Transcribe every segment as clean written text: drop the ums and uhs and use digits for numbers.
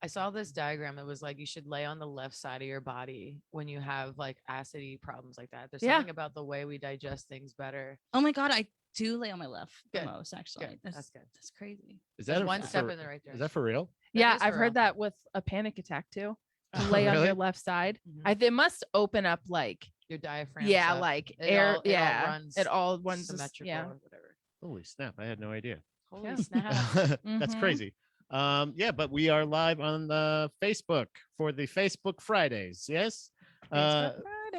I saw this diagram that was like you should lay on the left side of your body when you have like acidity problems like that. There's something about the way we digest things better. Oh my God, I do lay on my left Good. the most, actually. Good. That's good. That's crazy. Is That's that one step in the right direction. Is that for real? Yeah, is I've for heard real. that with a panic attack too. To Oh, lay on really? your left side. Mhm. It must open up like Your diagram. like It air. all runs it all runs. symmetrical or whatever. Holy snap! I had no idea. Holy Yeah. snap. That's Mhm. crazy. Yeah, but we are live on the Facebook for the Facebook Fridays. Yes.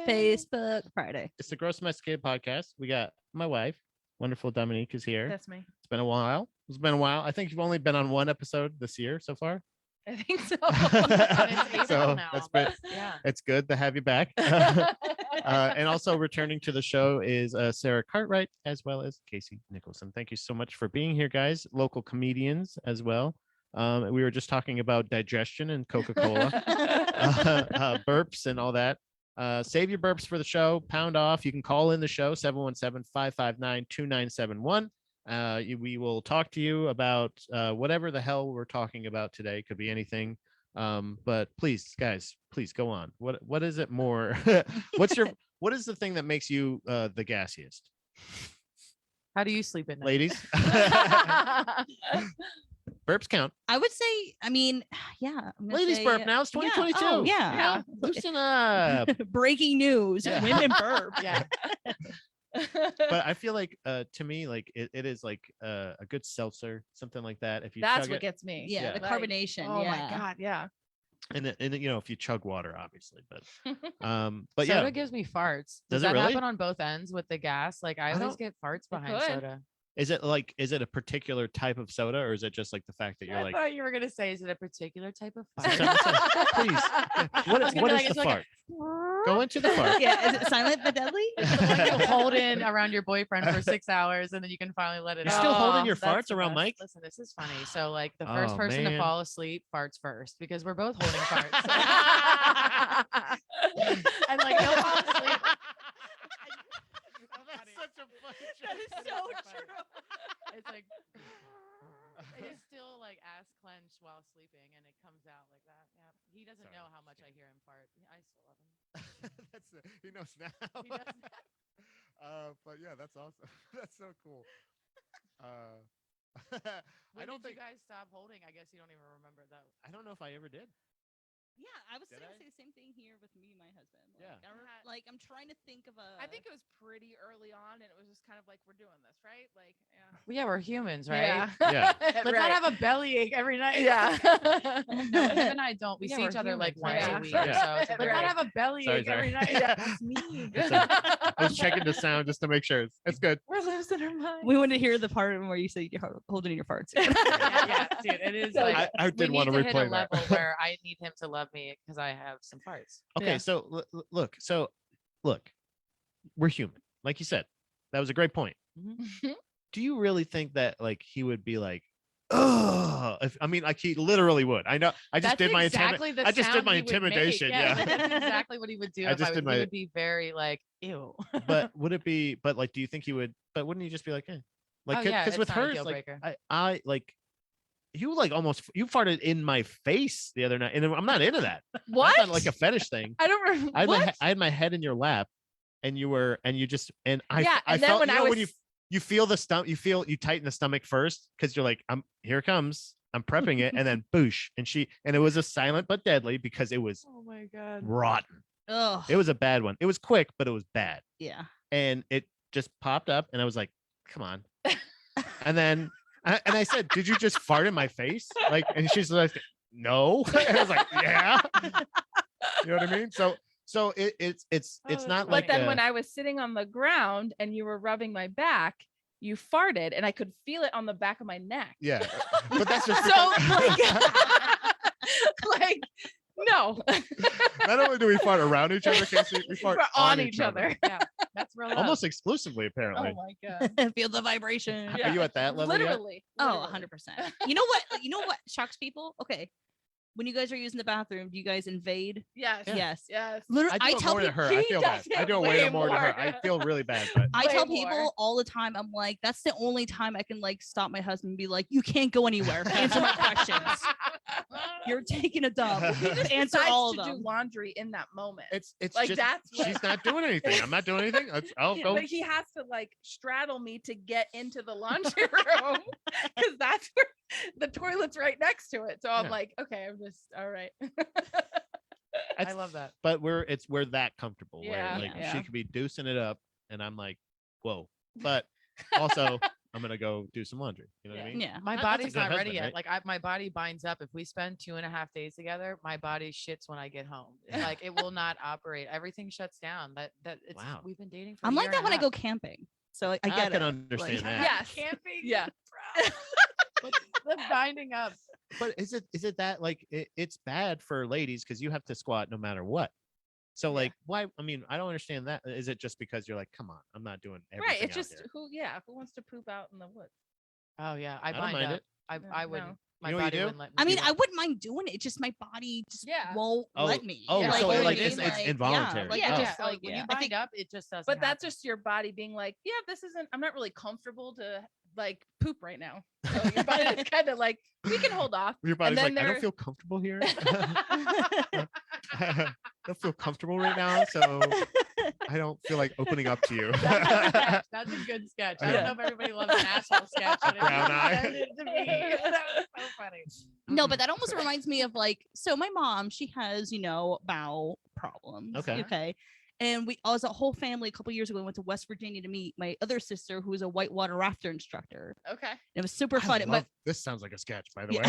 Facebook Friday. It's the Gross Domesticated Podcast. We got my wife, wonderful Dominique, is here. That's me. It's been a while. It's been a while. I think you've only been on one episode this year so far. I think so. April So now. that's been, Yeah. it's good to have you back. And also returning to the show is Sara Cartwright as well as Kasey Nicholson. Thank you so much for being here, guys. Local comedians as well. We were just talking about digestion and Coca-Cola, burps and all that. Save your burps for the show. Pound off. You can call in the show 717-559-2971. We will talk to you about whatever the hell we're talking about today. Could be anything. But please, guys, please go on. What is it more? What is the thing that makes you the gassiest? How do you sleep at night? Ladies? Burps count. I would say, I mean, yeah. I'm gonna Ladies say, burp now. It's 2022. Yeah. Oh, yeah. Loosen up. Breaking news. Yeah. Women burp. Yeah. But I feel like to me, like it is like a good seltzer, something like that. If you That's chug what it, gets me. Yeah, Yeah. the Like, carbonation. Oh yeah. my God. Yeah. and you know, if you chug water, obviously, but Soda yeah, gives me farts. Does Does it that really? happen on both ends with the gas? Like I I always don't- get farts behind could. soda. is it a particular type of soda, or is it just like the fact that you're I like, thought you were gonna say, is it a particular type of Is it fart? something- please, what I was gonna is be like, the it's like fart? Go into the fart. Yeah. Is it silent but deadly? It's like you hold in around your boyfriend for 6 hours and then you can finally let it You're out. still holding your That's farts the around best. Mike? Listen, this is funny. So like the first Oh, person to man. fall asleep farts first because we're both holding farts. And like he'll fall asleep. That is so true. It's like it's still like ass clenched while sleeping and it comes out like that. Yeah. He doesn't Sorry, know I'm how just much I hear him fart. I still love him. He knows now. He does now. But yeah, that's awesome. That's so cool. When I don't did think you guys stop holding? I guess you don't even remember that. I don't know if I ever did. Yeah, I was Did gonna I? say the same thing here with me and my husband. Yeah. Like I'm trying to think of a. I think it was pretty early on, and it was just kind of like we're doing this, right? Like, yeah. Well, yeah, we're humans, right? Yeah. Yeah. Let's not have a bellyache every night. Yeah. No, him and I don't. We Yeah, see we're each other like humans, once right? a week. Yeah. So it's like, let's not have a bellyache Sorry. every night. Yeah. That's me. I was checking the sound just to make sure it's good. We're losing our mind. We want to hear the part where you say you're holding in your farts. yeah, dude, it is like I did we want need to to hit a replay that. level where I need him to love me because I have some farts. Okay, Yeah. so look, we're human. Like you said, that was a great point. Do you really think that like he would be like, oh, I mean, like he literally would. I know. I just That's did my exactly the I just did sound my he would make. intimidation. Yeah. That's exactly what he would do. I If just I did would, he my- would be very like, ew. But would it be? But like, do you think he would? But wouldn't he just be like, eh? Like, Oh, yeah, because it's with not a hers, deal like, breaker. I like. You like almost you farted in my face the other night, and I'm not into that. What? That's not like a fetish thing. I don't remember. I had my head in your lap, and you just I Yeah, I and then felt when you I know when was- you feel the stomach, you tighten the stomach first because you're like, here it comes, I'm prepping it, and then boosh, and it was a silent but deadly because it was Oh my god. rotten. Oh, It was a bad one. It was quick, but it was bad, yeah. and it just popped up, and I was like, come on, and then. And I said, "Did you just fart in my face?" Like, and she's like, "No." And I was like, "Yeah." You know what I mean? So it's that's not funny. like But then a- when I was sitting on the ground and you were rubbing my back, you farted and I could feel it on the back of my neck. yeah, but that's just So like no. not only do we fart around each other, Kasey, we fart We're on each other. Yeah, that's real. almost exclusively, Oh apparently. my god. Feel the vibration. Yeah. Are you at that level yet? Literally. Oh, literally. 100%. You know what? You know what shocks people? Okay. When you guys are using the bathroom, do you guys invade? Yes. Yeah. Yes. Yes. Literally, I do I it tell more to people, her. I he feel bad. does I it do it way way more to her. more. I feel really bad, but I way tell more. people all the time, I'm like, that's the only time I can like stop my husband and be like, you can't go anywhere. Answer my questions. You're taking a dump. He just Answer decides all to of do them. laundry in that moment. It's Like, just that's what- she's not doing anything. I'm not doing anything. I'll go. But he has to like straddle me to get into the laundry room because that's where the toilet's right next to it. So I'm Yeah. like, okay, I'm just all right. I love that. But we're that comfortable Yeah, where like yeah. she could be deucing it up, and I'm like, whoa. But also, I'm gonna go do some laundry. You know what I mean? Yeah. My That's a body's good not ready husband, yet. right? Like my body binds up. If we spend 2.5 days together, my body shits when I get home. Like it will not operate. Everything shuts down. It's Wow. we've been dating for. I'm a like year that and when a I go half. camping. So I I get can it. understand Like, that. Yes. Camping. Yeah. But the binding up. But is it that like it's bad for ladies because you have to squat no matter what? So Yeah. like why? I mean, I don't understand that. Is it just because you're like, come on, I'm not doing everything Right. It's out just there. who wants to poop out in the woods? Oh yeah, I don't bind mind up. it. I No. wouldn't. My You know what you body do? wouldn't let me. I mean, do I it. wouldn't mind doing it. Just my body just Yeah. won't Oh, let me. oh, Yeah. so you know what like I it's mean? Like, involuntary. like, Yeah. it Yeah, just, oh, like, when yeah. you I bind think- up, it just doesn't. But that's happen. just your body being like, yeah, this isn't. I'm not really comfortable to like poop right now. So your body is kind of like, we can hold off. Your body's then like, I don't there- feel comfortable here. I don't feel comfortable right now, so I don't feel like opening up to you. That's a good sketch. I Yeah. don't know if everybody loves an asshole sketch. But if Brown you eye. send it to me, that was so funny. No, but that almost reminds me of like, so my mom, she has, bowel problems. Okay. Okay. And we, as a whole family, a couple years ago, we went to West Virginia to meet my other sister, who is a whitewater rafter instructor. Okay. And it was super I fun. love- this sounds like a sketch, by the Yeah.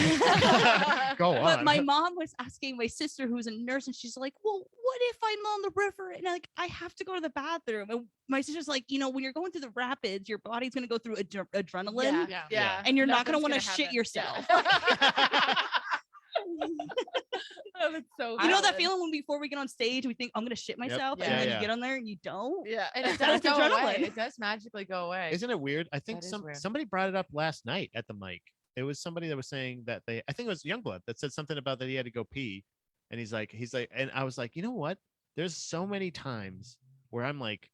way. Go But on. my mom was asking my sister, who's a nurse, and she's like, "Well, what if I'm on the river and like I have to go to the bathroom?" And my sister's like, "When you're going through the rapids, your body's gonna go through adrenaline, Yeah. Yeah. and you're not gonna Nothing's want to shit happen. yourself." Yeah. Oh, that's so You know that valid. feeling when before we get on stage, we think I'm gonna shit myself, Yeah. and then Yeah. you get on there and you don't. Yeah. And it That's does go away. adrenaline. It does magically go away. Isn't it weird? I think That is weird. somebody brought it up last night at the mic. It was somebody that was saying that I think it was Youngblood that said something about that he had to go pee, and he's like, and I was like, you know what? There's so many times where I'm like,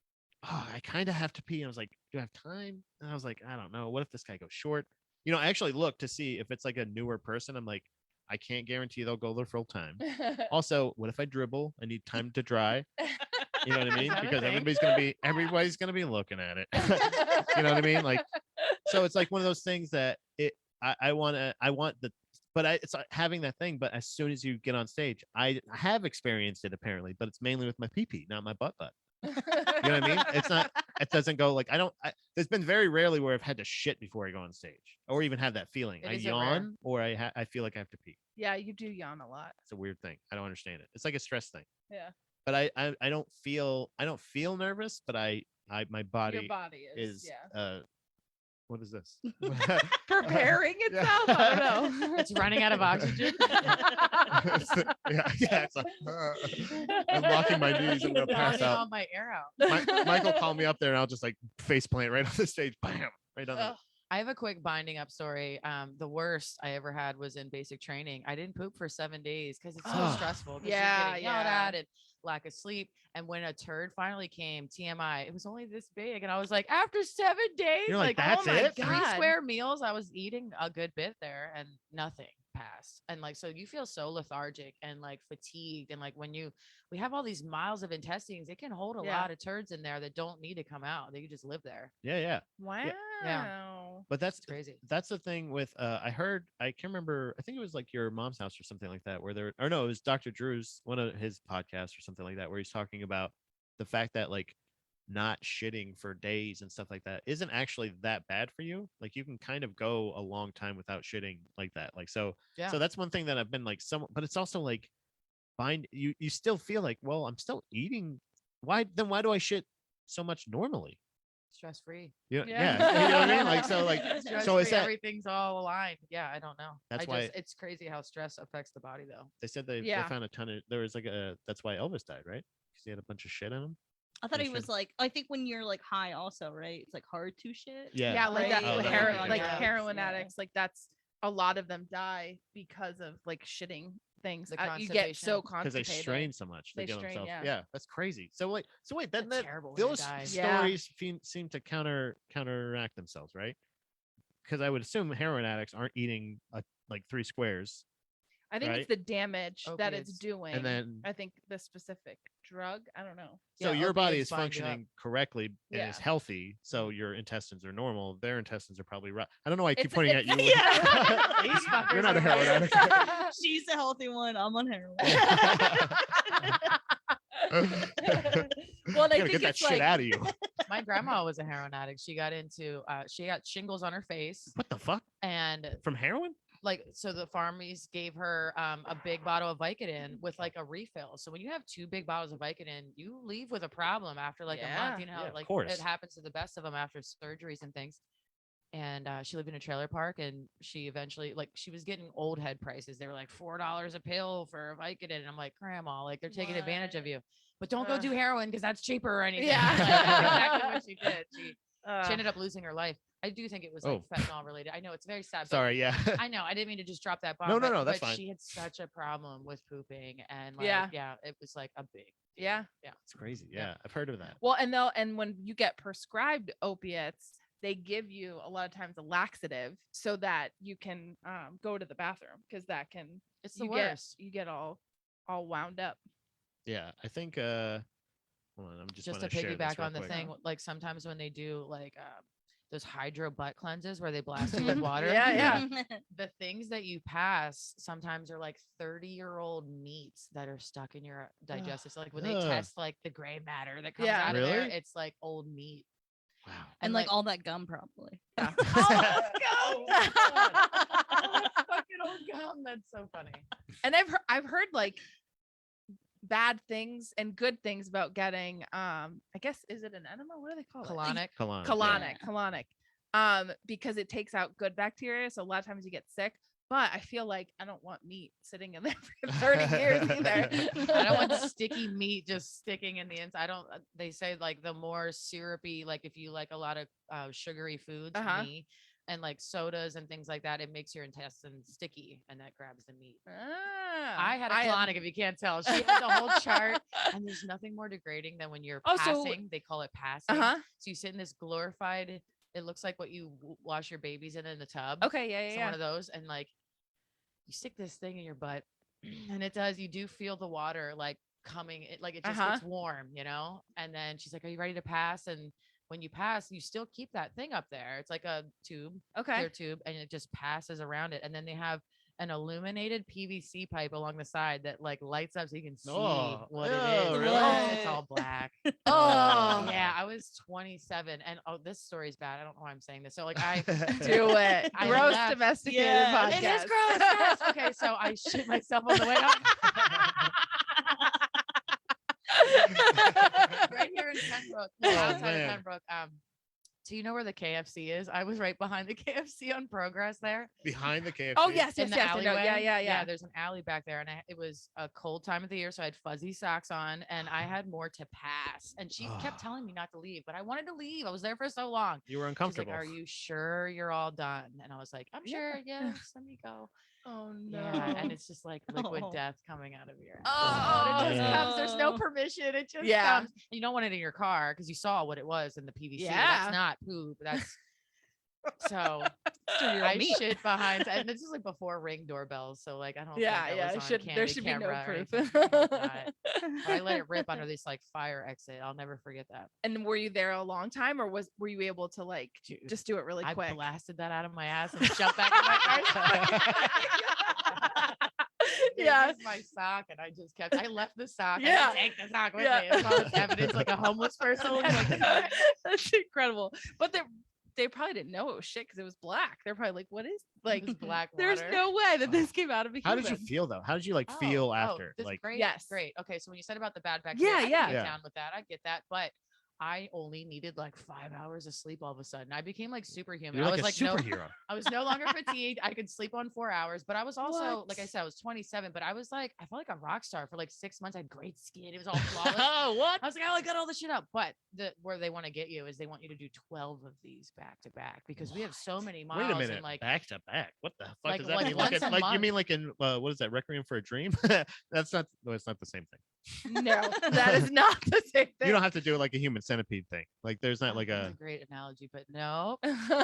oh, I kind of have to pee, and I was like, do I have time? And I was like, I don't know. What if this guy goes short? I actually looked to see if it's like a newer person. I'm like, I can't guarantee they'll go their full time. Also, what if I dribble? I need time to dry. You know what I mean? Is that a Because thing? everybody's gonna be looking at it. You know what I mean? Like, so it's like one of those things that I want it's like having that thing. But as soon as you get on stage, I have experienced it apparently, but it's mainly with my pee, not my butt. You know what I mean? It's not. It doesn't go like there's been very rarely where I've had to shit before I go on stage, or even have that feeling. It I isn't rare. yawn, or I feel like I have to pee. Yeah, you do yawn a lot. It's a weird thing. I don't understand it. It's like a stress thing. Yeah. But I don't feel nervous, but my body Your body is yeah. What is this? Preparing Yeah. itself. I don't know. It's running out of oxygen. yeah, it's like, I'm locking my knees. I'm gonna pass Drowning out. all my air out. Michael called me up there, and I'll just like face plant right on the stage, bam, right on. Ugh. I have a quick binding up story. The worst I ever had was in basic training. I didn't poop for 7 days because it's so Ah. stressful. 'Cause Yeah, you're getting yelled yeah. at and lack of sleep. And when a turd finally came, TMI, it was only this big. And I was like, after 7 days, You're like, oh "That's my it?" 3 God. square meals, I was eating a good bit there and nothing passed. And like, so you feel so lethargic and like fatigued. And like when we have all these miles of intestines, it can hold a Yeah. lot of turds in there that don't need to come out. They can just live there. Yeah. Wow. But that's It's crazy. That's the thing with I can't remember, I think it was like your mom's house or something like that, where it was Dr. Drew's, one of his podcasts or something like that, where he's talking about the fact that like not shitting for days and stuff like that isn't actually that bad for you. Like you can kind of go a long time without shitting like that. Like so Yeah. so that's one thing that I've been like but it's also like you still feel like, well, I'm still eating. Why do I shit so much normally? Stress free. Yeah. Yeah. You know what I mean? Like so like so is that everything's all aligned? Yeah, I don't know. That's why- it's crazy how stress affects the body though. they said they Yeah. found a ton of, there was like that's why Elvis died, right? Because he had a bunch of shit in him. I thought Yeah, he sure. was like, I think when you're like high, also, right? It's like hard to shit. Yeah. Yeah, like Right. that. Oh, with that heroin, would be like drugs, heroin yeah. addicts, like that's a lot of them die because of like shitting things. The You get so Because they constipated. strain so much. They They get strain, themselves. yeah. Yeah, that's crazy. So wait, that It's terrible when they those die. Yeah. stories seem to counteract themselves, right? Because I would assume heroin addicts aren't eating like 3 squares. I think Right. it's the damage that it's Opiates. doing. And then I think the specific drug. I don't know. so Yeah, your body opiates is bind you up. functioning correctly and Yeah. is healthy, so your intestines are normal. Their intestines are probably right. I don't know why I keep It's- pointing at you. Yeah. These fuckers You're not a are heroin right. addict. She's a healthy one. I'm on heroin. Well, You I gotta think get that it's shit like out of you. My grandma was a heroin addict. She got into she got shingles on her face, What the fuck? and From heroin? like so the pharmacies gave her a big bottle of Vicodin with like a refill. So when you have 2 big bottles of Vicodin, you leave with a problem after like a Yeah. month. You know, how, Yeah, of like course. it happens to the best of them after surgeries and things. And she lived in a trailer park, and she eventually like she was getting old head prices. They were like $4 a pill for Vicodin, and I'm like, Grandma, like they're taking advantage of you. But don't go Ugh. do heroin because that's cheaper or anything. Yeah. Like, that's exactly what she did. She Ugh. ended up losing her life. I do think it was like fentanyl related. I know it's very sad. But Sorry, yeah. I know I didn't mean to just drop that bomb. No, but, that's but fine. she had such a problem with pooping, and like, Yeah. it was like a big deal. Yeah. It's crazy. Yeah. Yeah, I've heard of that. Well, and when you get prescribed opiates, they give you a lot of times a laxative so that you can go to the bathroom, because that can It's the you worst. get all wound up. Yeah, I think hold on, I'm just Just to wanna share this piggyback real on the quick. thing, like sometimes when they do like those hydro butt cleanses where they blast you with water. Yeah. The things that you pass sometimes are like 30-year-old meats that are stuck in your digestive. So like when they Ugh. test like the gray matter that comes Yeah. out of there, Really? it's like old meat. Wow. And like all that gum, probably. Yeah. Oh, Fucking old gum. That's so funny. And I've heard like bad things and good things about getting I guess, is it an enema? What do they call it? Colonic. Colonic, Colonic. Because it takes out good bacteria, so a lot of times you get sick. But I feel like I don't want meat sitting in there for 30 years either. I don't want sticky meat just sticking in the inside. I don't. They say like the more syrupy, like if you like a lot of sugary foods, me, and like sodas and things like that, it makes your intestines sticky, and that grabs the meat. I had a colonic, if you can't tell. She has a whole chart, and there's nothing more degrading than when you're Oh, so- passing. They call it passing. So you sit in this glorified. It looks like what you wash your babies in the tub. Okay, yeah, So one of those, and like you stick this thing in your butt, and it does. You do feel the water like coming. It like it just gets warm, you know. And then she's like, "Are you ready to pass?" And when you pass, you still keep that thing up there. It's like a tube, clear tube, and it just passes around it. And then they have an illuminated PVC pipe along the side that like lights up so you can see what it is. really? It's all black. Oh. Yeah, I was 27, and this story's bad. I don't know why I'm saying this. So like I Do it. I Gross left. domesticated Yeah. podcast. It is gross. Yes. Okay, so I shit myself on the way up. Right here in Pembroke, outside of man. Pembroke. Do you know where the KFC is? I was right behind the KFC on Progress there. Behind the KFC. Oh yes, In yes, the yes. I know. alleyway. Yeah. There's an alley back there, and it was a cold time of the year, so I had fuzzy socks on, and I had more to pass. And she kept telling me not to leave, but I wanted to leave. I was there for so long. You were She's uncomfortable. like, "Are you sure you're all done?" And I was like, "I'm sure. Yes, let me go." Oh no. Yeah, and it's just like liquid Oh. death coming out of your. Oh, It just man. comes. There's no permission. It just Yeah. comes. You don't want it in your car because you saw what it was in the PVC. Yeah. That's not poop. That's so. I shit behind, and this is like before Ring doorbells, so like I don't. Yeah, think that yeah. was on There candid should be no camera or proof. anything. Like that. But I let it rip under this like fire exit. I'll never forget that. And were you there a long time, or were you able to like Dude, just do it really I quick? blasted that out of my ass and jumped back in my car. Yeah. It was my sock, and I just kept. I left the sock. Yeah. I didn't take the sock with Yeah. me. As far as evidence, like a homeless person. Like, That's incredible. But they probably didn't know it was shit because it was black. They're probably like, "What is like?" This black There's water. no way that this came out of a How did you human. feel though? How did you like feel after? This Like great, Yes. great. Okay, so when you said about the bad bacteria, Yeah, I can yeah. get Yeah. down with that. I get that, but I only needed like 5 hours of sleep all of a sudden. I became like superhuman. you're I like was a like superhero. I was no longer fatigued. I could sleep on 4 hours, but I was also, What? like I said, I was 27, but I was like, I felt like a rock star for like 6 months. I had great skin. It was all flawless. Oh, what? I was like, oh, I got all this shit up. But where they want to get you is they want you to do 12 of these back to back because we have so many miles. Wait a minute. And like, back to back. What the fuck like- does that like mean? Like, once a like you month. mean like in what is that? Requiem for a Dream? That's not. No, it's not the same thing. No, that is not the same thing. You don't have to do it like a human centipede thing. Like there's not like that's a. a great analogy, but no,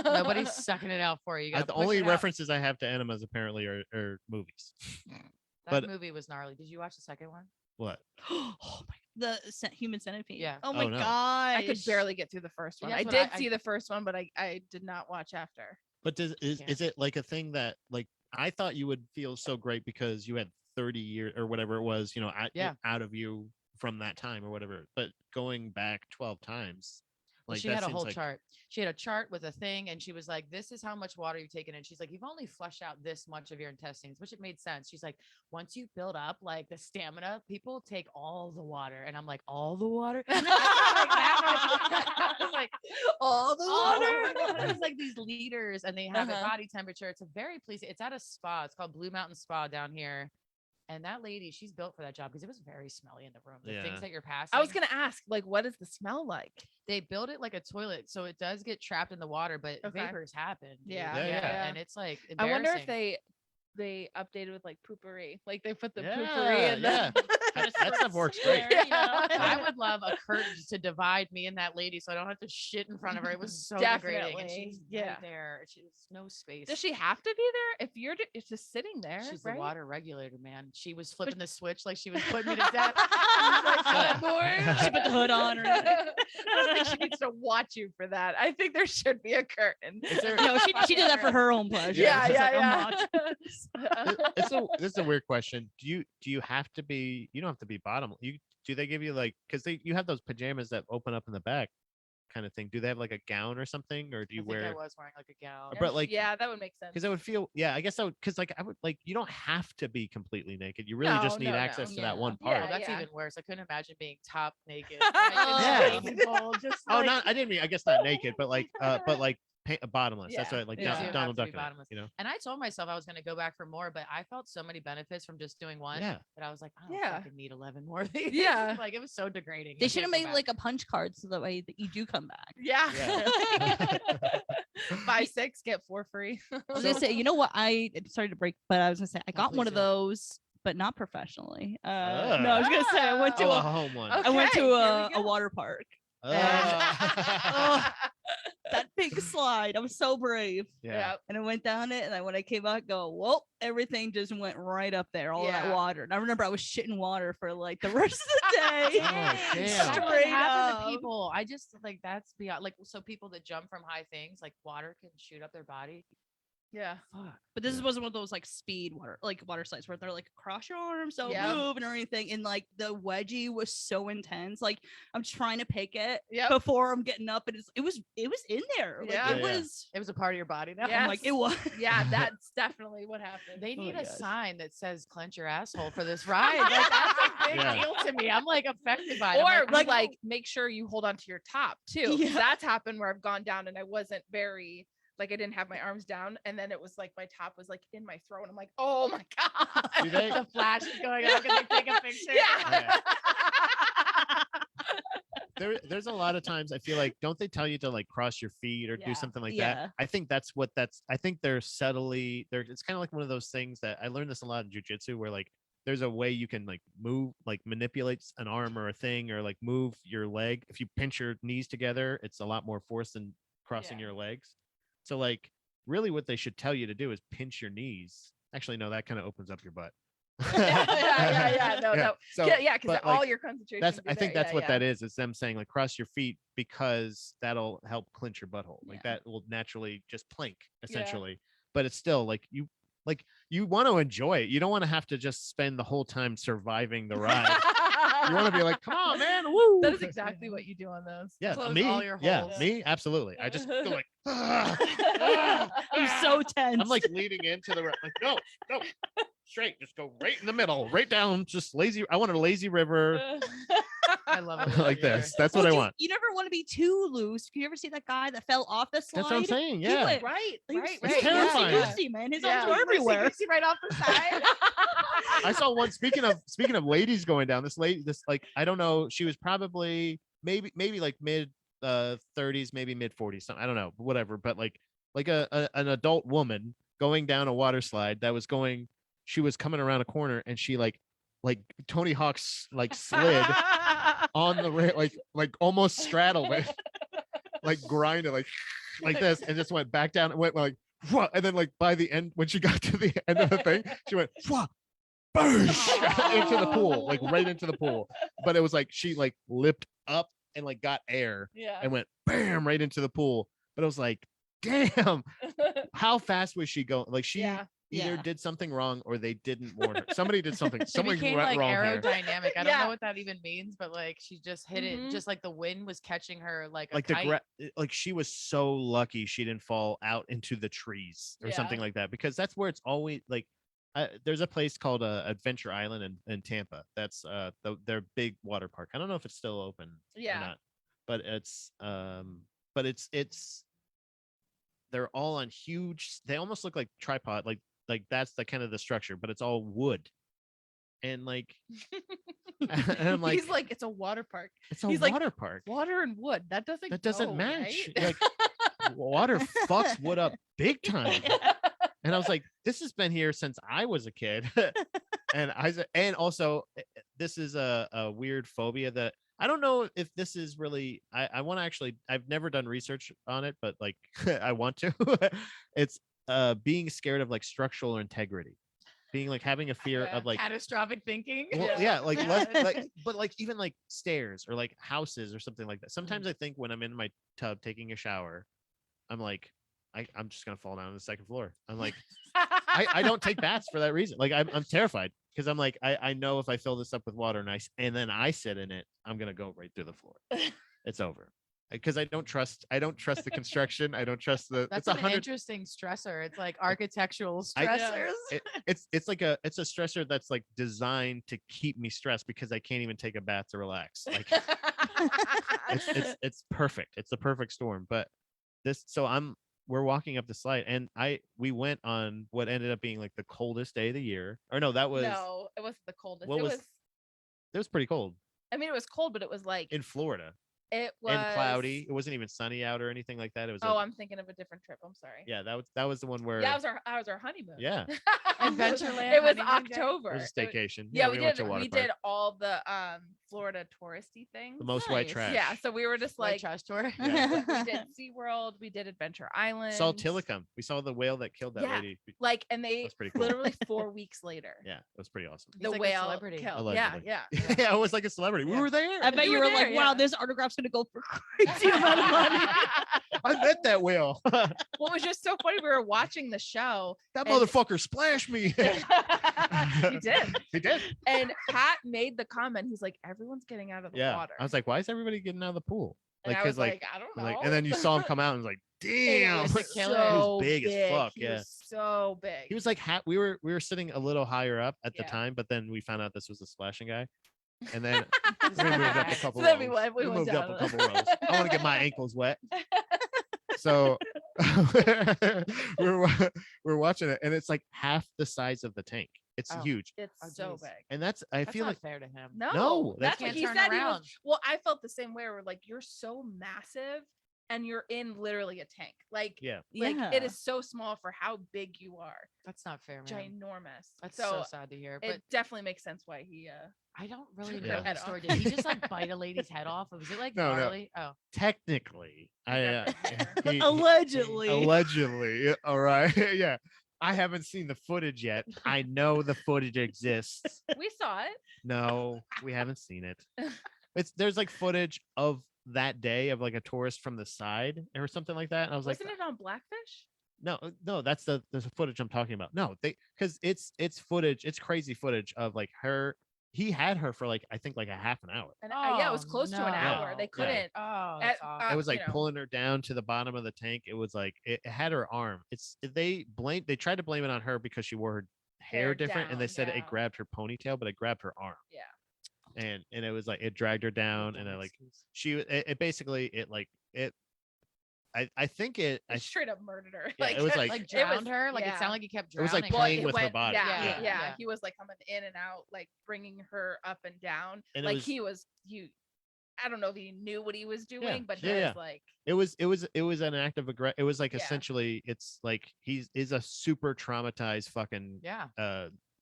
nobody's sucking it out for you. You gotta The push only it out. references I have to enemas apparently are movies. That But- movie was gnarly. Did you watch the second one? What? Oh my, human centipede. Yeah. Oh my Oh, no. gosh. I could barely get through the first one. Yeah, I that's what did I- see the first one, but I did not watch after. But is Yeah. it like a thing that like I thought you would feel so great because you had 30 years or whatever it was, Yeah. out of you from that time or whatever. But going back 12 times, Well, like she that had a seems whole like, chart. She had a chart with a thing, and she was like, "This is how much water you've taken." And she's like, "You've only flushed out this much of your intestines," which it made sense. She's like, "Once you build up like the stamina, people take all the water." And I'm like, "All the water?" I was like, all the "All the water. water." It's like these liters, and they have a Uh-huh. body temperature. It's a very pleasing. It's at a spa. It's called Blue Mountain Spa down here. And that lady, she's built for that job because it was very smelly in the room. The Yeah. things that you're passing. I was gonna ask, like, what does the smell like? They build it like a toilet, so it does get trapped in the water, but Okay. vapors happen. dude. Yeah, yeah. And it's like I wonder if embarrassing. they updated with like poopery, like they put the Yeah, poopery in yeah. That stuff works great. Yeah. I would love a curtain to divide me and that lady, so I don't have to shit in front of her. It was so degrading, and Definitely, she's yeah. right there. She's no space. Does she have to be there if you're it's just sitting there? She's right? the water regulator, man. She was flipping the switch like she was putting me to death. She was like, Yeah. "Good boy." She put the hood on her. I don't think she needs to watch you for that. I think there should be a curtain. Is there- No, she did that for her own pleasure. Yeah, She's yeah, like, I'm yeah. watching. This is a weird question. Do you have to be? You don't have to be bottom. Do they give you like because you have those pajamas that open up in the back, kind of thing? Do they have like a gown or something, or do you I think I wear? was wearing like a gown. But like, yeah, that would make sense. because I would feel, yeah, I guess I would, because like I would like you don't have to be completely naked. You really just No, need no, access no. to that Yeah. one Yeah, part. Oh, that's yeah. even worse. I couldn't imagine being top naked. Yeah. Just Oh, like- not I didn't mean I guess not naked, but like bottomless. That's Yeah. what like Yeah. Don- You have Donald to be Duck. and it, bottomless. You know? And I told myself I was going to go back for more, but I felt so many benefits from just doing one Yeah. that I was like, I don't Yeah. fucking need 11 more of these. Yeah. Like it was so degrading. They I should have can't go made back. like a punch card so that way that you do come back. Yeah. Yeah. Buy 6, get 4 free. I was gonna say, you know what? Sorry to break, but I was gonna say I got please one of do. those, but not professionally. No, I was gonna say I went to Oh, a a home one. Okay. I went to here we a go. water park. Oh. That big slide. I was so brave. Yeah. And I went down it, and then when I came out, go, whoa, everything just went right up there, all that Yeah. water. And I remember I was shitting water for like the rest of the day. Oh, damn. That can Straight happen up. to people. I just like that's beyond like so people that jump from high things like water can shoot up their body. Yeah. Fuck. But this wasn't one of those like speed water slides where they're like across your arms, don't Yeah. move and or anything. And like the wedgie was so intense. Like I'm trying to pick it Yep. before I'm getting up, and it was in there. Like Yeah. it Yeah. was. It was a part of your body now. Yeah. I'm like it was. Yeah, that's definitely what happened. They Oh need my a gosh. sign that says "clench your asshole" for this ride. Like that's a big Yeah. deal to me. I'm like affected by it. I'm Or like, like, make sure you hold on to your top too. 'cause Yeah. That's happened where I've gone down and I wasn't very like I didn't have my arms down, and then it was like my top was like in my throat. And I'm like, oh my god. Do they- the flash is going on because they take a picture. Yeah. There's a lot of times I feel like don't they tell you to like cross your feet or Yeah. do something like Yeah. that? I think I think they're subtly it's kind of like one of those things that I learned this a lot in jujitsu where like there's a way you can like move like manipulate an arm or a thing or like move your leg. If you pinch your knees together, it's a lot more force than crossing Yeah. your legs. So like really what they should tell you to do is pinch your knees. Actually, no, that kind of opens up your butt. yeah. No, no. So, Yeah, because but, all like, your concentration. that's would be I think there. that's Yeah, what yeah. that is. It's them saying like cross your feet because that'll help clinch your butthole. Like Yeah. that will naturally just plank Yeah. essentially. But it's still like you want to enjoy it. You don't want to have to just spend the whole time surviving the ride. You want to be like, come on, man, woo. That is exactly what you do on those. Yeah, Close me. all your Yeah, holes. me. Absolutely. I just go like, I'm so tense. I'm like leaning into the like, no, straight. Just go right in the middle, right down. Just lazy. I want a lazy river I love it. like this. That's what Well, I want. You never want to be too loose. You ever see that guy that fell off the slide? That's what I'm saying. He Yeah. went Right, He was right, It's right. terrifying. Yeah. loosey-goosey, man. His Yeah. arms were everywhere. See right off the side. I saw one. Speaking of ladies going down, this like I don't know. She was probably maybe like mid 30s, maybe mid 40s. Something I don't know, whatever. But like an adult woman going down a water slide that was going. She was coming around a corner and she like Tony Hawk's like slid on the like almost straddled it, like grinded like this and just went back down and went like. And then like by the end when she got to the end of the thing she went boosh, into the pool, like right into the pool. But it was like she like lipped up and like got air Yeah. and went bam right into the pool. But it was like, damn, how fast was she going? Like she Yeah. either Yeah. did something wrong or they didn't warn her. Somebody did something. She Someone became went like wrong here. aerodynamic. I don't Yeah. know what that even means, but like she just hit it, Mhm. just like the wind was catching her like a Like kite. like she was so lucky she didn't fall out into the trees or something Yeah. like that, because that's where it's always like there's a place called Adventure Island in Tampa. That's their big water park. I don't know if it's still open or Yeah. not, but it's they're all on huge, they almost look like tripod, like that's the kind of the structure, but it's all wood. And like and I'm like, He's like, it's a water park. it's a he's like, water park. Water and wood. That doesn't go, match. right? Like water fucks wood up big time. And I was like, this has been here since I was a kid. And also this is a weird phobia that I don't know if this is really, I want to actually, I've never done research on it, but like I want to. It's being scared of like structural integrity, being like having a fear Yeah. of like, Catastrophic thinking. well, Yeah. yeah, like but like even like stairs or like houses or something like that. Sometimes I think when I'm in my tub taking a shower, I'm like, I'm just gonna fall down on the second floor. I'm like, I don't take baths for that reason. Like I'm terrified because I'm like, I know if I fill this up with water and then I sit in it, I'm gonna go right through the floor. It's over. Because I don't trust the construction. I don't trust the That's it's an 100 interesting stressor. It's like architectural I- stressors. it's like a stressor that's like designed to keep me stressed because I can't even take a bath to relax. Like it's perfect. It's the perfect storm. But we're walking up the slide and we went on what ended up being like the coldest day of the year. Or no, that was No, it wasn't the coldest. What It was- was. it was pretty cold I mean, it was cold, but it was like in Florida it was and cloudy. It wasn't even sunny out or anything like that. It was Oh, I'm thinking of a different trip. I'm sorry. yeah, that was the one where Yeah, it was our honeymoon. yeah, Adventureland It was honeymoon day? October. it was a staycation. Yeah, we we went did. to a water We park. did all the Florida touristy things. The most white Nice. trash. Yeah, so we were just White like trash tour. Yeah. we did SeaWorld, we did Adventure Island. Saw Tillicum. We saw the whale that killed that Yeah. lady. Like, and they That's pretty cool. literally 4 weeks later, Yeah, it was pretty awesome. He's the like a whale celebrity. killed. Allegedly. Yeah. Yeah, it was like a celebrity. We Yeah. were there. I bet You you were were like, there, wow, yeah. this autograph's gonna go for crazy amount of money. I met that whale. that What was just so funny, we were watching the show. And- motherfucker splashed me. He did. He did. And Pat made the comment. He's like, everyone's getting out of the Yeah. water. I was like, why is everybody getting out of the pool? and I 'cause, was like, I don't know. and then you saw him come out and was like, damn. It was a killer. He was so big as fuck, He yeah. was so big. He was like, we were sitting a little higher up at the Yeah. time, but then we found out this was the splashing guy. And then This we moved up a guy. couple So then we rows. went- we went moved up down. a couple rows. I want to get my ankles wet. So we're watching it, and it's like half the size of the tank. It's Oh. huge, It's Oh, so geez. big. and I That's feel not like fair to him. No, No, that's that's what can't he turn said. He was, around. well, I felt the same way. We're like, you're so massive, and you're in literally a tank. Like, yeah. like Yeah. it is so small for how big you are. That's not fair, man. Ginormous. That's so so sad to hear. But it definitely makes sense why he. I don't really took know her the head story. off. Did he just like bite a lady's head off? Or was it like No, no. gnarly? Oh, Technically, he- Allegedly. allegedly, all right, yeah. I haven't seen the footage yet. I know the footage exists. We saw it. No, we haven't seen it. There's like footage of that day of like a tourist from the side or something like that. And I was like, Wasn't it on Blackfish? no, that's the footage I'm talking about. No, because it's footage, it's crazy footage of like her. He had her for like I think like a half an hour. And yeah, it was Oh, close to an hour. no. They Yeah. couldn't. oh, At- that's awful. It was like you know. pulling her down to the bottom of the tank. It was like it had her arm. They tried to blame it on her because she wore her hair Hair different, and they down, said yeah. it grabbed her ponytail, but it grabbed her arm. Yeah. And it was like it dragged her down, and it basically I think it It straight up murdered her. Yeah, it was like- like it was- drowned her. Like it yeah. sounded like he kept It was drowning. like Well, playing it with her went- body. Yeah, Yeah, yeah, yeah. He was like coming in and out, like bringing her up and down. And it like was- I don't know if he knew what he was doing, Yeah, but he yeah, was like, it was an act of aggression. It was like Yeah. essentially it's like is a super traumatized fucking yeah,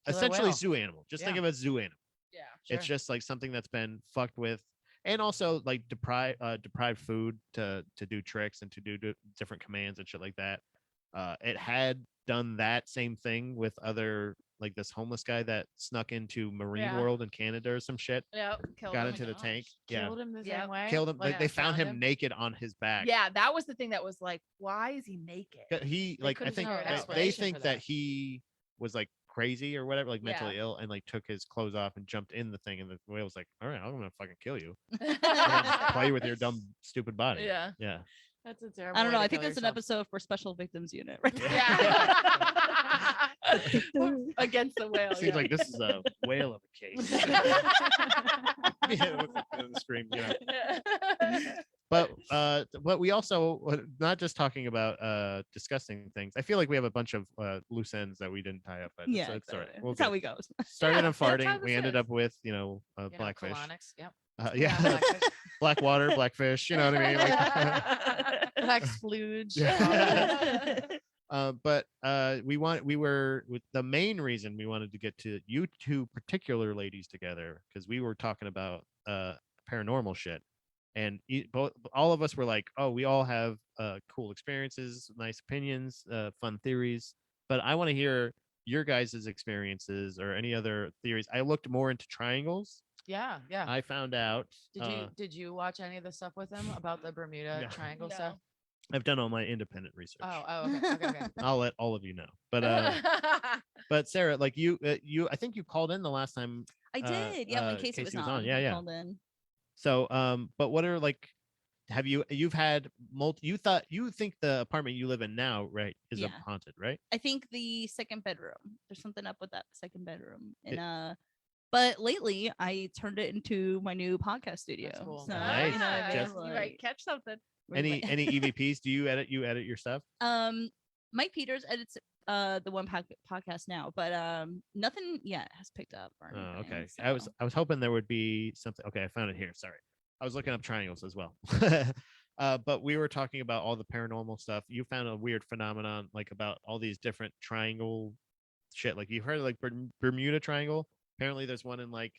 essentially whale. zoo animal. Just think Yeah. of a zoo animal. yeah, It's Sure. just like something that's been fucked with, and also like deprived food to do tricks and to do different commands and shit like that. It had done that same thing with other like this homeless guy that snuck into Marine Yeah. World in Canada or some shit, Yep. Killed got him. into the tank. Yeah, Killed him the Yep. same way. killed him. Like, They found him naked on his back. Yeah, that was the thing that was like, why is he naked? He They like I couldn't think figure it they, out. they Explanation think for that that. he was like crazy or whatever, like mentally Yeah. ill, and like took his clothes off and jumped in the thing, and the whale was like, "All right, I'm gonna fucking kill you. I'm gonna play with your dumb, stupid body." Yeah. Yeah. That's a terrible. I don't way know. to I think kill that's an yourself. episode for Special Victims Unit. Right there. Yeah. Against the whale. Seems yeah. like this is a whale of a case. Yeah, with the scream, you know. But we also not just talking about discussing things. I feel like we have a bunch of loose ends that we didn't tie up. But Yeah, it's all right. exactly. We'll That's how get- we goes. started Yeah, on that's how farting. We this ended is. up with blackfish. colonics. Yep. Yeah, blackfish. black water, blackfish. You know what I mean? Like, Black splooge. Yeah. But we were with the main reason we wanted to get to you two particular ladies together because we were talking about paranormal shit, and all of us were like, oh, we all have cool experiences, nice opinions, fun theories, but I want to hear your guys' experiences or any other theories. I looked more into triangles. Yeah. I found out. Did you watch any of the stuff with him about the Bermuda No. Triangle No. stuff? I've done all my independent research. Oh, okay. I'll let all of you know. But Sarah, like you I think you called in the last time. I did. Yeah, when Kasey was on. Yeah, I yeah. called in. So but what are like you've had you think the apartment you live in now, right, is Yeah. haunted, right? I think the second bedroom. There's something up with that second bedroom. And but lately I turned it into my new podcast studio. cool. So, Nice. you know what I mean? Just- You might catch something. Any EVPs? Do you edit your stuff? Mike Peters edits the one podcast now, but nothing yet has picked up or anything. Oh, okay. So. I was hoping there would be something. Okay, I found it here. Sorry. I was looking up triangles as well. But we were talking about all the paranormal stuff. You found a weird phenomenon like about all these different triangle shit. Like you've heard of like Bermuda Triangle. Apparently there's one in like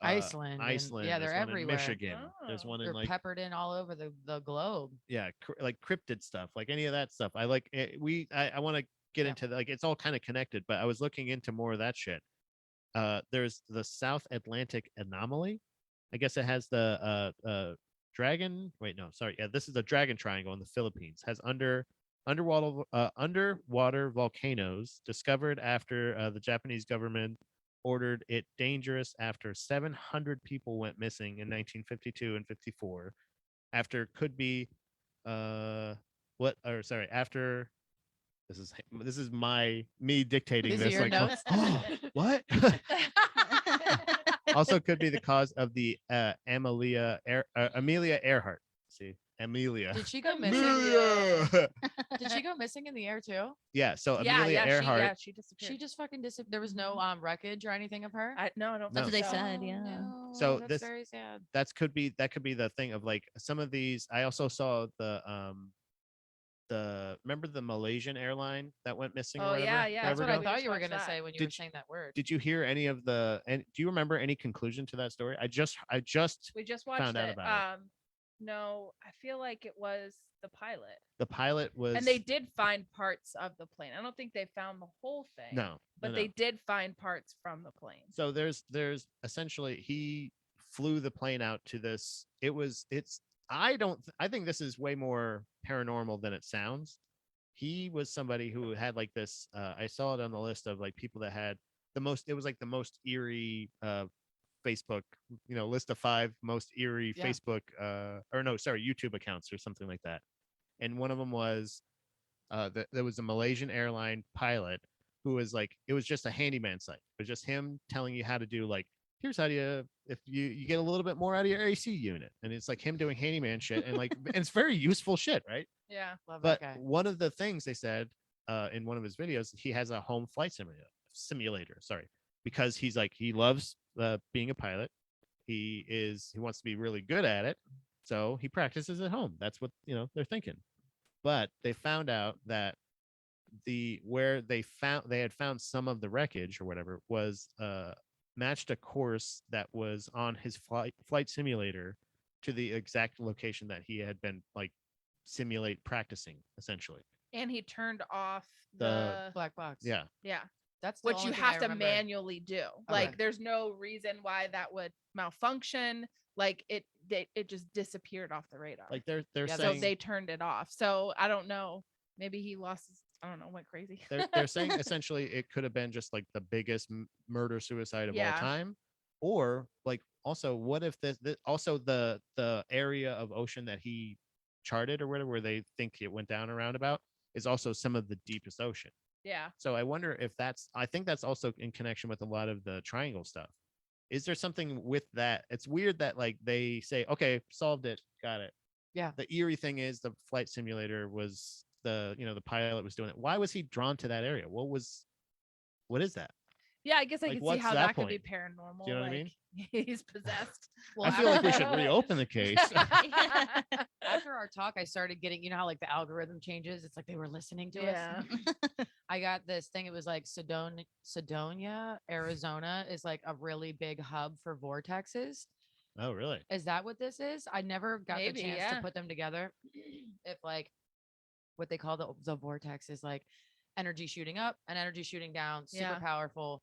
Iceland. and- Iceland. yeah, there's they're one in everywhere. Michigan. There's Oh. one in They're like peppered in all over the globe. yeah, like cryptid stuff, like any of that stuff. I like it. I want to get Yeah. into like it's all kind of connected, but I was looking into more of that shit. There's the South Atlantic Anomaly. I guess it has the dragon. Wait, no, sorry. Yeah, this is the Dragon Triangle in the Philippines. Has underwater volcanoes discovered after the Japanese government ordered it dangerous after 700 people went missing in 1952 and 54. After could be after this is me dictating These are this your like notes? what also could be the cause of the Amelia Earhart. See, Amelia. Did she go missing? Amelia! Did she go missing in the air too? Yeah, so Yeah, Amelia Earhart. she disappeared. She just fucking disappeared. There was no wreckage or anything of her. No, I don't. No. That's what think they so. said. Yeah. No, So that's this- very sad. that could be the thing of like some of these. I also saw the remember the Malaysian airline that went missing. or Oh, whatever, yeah, yeah, That's forever what I ago? thought just you were watched gonna that. say when you Did were you- saying that word. Did you hear any of the? And do you remember any conclusion to that story? I just We just watched found out it. about No, I feel like it was the pilot, the pilot was. and they did find parts of the plane. I don't think they found the whole thing. no, but no, they no. did find parts from the plane. So there's essentially he flew the plane out to this. I think this is way more paranormal than it sounds. He was somebody who had like this. I saw it on the list of like people that had the most. It was like the most eerie Facebook, list of 5 most eerie Yeah. Facebook YouTube accounts or something like that. And one of them was there was a Malaysian airline pilot who was like, it was just a handyman site. It was just him telling you how to do like, here's how you if you get a little bit more out of your AC unit. And it's like him doing handyman shit and like and it's very useful shit, right? Yeah. Love But that guy. one of the things they said in one of his videos, he has a home flight simulator, sorry, because he's like he loves being a pilot. He wants to be really good at it, so he practices at home. That's what they're thinking. But they found out that where they had found some of the wreckage or whatever was matched a course that was on his flight simulator to the exact location that he had been like simulate practicing essentially. And he turned off The Black box. Yeah. yeah. That's the which only you thing have I to remember. manually do. Like there's no reason why that would malfunction. Like it just disappeared off the radar. Like they're Yeah, so saying they turned it off. So I don't know. Maybe he lost his, I don't know, went crazy. they're saying essentially it could have been just like the biggest murder suicide of all Yeah. time, or like also what if this also the area of ocean that he charted or whatever where they think it went down around about is also some of the deepest ocean. Yeah. So I wonder if I think that's also in connection with a lot of the triangle stuff. Is there something with that? It's weird that like they say, okay, solved it, got it. Yeah. The eerie thing is the flight simulator was the pilot was doing it. Why was he drawn to that area? What is that? Yeah, I guess I Like, could see what's how that that could be point? paranormal. Do you know what I like, he's possessed. Well, I feel like we should after- reopen the case. After our talk, I started getting, you know how like the algorithm changes? It's like they were listening to Yeah. us. I got this thing. It was like Sedona, Arizona is like a really big hub for vortexes. Oh, really? Is that what this is? I never got Maybe, the chance yeah. to put them together. If like what they call the vortex is like energy shooting up and energy shooting down, super Yeah. powerful.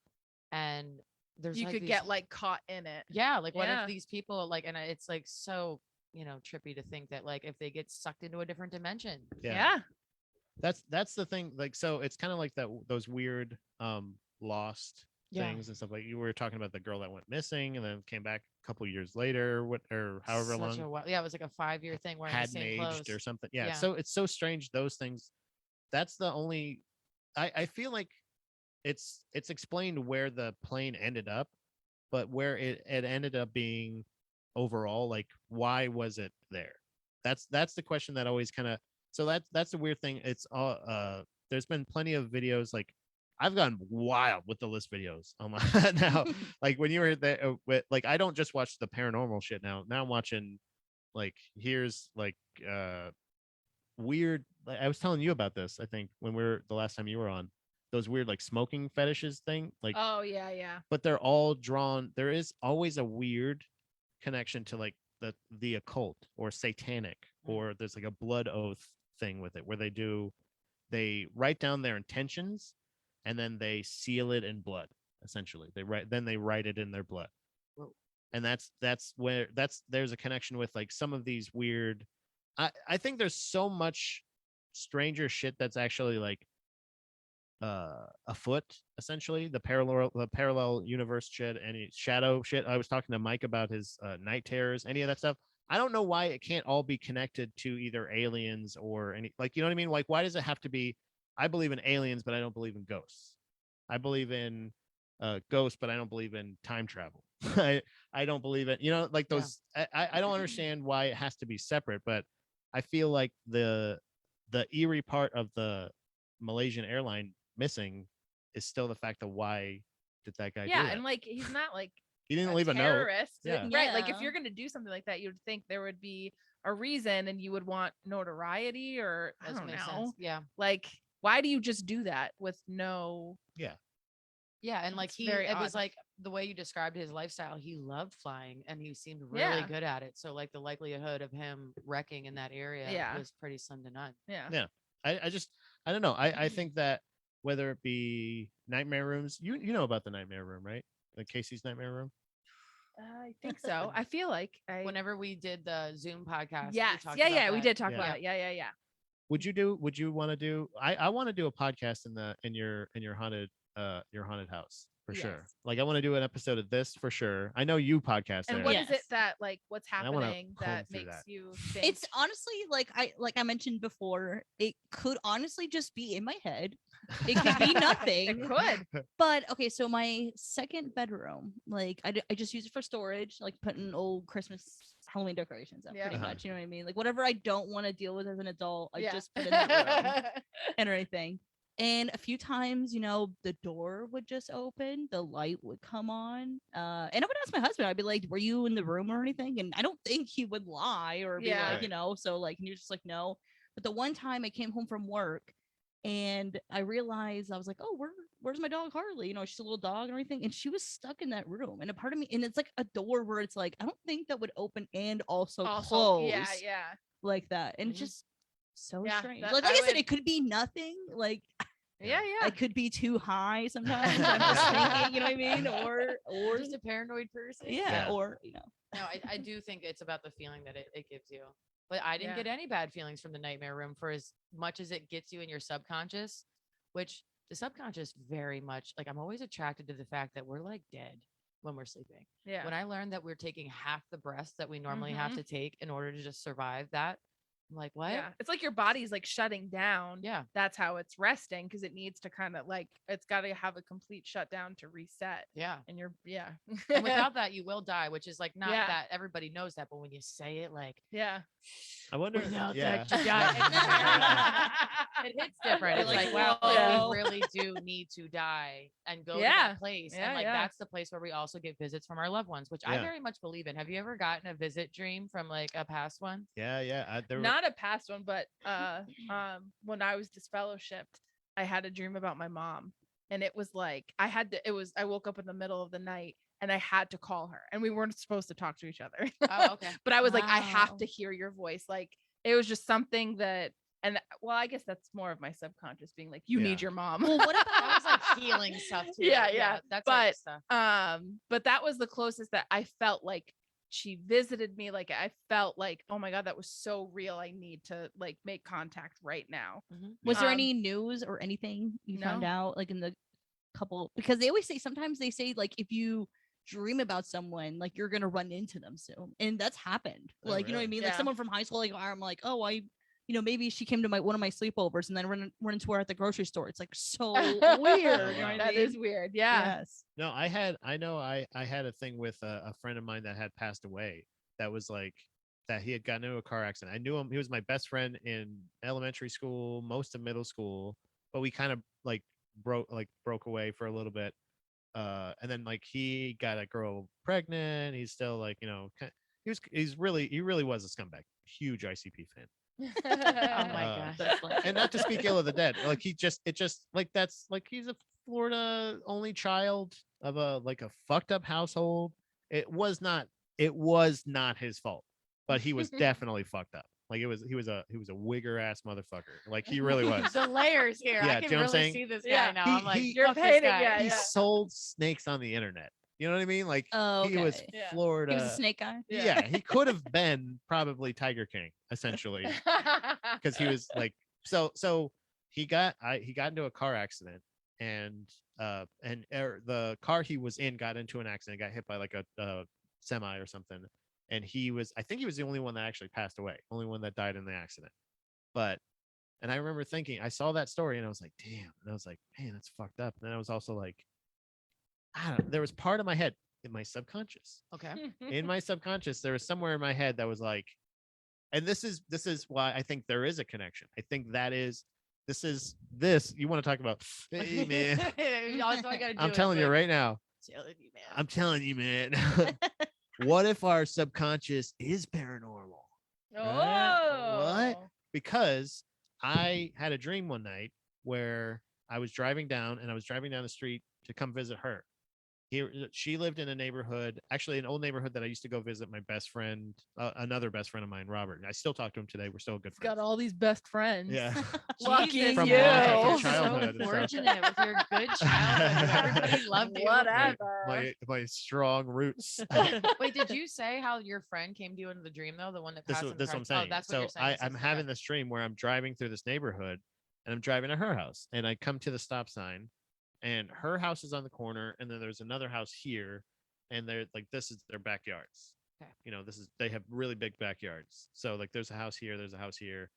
And there's You like could these- get like caught in it. yeah, like what Yeah. if these people like, and it's like so, you know, trippy to think that like if they get sucked into a different dimension. Yeah. That's the thing. Like, so it's kind of like those weird lost Yeah. things and stuff. Like you were talking about the girl that went missing and then came back a couple years later, or however Such long a yeah, it was like a 5-year thing wearing the hadn't same aged clothes. or something. Yeah. Yeah. So it's so strange. Those things. That's the only. I feel like it's explained where the plane ended up, but where it ended up being overall, like why was it there? That's the question that always kind of. So that's the weird thing. It's all there's been plenty of videos like I've gone wild with the list videos on my now. Like when you were there, like I don't just watch the paranormal shit now. Now I'm watching like here's like weird. Like, I was telling you about this. I think when the last time you were on those weird like smoking fetishes thing. Like, Oh yeah, yeah. but they're all drawn. There is always a weird connection to like the occult or satanic, or there's like a blood oath thing with it where they write down their intentions and then they seal it in blood. Essentially, they write it in their blood. Whoa. And that's where there's a connection with like some of these weird. I think there's so much stranger shit that's actually like afoot, essentially the parallel universe shit, any shadow shit. I was talking to Mike about his night terrors, any of that stuff. I don't know why it can't all be connected to either aliens or any, like, you know what I mean? Like, why does it have to be? I believe in aliens, but I don't believe in ghosts. I believe in ghosts, but I don't believe in time travel. I don't believe it. You know, like those. I don't understand why it has to be separate, but I feel like the eerie part of the Malaysian airline missing is still the fact of why did that guy do Yeah, that? and like he's not like He didn't a leave a note. terrorist. Yeah. Right. Like if Yeah. you're gonna do something like that, you'd think there would be a reason and you would want notoriety or I Doesn't don't make know. sense. Yeah. Like, why do you just do that with no Yeah. And like It's very it was odd. like the way you described his lifestyle, he loved flying and he seemed really Yeah. good at it. So like the likelihood of him wrecking in that area Yeah. was pretty slim to none. yeah. I don't know. I think that whether it be nightmare rooms, you know about the nightmare room, right? Like Kasey's nightmare room. I think so. I feel like Whenever we did the Zoom podcast, we yes. talked Yeah, about yeah, we that. did talk Yeah. about it. Yeah. Would you want to do? I want to do a podcast in your haunted house for sure. Yes. Like I want to do an episode of this for sure. I know you podcast And there. what is Yes. it that like what's I wanna happening comb that through makes that. you think It's honestly like I mentioned before, it could honestly just be in my head. It could be it nothing. could. But okay, so my second bedroom, like I just use it for storage, like putting old Christmas Halloween decorations up, Yeah. pretty Uh-huh. much. You know what I mean? Like whatever I don't want to deal with as an adult, I Yeah. just put in that room and everything. And a few times, you know, the door would just open, the light would come on. And I would ask my husband, I'd be like, were you in the room or anything? And I don't think he would lie or be Yeah. like, you know, so like, and you're just like, no. But the one time I came home from work and I realized I was like, oh, where's my dog Harley? You know, she's a little dog and everything. And she was stuck in that room. And a part of me, and it's like a door where it's like, I don't think that would open and also, close yeah. like that. And it's Mhm. just so Yeah, strange. that- Like I I said, would- it could be nothing. Like Yeah, I could be too high sometimes. I'm just thinking, you know what I mean? Or Just a paranoid person. yeah, Yeah. or No, I do think it's about the feeling that it gives you. But I didn't Yeah. get any bad feelings from the nightmare room for as much as it gets you in your subconscious, which the subconscious very much like I'm always attracted to the fact that we're like dead when we're sleeping. yeah. When I learned that we're taking half the breaths that we normally have to take in order to just survive that, I'm like, what? Yeah, it's like your body's like shutting down. Yeah. That's how it's resting because it needs to kind of like it's got to have a complete shutdown to reset. Yeah. And you're And without that, you will die, which is like not Yeah. that everybody knows that, but when you say it, like, yeah. I wonder. without Yeah. that, you die. It hits different. You're It's like, like, wow, whoa. like, we really do need to die and go to Yeah. that place. Yeah, And like, yeah. that's the place where we also get visits from our loved ones, which I Yeah. very much believe in. Have you ever gotten a visit dream from like a past one? Yeah. There were- Not a past one, but when I was disfellowshipped, I had a dream about my mom, and it was like I woke up in the middle of the night and I had to call her, and we weren't supposed to talk to each other. Oh, okay. But I was like, I have Wow. to hear your voice. Like it was just something that, and well, I guess that's more of my subconscious being like, you Yeah. need your mom. well, what That about was like healing stuff too. Yeah. That's But, like stuff. But that was the closest that I felt like she visited me. Like I felt like, oh my God, that was so real. I need to like make contact right now. was there Um, any news or anything you found no. out like in the couple because they always say sometimes they say like if you dream about someone like you're gonna run into them soon and that's happened Oh, like you know what I really? mean like Yeah. someone from high school like I'm like oh I maybe she came to one of my sleepovers and then run into her at the grocery store. It's like so weird. You know what I That mean? is weird. Yeah. Yes. No, I had a thing with a friend of mine that had passed away. That was like that he had gotten into a car accident. I knew him. He was my best friend in elementary school, most of middle school, but we kind of like broke away for a little bit. And then like he got a girl pregnant. He's still like he really was a scumbag. Huge ICP fan. Oh my Uh, gosh. And not to speak ill of the dead, like that's like he's a Florida only child of a fucked up household. It was not his fault, but he was definitely fucked up. Like he was a wigger ass motherfucker. Like he really was. The layers here. Yeah, I do can you know what I'm really saying? see this guy Yeah. now. He- I'm like, he- You're fuck this painting, guy. yeah, He sold snakes on the internet. You know what I mean? Like Oh, he was okay. Yeah. Florida. He was a snake guy. Yeah, he could have been probably Tiger King essentially, because he was like so he got into a car accident and the car he was in got into an accident, got hit by like a semi or something, and I think he was the only one that actually passed away, only one that died in the accident. And I remember thinking, I saw that story and I was like, damn, and I was like, man, that's fucked up. And then I was also like, I don't know, there was part of my head in my subconscious Okay. in my subconscious, there was somewhere in my head that was like, and this is why I think there is a connection. I think this you want to talk about, hey, man. All I gotta do I'm is, telling you like, right now. telling you, man. I'm telling you, man. What if our subconscious is paranormal? Oh. What? Because I had a dream one night where I was driving down the street to come visit her. She lived in a neighborhood, actually an old neighborhood that I used to go visit my best friend, another best friend of mine, Robert. I still talk to him today. We're still good He's got friends. all these best friends. Yeah. Lucky From you. childhood and So stuff. fortunate with your good childhood. Everybody loved you. Whatever. My strong roots. Wait, did you say how your friend came to you in the dream though? The one that This passed is in the what car? I'm saying. Oh, that's what So you're saying. I'm having this dream where I'm driving through this neighborhood and I'm driving to her house and I come to the stop sign and her house is on the corner and then there's another house here and they're like, this is their backyards. Okay. They have really big backyards. So like there's a house here, there's a house here.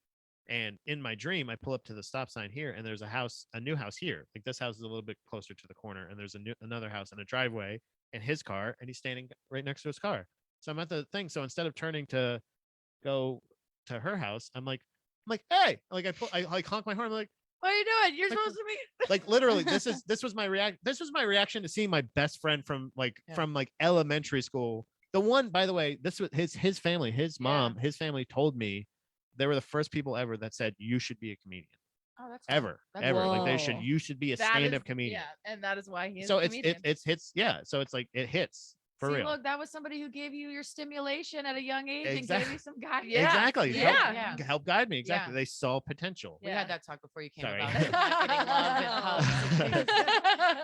And in my dream, I pull up to the stop sign here and there's a new house here. Like this house is a little bit closer to the corner and there's another house and a driveway and his car and he's standing right next to his car. So I'm at the thing. So instead of turning to go to her house, I'm like, hey, like I like honk my horn. I'm like, What are you doing? You're Like- supposed to be. like literally, this was my reaction to seeing my best friend from elementary school. The one, by the way, this was his family, his mom, his family told me they were the first people ever that said you should be a comedian. Oh, that's cool. Ever. That's Whoa. You should be a That stand-up is- comedian. Yeah, and that is why he is So a comedian. it hits. Yeah. So it's like it hits For See, real. look, that was somebody who gave you your stimulation at a young age and Exact- gave you some guidance. Yeah. Exactly. Yeah. Yeah. Help guide me. Exactly. Yeah. They saw potential. We had that talk before you came Sorry. about not getting love and hugs.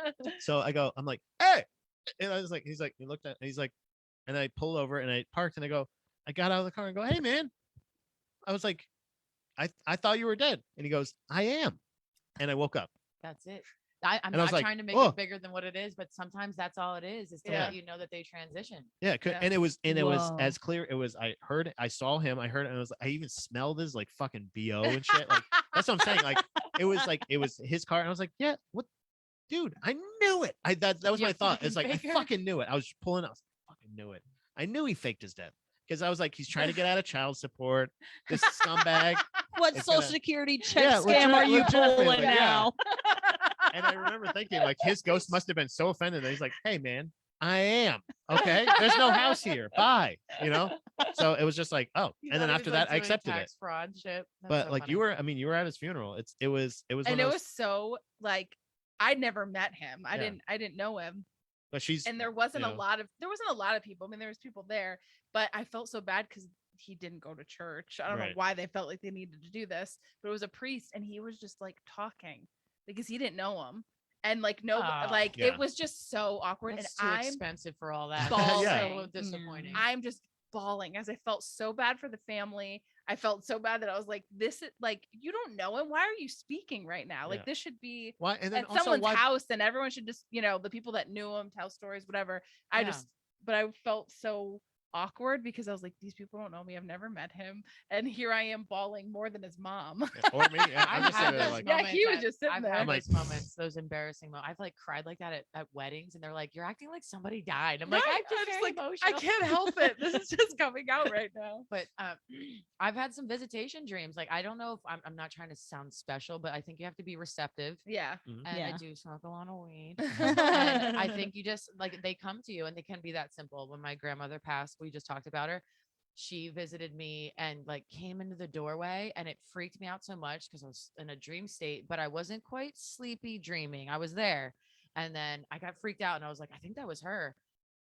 and things. So I'm like, hey, and I was like, he looked at, and he's like, and I pulled over and I parked and I got out of the car and go, hey man, I was like, I thought you were dead, and he goes, I am, and I woke up. That's it. I'm And I was not like, trying to make "Oh." it bigger than what it is, but sometimes that's all it is to Yeah. let you know that they transition. Yeah, Yeah. and it was Whoa. as clear. It was I saw him, I heard it, and I even smelled his like fucking BO and shit. Like that's what I'm saying. Like it was his car, and I was like, yeah, what, dude? I knew it. That was You my thought. fucking It's like I faker. fucking knew it. I was pulling out. I fucking knew it. I knew he faked his death because I was like, he's trying to get out of child support. This scumbag. What It's social gonna- security check Yeah, scam are you legitimately, pulling yeah. now? And I remember thinking, like, his ghost must have been so offended that he's like, hey, man, I am. Okay. There's no house here. Bye. So it was just like, oh. He And then thought he after was, like, that, I doing accepted it. tax fraud shit. That's But so like funny. you were at his funeral. It was And one it of was those, so like I'd never met him. I Yeah. didn't know him. but she's, And there wasn't you a know. lot of people. I mean, there was people there, but I felt so bad because he didn't go to church. I don't know Right. why they felt like they needed to do this, but it was a priest and he was just like talking because he didn't know him. And like no, Oh. like Yeah. it was just so awkward. That's and too I'm expensive for all that. bawling. So disappointing. I'm just bawling as I felt so bad for the family. I felt so bad that I was like, this is like, you don't know him. Why are you speaking right now? Like Yeah. this should be Why? And then at also someone's why? house and everyone should just, the people that knew him tell stories, whatever. Yeah. But I felt so awkward because I was like, these people don't know me. I've never met him. And here I am bawling more than his mom. Or me. Yeah, I'm I've just had sitting there those like, Yeah, moments he was at- just sitting I've there. had I'm like- those moments, those embarrassing moments. I've like cried like that at weddings, and they're like, "You're acting like somebody died." I'm like, Right? I'm just very I emotional. can't help it. This is just coming out right now. But I've had some visitation dreams. Like I don't know if I'm not trying to sound special, but I think you have to be receptive. Yeah. And I Yeah. do smoke a lot of weed. And I think you just like they come to you, and they can be that simple. When my grandmother passed, we just talked about her. She visited me and like came into the doorway, and it freaked me out so much because I was in a dream state, but I wasn't quite sleepy dreaming. I was there. And then I got freaked out and I was like, I think that was her.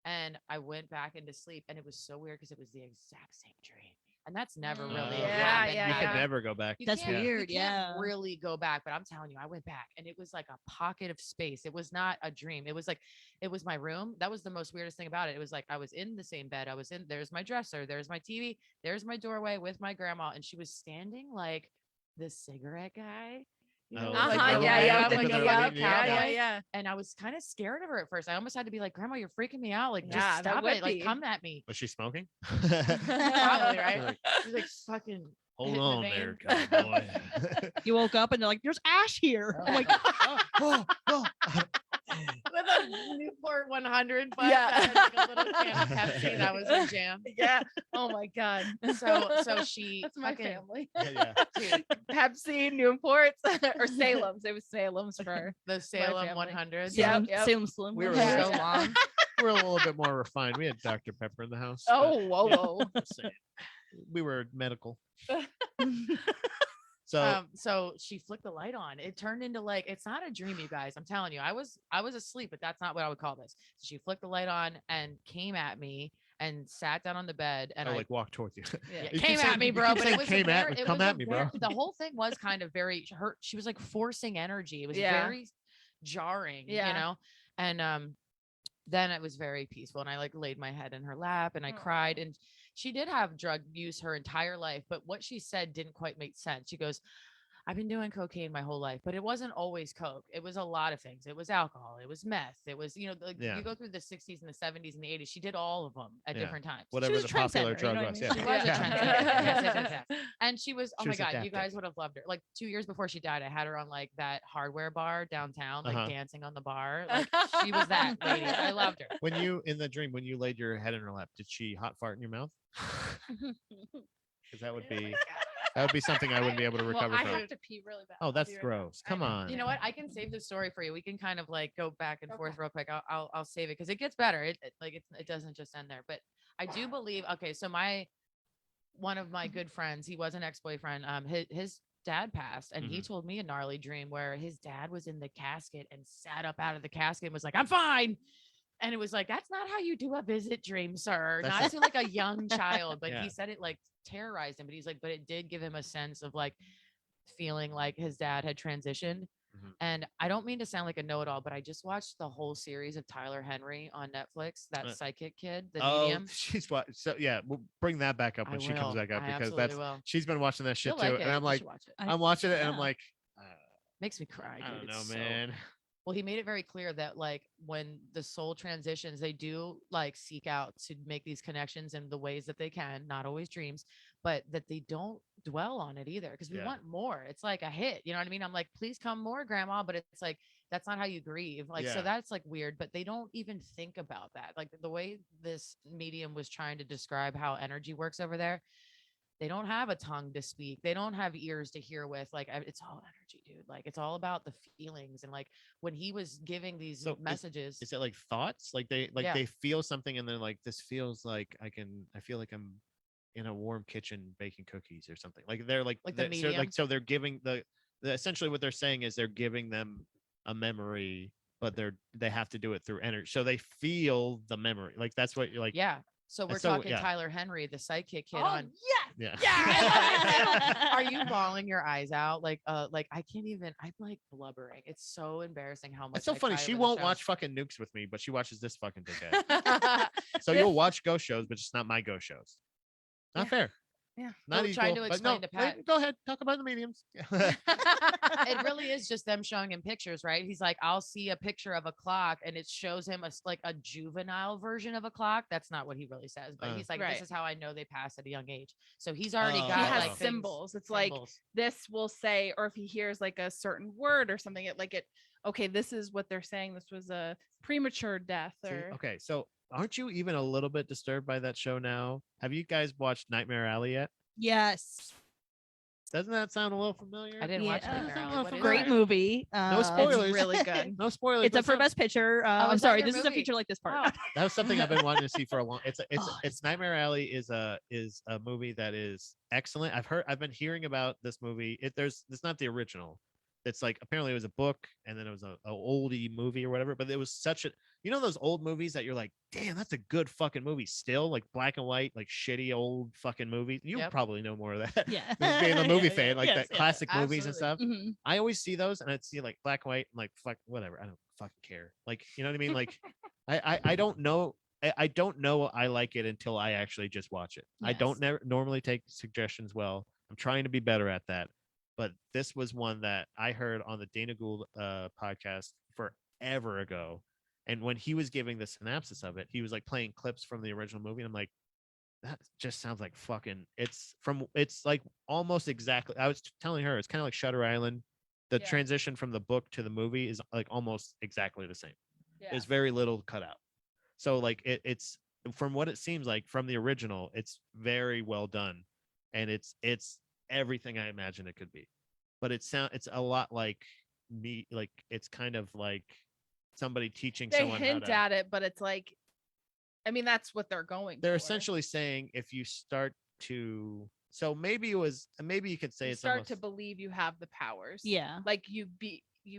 And I went back into sleep, and it was so weird because it was the exact same dream. And that's never really Yeah, happened. yeah, you happened. could never go back. You That's can't- weird, You can't yeah. really go back, but I'm telling you, I went back, and it was like a pocket of space. It was not a dream. It was like, it was my room. That was the most weirdest thing about it. It was like I was in the same bed. There's my dresser, there's my TV, there's my doorway with my grandma, and she was standing like the cigarette guy. You know, Oh, with, like, Uh-huh, the yeah, red- yeah, with, like, yeah, the yeah, white yeah, cowboy. yeah. And I was kind of scared of her at first. I almost had to be like, Grandma, you're freaking me out. Like, Yeah, just that stop would it. Like, be. come at me. Was she smoking? Probably, right? Like, She's like, fucking hold hitting the on there, vein. cowboy. You woke up and they're like, "There's ash here." I'm like, Oh, oh. with a Newport 100, but Yeah. like a little can of Pepsi. That was her jam. Yeah. Oh my God. So she That's my fucking family. Yeah, dude, Pepsi, Newports, or Salem's. It was Salem's for. the Salem family. 100. Yeah. Salem, yep. Salem Slim. We were For so so long. We're a little bit more refined. We had Dr. Pepper in the house. but Oh, whoa. just saying. We were medical. So So she flicked the light on. It turned into like, it's not a dream, you guys. I'm telling you, I was asleep, but that's not what I would call this. So she flicked the light on and came at me and sat down on the bed, and I I like walk towards you. yeah, You keep came saying- at me, you bro. keep But saying it was came at me. it Come was at me, bro. The whole thing was kind of very her. She was like forcing energy. It was Yeah. very jarring, Yeah. you know. And then it was very peaceful, and I like laid my head in her lap and I cried. Aw. And she did have drug use her entire life, but what she said didn't quite make sense. She goes, I've been doing cocaine my whole life, but it wasn't always coke. It was a lot of things. It was alcohol. It was meth. It was, like Yeah. you go through the 60s and the 70s and the 80s. She did all of them at Yeah. different times. Whatever was the a popular trendsetter, drug you know was. what I Yeah. mean? She was a Yeah. trendsetter. Yes. And she was, oh She my was God, you adapting. guys would have loved her. Like 2 years before she died, I had her on like that hardware bar downtown, like Uh-huh. dancing on the bar. Like she was that lady. I loved her. When you in the dream, when you laid your head in her lap, did she hot fart in your mouth? Because that would be something I wouldn't be able to Well, recover I from. have to pee really bad. Oh, I'll that's be right back. gross. Come I know. on. You know what? I can save the story for you. We can kind of like go back and forth Okay. real quick. I'll save it because it gets better. It doesn't just end there. But I do believe. Okay, so one of my good friends, he was an ex-boyfriend. His dad passed, and he Mhm. told me a gnarly dream where his dad was in the casket and sat up out of the casket and was like, "I'm fine." And it was like, that's not how you do a visit dream, sir. That's Not to like a young child. But Yeah. he said it like terrorized him. But he's like, but it did give him a sense of like feeling like his dad had transitioned. Mhm. And I don't mean to sound like a know-it-all, but I just watched the whole series of Tyler Henry on Netflix, that psychic kid, the medium. She's what? So yeah, we'll bring that back up when she comes back up I because absolutely will. she's been watching that shit You'll too, like and it. I'm You like, should watch it. I'm watching it, and I'm yeah. like, Makes me cry. I Dude. don't know, It's so man. Well, he made it very clear that like when the soul transitions, they do like seek out to make these connections in the ways that they can, not always dreams, but that they don't dwell on it either because we Yeah. want more. It's like a hit, you know what I mean? I'm like, please come more, grandma, but it's like that's not how you grieve. Like, Yeah. so that's like weird, but they don't even think about that. Like the way this medium was trying to describe how energy works over there, they don't have a tongue to speak. They don't have ears to hear with. Like it's all energy, dude. Like it's all about the feelings. And like when he was giving these So messages, is it like thoughts? Like Yeah. they feel something, and they're like, this feels like I feel like I'm in a warm kitchen baking cookies or something. Like they're like, Like the so medium? so they're giving the essentially what they're saying is they're giving them a memory, but they have to do it through energy. So they feel the memory. Like that's what you're like. yeah. So we're so, talking yeah. Tyler Henry, the psychic kid Oh, on. Yeah. Yeah, I love it too. Are you bawling your eyes out? Like I can't even. I'm like blubbering. It's so embarrassing how much. It's so I funny. cry She over the won't show. watch fucking Nukes with me, but she watches this fucking dickhead. So you'll watch ghost shows, but just not my ghost shows. Not Yeah. fair. Yeah. Not Well, equal. trying to but explain no, to Pat- go ahead. Talk about the mediums. It really is just them showing him pictures, right? He's like, I'll see a picture of a clock and it shows him like a juvenile version of a clock. That's not what he really says, but he's like, Right. this is how I know they pass at a young age. So he's already Oh. got He has like things- symbols. It's like symbols. this will say, or if he hears like a certain word or something, okay, this is what they're saying. This was a premature death See, or okay, so aren't you even a little bit disturbed by that show now? Have you guys watched Nightmare Alley yet? Yes. Doesn't that sound a little familiar? I didn't watch Yeah. Nightmare Alley. What is Great it? movie. No spoilers. it's really good. No spoilers. It's but up for some- best picture. I'm is that sorry. your This is a movie? feature like this part. Oh. That was something I've been wanting to see for a long. Oh, It's Nightmare Alley is a movie that is excellent. I've been hearing about this movie. It's not the original. It's like apparently it was a book and then it was a oldie movie or whatever. But it was such a those old movies that you're like, damn, that's a good fucking movie still, like black and white, like shitty old fucking movies. You Yep. probably know more of that. Yeah. Being a movie Yeah, fan, yeah, like yes, that yeah. classic movies and stuff. Absolutely. Mhm. I always see those and I'd see like black and white and like fuck whatever. I don't fucking care. Like, you know what I mean? Like I don't know. I don't know I like it until I actually just watch it. I don't Yes. normally take suggestions well. I'm trying to be better at that. But this was one that I heard on the Dana Gould podcast forever ago. And when he was giving the synopsis of it, he was like playing clips from the original movie. And I'm like, that just sounds like fucking it's like almost exactly. I was telling her it's kind of like Shutter Island. The Yeah. transition from the book to the movie is like almost exactly the same. Yeah. There's very little cut out. So like it's from what it seems like from the original, it's very well done. And it's everything I imagine it could be. But it's a lot like me, like it's kind of like somebody teaching They someone hint how to, at it, but it's like, I mean, that's what they're going they're for. essentially saying if you start to, so maybe you could say You it's start almost, to believe you have the powers. Yeah. Like you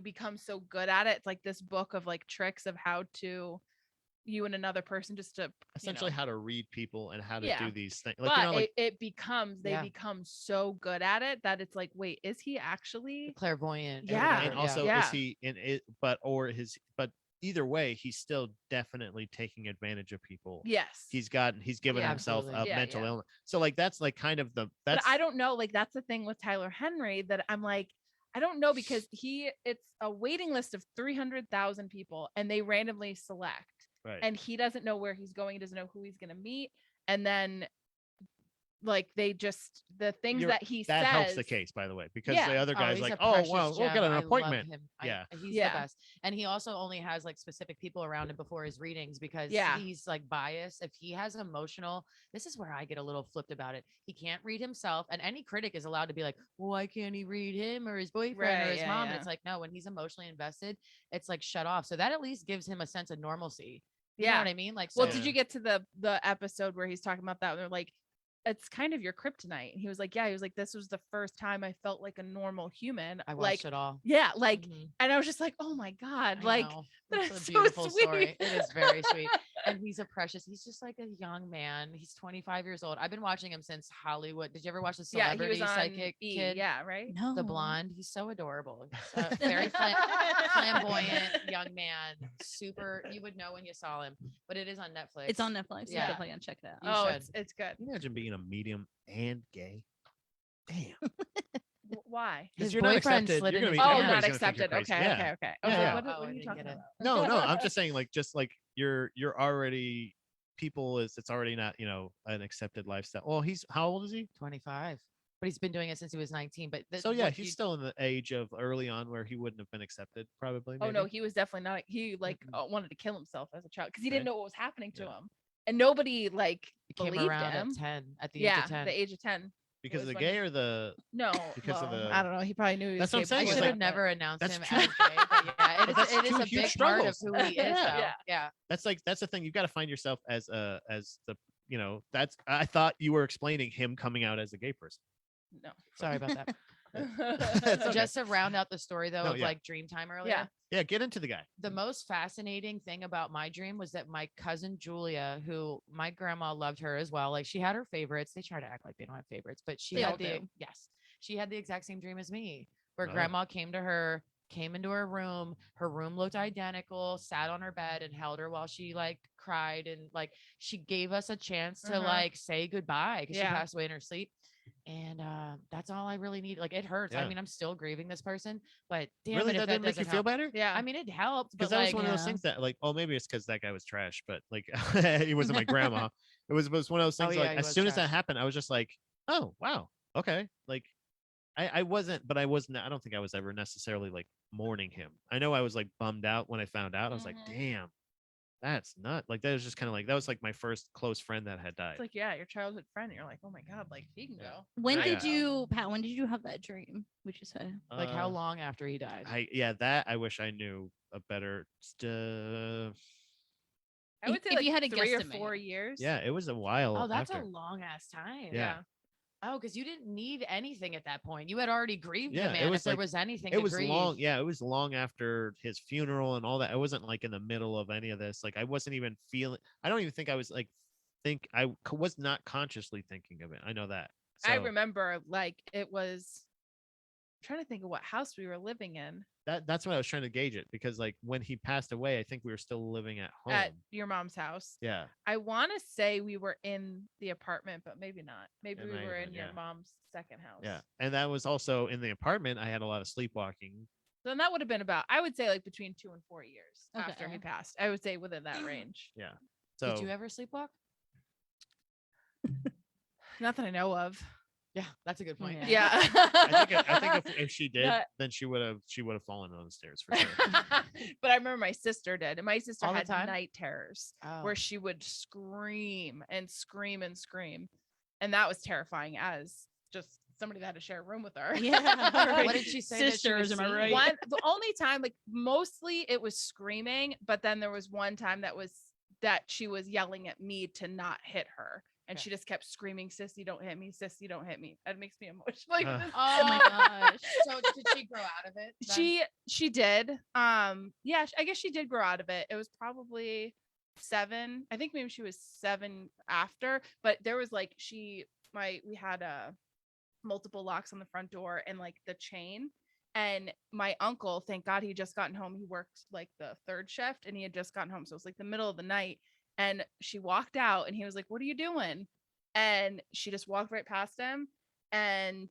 become so good at it. It's like this book of like tricks of how to, you and another person just to essentially how to read people and how to Yeah. do these things. Like, but you know, like it becomes they Yeah. become so good at it that it's like, wait, is he actually Clairvoyant. or Yeah. whatever, and also Yeah. is he in it, but either way, he's still definitely taking advantage of people. yes. He's given Yeah, himself absolutely. a Yeah, mental yeah. illness. So like that's like kind of but that's I don't know, like that's the thing with Tyler Henry that I'm like, I don't know, because it's a waiting list of 300,000 people and they randomly select. right. And he doesn't know where he's going. He doesn't know who he's going to meet. And then like they just, the things You're- that he that says helps the case, by the way, because Yeah. the other guy's he's like, a oh precious well, we'll gem. get an I love appointment. him. Yeah. He's Yeah. the best. And he also only has like specific people around him before his readings because Yeah. he's like biased. If he has emotional, this is where I get a little flipped about it. He can't read himself. And any critic is allowed to be like, well, why can't he read him or his boyfriend or Right, his yeah, mom? And yeah. it's like, no, when he's emotionally invested, it's like shut off. So that at least gives him a sense of normalcy. You know Yeah. what I mean? Like, Well, so did you get to the episode where he's talking about that? They're like, it's kind of your kryptonite. And he was like, yeah, he was like, this was the first time I felt like a normal human. I like, watched it all. yeah, like, Mhm. and I was just like, oh my God, I like, know. that's It's a so beautiful sweet. story. It is very sweet. And he's a precious, he's just like a young man. He's 25 years old. I've been watching him since Hollywood. Did you ever watch the Yeah, he Celebrity was on Psychic E, kid? yeah, right. No. The blonde. He's so adorable. He's a very flamboyant young man. Super. You would know when you saw him, but it is on Netflix. It's on Netflix. Yeah. Yeah, definitely gonna check that out. You Oh, should. it's good. Can you imagine being a medium and gay? Damn. Why? His you're not boyfriend accepted. slid You're in gonna his be- Oh, DMs. not everybody's gonna think you're accepted. crazy. Okay, Yeah. okay, okay. I Yeah, was yeah. like, what, Oh, what I are you didn't talking get it. about? No, I'm just saying, like, you're already people is it's already not an accepted lifestyle. Well, he's how old is he? 25, but he's been doing it since he was 19. But So yeah, he's still in the age of early on where he wouldn't have been accepted, probably. Oh no, maybe. he was definitely not. He like Mm-mm. wanted to kill himself as a child because he Okay. didn't know what was happening to Yeah. him, and nobody like He came believed around him. at 10, at the age Yeah, of 10. the age of 10. Because of was the when he- gay or the No, Because of well, the- I don't know. He probably knew. He was That's what I'm gay saying, I is should like- have never announced that's him true. as gay, but yeah, But that's it is two a huge big part of struggles. who he is, though. Yeah. Yeah. that's the thing. You've got to find yourself as the that's I thought you were explaining him coming out as a gay person. No. Sorry about that. It's okay. Just to round out the story, though, No, of yeah. like dream time earlier. Yeah. Yeah, get into the guy. The most fascinating thing about my dream was that my cousin Julia, who my grandma loved her as well, like she had her favorites. They try to act like they don't have favorites, but she They all had the do. yes, she had the exact same dream as me, where Oh. grandma came to her, came into her room. Her room looked identical, sat on her bed and held her while she like cried, and like she gave us a chance to Uh-huh. like say goodbye because she Yeah. passed away in her sleep. And that's all I really need. Like it hurts. I Yeah. mean, I'm still grieving this person, but damn Really, it, if that that didn't make you doesn't feel help. better? Yeah. I mean, it helped, but Because that was like, one of those yeah. things that, like, oh, maybe it's because that guy was trash, but like, it wasn't my grandma. It was one of those Oh, things. yeah, Like, he as was soon as that trash. happened, I was just like, oh, wow, okay. Like, I wasn't, but I wasn't. I don't think I was ever necessarily like mourning him. I know I was like bummed out when I found out. I was like, Mhm. damn, that's not like that was just kind of like that was like my first close friend that had died. It's like, yeah, your childhood friend. You're like, oh my God, like he can Yeah. go. When Yeah. did you, Pat? When did you have that dream? Would you say? like how Uh, long after he died? that I wish I knew a better. I would say If like you had to 3 or guesstimate. 4 years. Yeah, it was a while. Oh, that's after. a long ass time. Yeah. Oh, because you didn't need anything at that point. You had already grieved Yeah, the it man. was If there like- was anything, It to was grieve. long. Yeah, it was long after his funeral and all that. I wasn't like in the middle of any of this. Like I wasn't even feeling. I don't even think I was like was not consciously thinking of it. I know that. I So remember like it was. I'm trying to think of what house we were living in that's what I was trying to gauge it because like when he passed away, I think we were still living at home. at your mom's house. Yeah. I want to say we were in the apartment, but maybe not. Maybe It we may have were been, in your yeah. mom's second house. Yeah. And that was also in the apartment. I had a lot of sleepwalking. So then that would have been about, I would say like between 2 and 4 years after he Okay. passed. I would say within that range. Yeah. So Did you ever sleepwalk? Not that I know of. Yeah, that's a good point. Yeah. I think if she did, Not- then she would have fallen on the stairs for sure. But I remember my sister did. And my sister All the had time? night terrors Oh. where she would scream and scream and scream. And that was terrifying as just somebody that had to share a room with her. Yeah. What did she say? that she was Sisters, am I seeing? right? The only time, like mostly it was screaming, but then there was one time that she was yelling at me to not hit her. And Okay. she just kept screaming, "Sissy, don't hit me, Sissy, don't hit me." That makes me emotional. Like, Uh. Oh my gosh. So did she grow out of it? then? she did. Yeah, I guess she did grow out of it. It was probably 7. I think maybe she was 7 after, but there was like we had multiple locks on the front door and like the chain. And my uncle, thank God, he had just gotten home. He worked like the 3rd shift and he had just gotten home. So it was like the middle of the night. And she walked out and he was like, "What are you doing?" And she just walked right past him and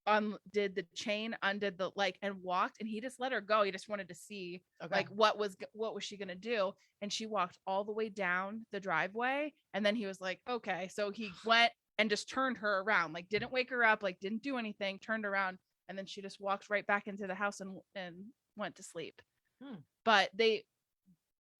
undid the chain, undid the and walked, and he just let her go. He just wanted to see Okay. like what was she gonna do. And she walked all the way down the driveway. And then he was like, okay. So he went and just turned her around, like didn't wake her up, like didn't do anything, turned around, and then she just walked right back into the house and went to sleep. But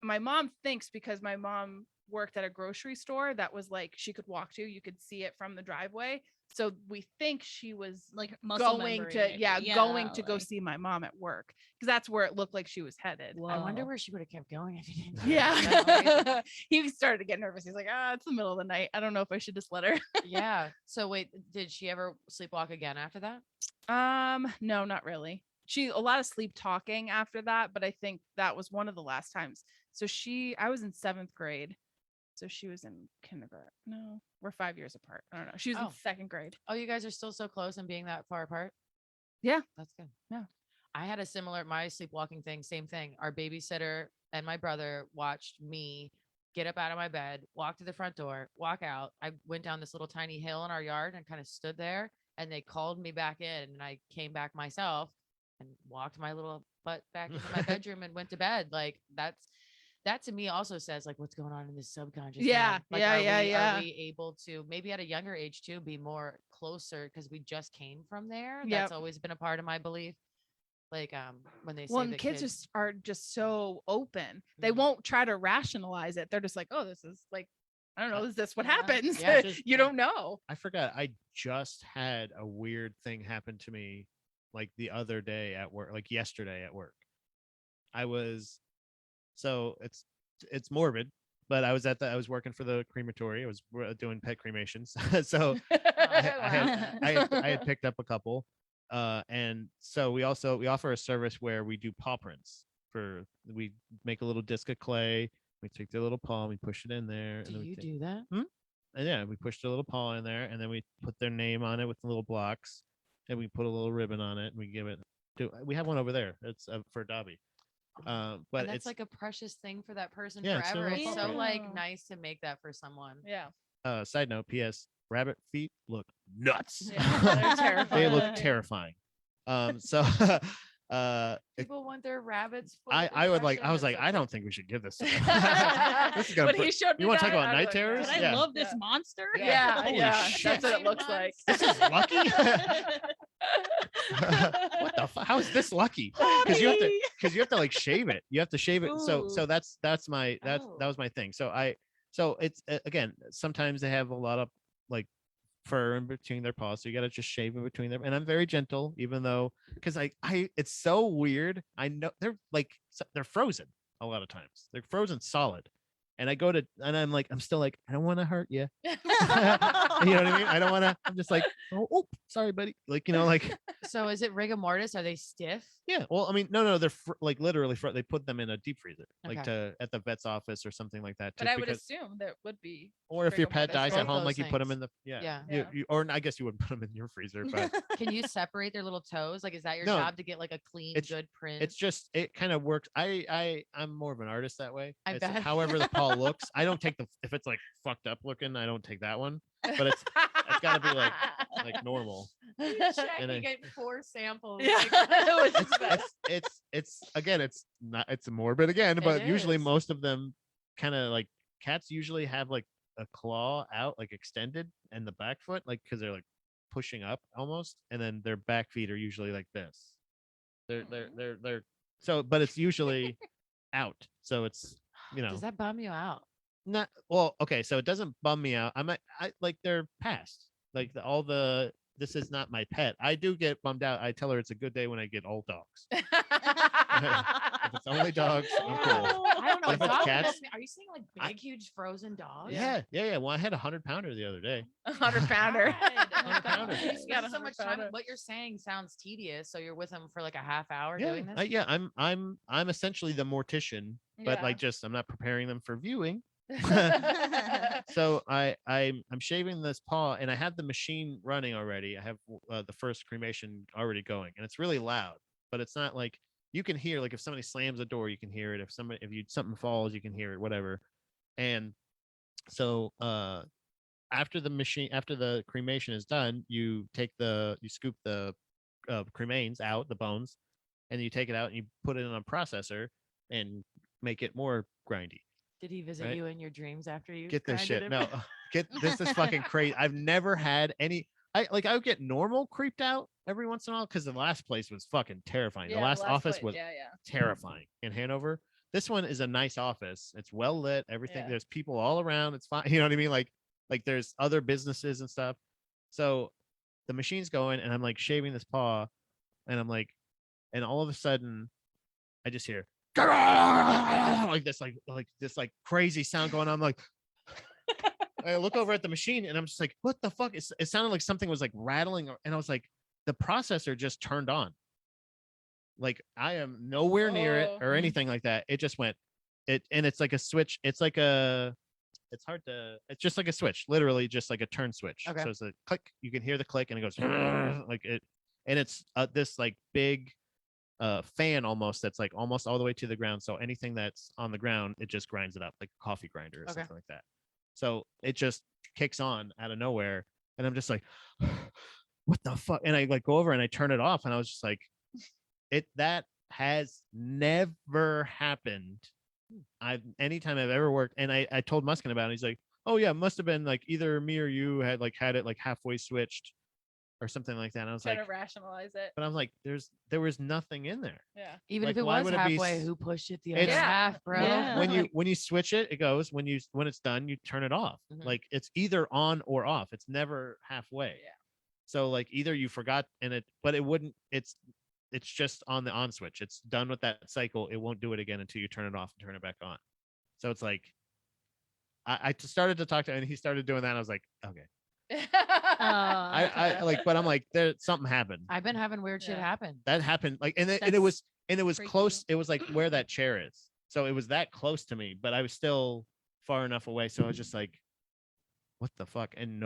my mom thinks because my mom worked at a grocery store that was like she could walk to, you could see it from the driveway. So we think she was Like muscle going memory, to maybe. going to go like- see my mom at work, because that's where it looked like she was headed. I wonder Whoa. where she would have kept going if you didn't. That's crazy. Yeah. He started to get nervous. He's like, it's the middle of the night. I don't know if I should just let her. Yeah. So wait, did she ever sleepwalk again after that? No, not really. A lot of sleep talking after that, but I think that was one of the last times. So I was in 7th grade. So she was in kindergarten. No, we're 5 years apart. I don't know. She was in Oh. 2nd grade. Oh, you guys are still so close and being that far apart? Yeah. That's good. Yeah. I had a similar, my sleepwalking thing, same thing. Our babysitter and my brother watched me get up out of my bed, walk to the front door, walk out. I went down this little tiny hill in our yard and kind of stood there, and they called me back in, and I came back myself and walked my little butt back into my bedroom and went to bed. Like that to me also says like what's going on in this subconscious. Yeah, mind. Like, yeah. Are we able to maybe at a younger age too be more closer because we just came from there? Yep. That's always been a part of my belief. Like when they say Well, and that kids are just so open. They Mhm. won't try to rationalize it. They're just like, oh, this is like, I don't know, is this what Yeah. happens? Yeah, You don't know. I forgot. I just had a weird thing happen to me like the other day at work, like yesterday at work. So it's morbid, but I was working for the crematory. I was doing pet cremations. So I had picked up a couple. And so we offer a service where we do paw prints we make a little disc of clay. We take their little paw and we push it in there. do and then you we do that? And yeah, we push their little paw in there, and then we put their name on it with the little blocks, and we put a little ribbon on it, and we give it. We have one over there. It's for Dobby. But And that's it's like a precious thing for that person Yeah, it's their forever. little It's paw so print. like nice to make that for someone. Yeah. Side note, P.S. Rabbit feet look nuts. Yeah, they're They terrifying. look terrifying. So People want their rabbits. I was like, I don't think we should give this. To them. This is gonna When put- he showed me you want to that, talk about I was night like, terrors? But I Yeah. love this Yeah. monster. Yeah, Holy yeah. shit. That's what it looks like. This is lucky. What the fuck? How is this lucky? Because you have to like shave it. You have to shave it. So Ooh. that's my that was my thing. So it's again, sometimes they have a lot of like fur in between their paws, so you got to just shave in between them. And I'm very gentle, even though because I it's so weird. I know they're like they're frozen a lot of times. They're frozen solid. And I'm like, I'm still like, I don't want to hurt you. You know what I mean? I don't want to. I'm just like, oh, sorry, buddy. Like, like, So is it rigor mortis? Are they stiff? yeah. Well, I mean, no, they're like literally. They put them in a deep freezer, like Okay. at the vet's office or something like that. But just I would because- assume that would be. or if your rigor pet mortis, dies both at home, those like you put them things. in the Yeah. or I guess you wouldn't put them in your freezer, but Can you separate their little toes? Like, is that your No. job to get like a clean, It's- good print? it's just it kind of works. I'm more of an artist that way. I It's bet. however the paw looks. I don't take if it's like fucked up looking, I don't take that one. But it's got to be like normal. Check, and you I- get 4 samples. Yeah. Like, It was It's again, it's morbid again, but usually is. most of them kind of like cats usually have like a claw out, like extended, and the back foot, like because they're like pushing up almost, and then their back feet are usually like this. They're so, but it's usually out, so it's Does that bum you out? not well. Okay, so it doesn't bum me out. I like they're past like this is not my pet. I do get bummed out. I tell her it's a good day when I get old dogs. If it's only dogs, I'm cool. I don't know. What if it's Dog cats? makes me- Are you seeing like big, huge frozen dogs? Yeah. Well, I had a 100-pounder the other day. 100-pounder. God. 100-pounder. You You spend got a so much 100-pounder. time. What you're saying sounds tedious. So you're with them for like a half hour Yeah, doing this. yeah. I'm essentially the mortician, but Yeah. like just I'm not preparing them for viewing. So I'm shaving this paw, and I have the machine running already. I have the first cremation already going, and it's really loud, but it's not like you can hear like if somebody slams a door, you can hear it. If something falls, you can hear it, whatever. And so after the cremation is done, you scoop the cremains out, the bones, and you take it out and you put it in a processor and make it more grindy. Did he visit Right. you in your dreams after you Get this grinded shit. him? No, this is fucking crazy. I've never had any. I would get normal creeped out every once in a while because the last place was fucking terrifying. Yeah, the last office place- was yeah. terrifying in Hanover. This one is a nice office. It's well lit. Everything. Yeah. There's people all around. It's fine. You know what I mean? Like there's other businesses and stuff. So the machine's going, and I'm like shaving this paw, and I'm like, and all of a sudden, I just hear like this crazy sound going on. I'm like, I look over at the machine, and I'm just like, what the fuck? It sounded like something was like rattling, and I was like, the processor just turned on. Like I am nowhere near it or anything like that. It just went. And it's like a switch. It's like a. It's hard to. It's just like a switch, literally just like a turn switch. Okay. So it's a click. You can hear the click, and it goes like it, and it's this like big fan almost that's like almost all the way to the ground. So anything that's on the ground, it just grinds it up like a coffee grinder or something like that. So it just kicks on out of nowhere, and I'm just like, what the fuck? And I like go over and I turn it off, and I was just like, that has never happened. Anytime I've ever worked, and I told Muskin about it. He's like, oh yeah, it must have been like either me or you had it like halfway switched or something like that. And I was Trying like, to rationalize it. but I'm like, there was nothing in there. Yeah. Even Like, if it why was would it be halfway, who pushed it the other It's- half, bro? Yeah. When you switch it, it goes when it's done, you turn it off. Mhm. Like it's either on or off. It's never halfway. Yeah. So like either you forgot but it wouldn't. It's just on the on switch. It's done with that cycle. It won't do it again until you turn it off and turn it back on. So it's like I started to talk to him, and he started doing that. And I was like, okay. I like, but I'm like, there something happened. I've been having weird shit Yeah. happen. That happened like, and it That's was freaky. close. It was like where that chair is. So it was that close to me, but I was still far enough away. So I was just like, what the fuck? And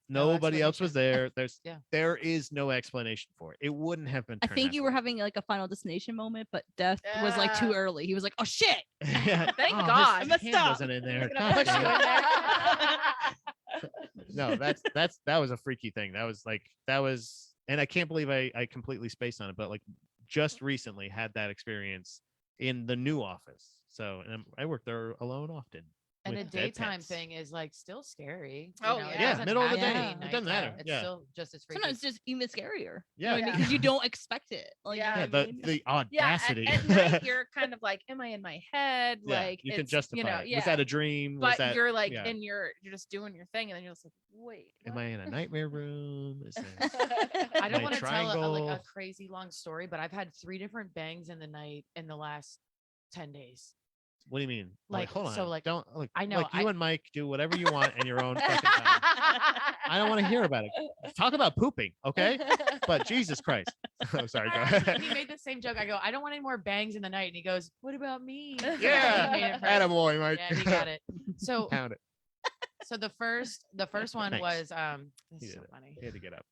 nobody else was there. Yeah. There is no explanation for it. It wouldn't have been. I turned think that you were way. having like a Final Destination moment, but death was like too Yeah. early. He was like, "Oh shit!" Yeah. Thank Oh, God. this Messed hand up. wasn't in there. Gonna push you in God damn there. it. No, that was a freaky thing. That was, and I can't believe I completely spaced on it, but like just recently had that experience in the new office. So, and I work there alone often. And a with dead daytime pets. thing is like still scary. Oh, it yeah. Yeah, doesn't middle of the have to day. be It doesn't matter. nighttime. It's Yeah. still just as freaky. Sometimes it's just even scarier. Yeah. Yeah. Because you don't expect it. Like, Yeah. you know what I mean? The Yeah, audacity. at night you're kind of like, am I in my head? Yeah, Like you can it's, justify you know, it. yeah. Was that a dream? Was but that, you're like yeah. you're just doing your thing, and then you're just like, wait, am what? I in a nightmare room? Is this I don't my want to tell like a triangle? crazy long story, but I've had 3 different bangs in the night in the last 10 days. What do you mean? Like, hold on. so, like, don't look. I know, Like you I- and Mike do whatever you want in your own fucking time. I don't want to hear about it. Talk about pooping, okay? But Jesus Christ. I'm sorry. Go ahead. He made the same joke. I go, I don't want any more bangs in the night. And he goes, what about me? Yeah. He made it first. Attaboy, Mike. Yeah, he got it. So, Pound it. so the first one Thanks. was He this is did so it. funny. He had to get up.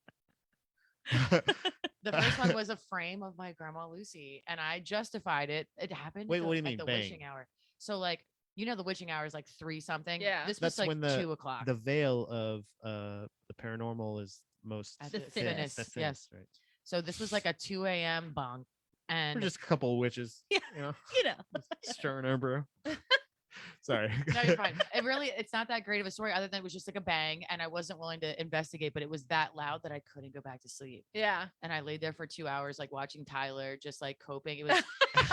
The first one was a frame of my grandma Lucy, and I justified it. It happened. Wait, at what do you at mean, the bang? witching hour. So like, you know, the witching hour is like 3 something. Yeah. This That's was like when the- 2:00. The veil of the paranormal is most At the thin- thinnest, the yes. thinnest, right? So this was like a 2 a.m. bunk, and We're just a couple of witches. Yeah. You know, You know. stirring our brew. Sorry. no, you're fine. It's not that great of a story, other than it was just like a bang, and I wasn't willing to investigate, but it was that loud that I couldn't go back to sleep. Yeah. And I laid there for 2 hours, like watching Tyler, just like coping. It was, it was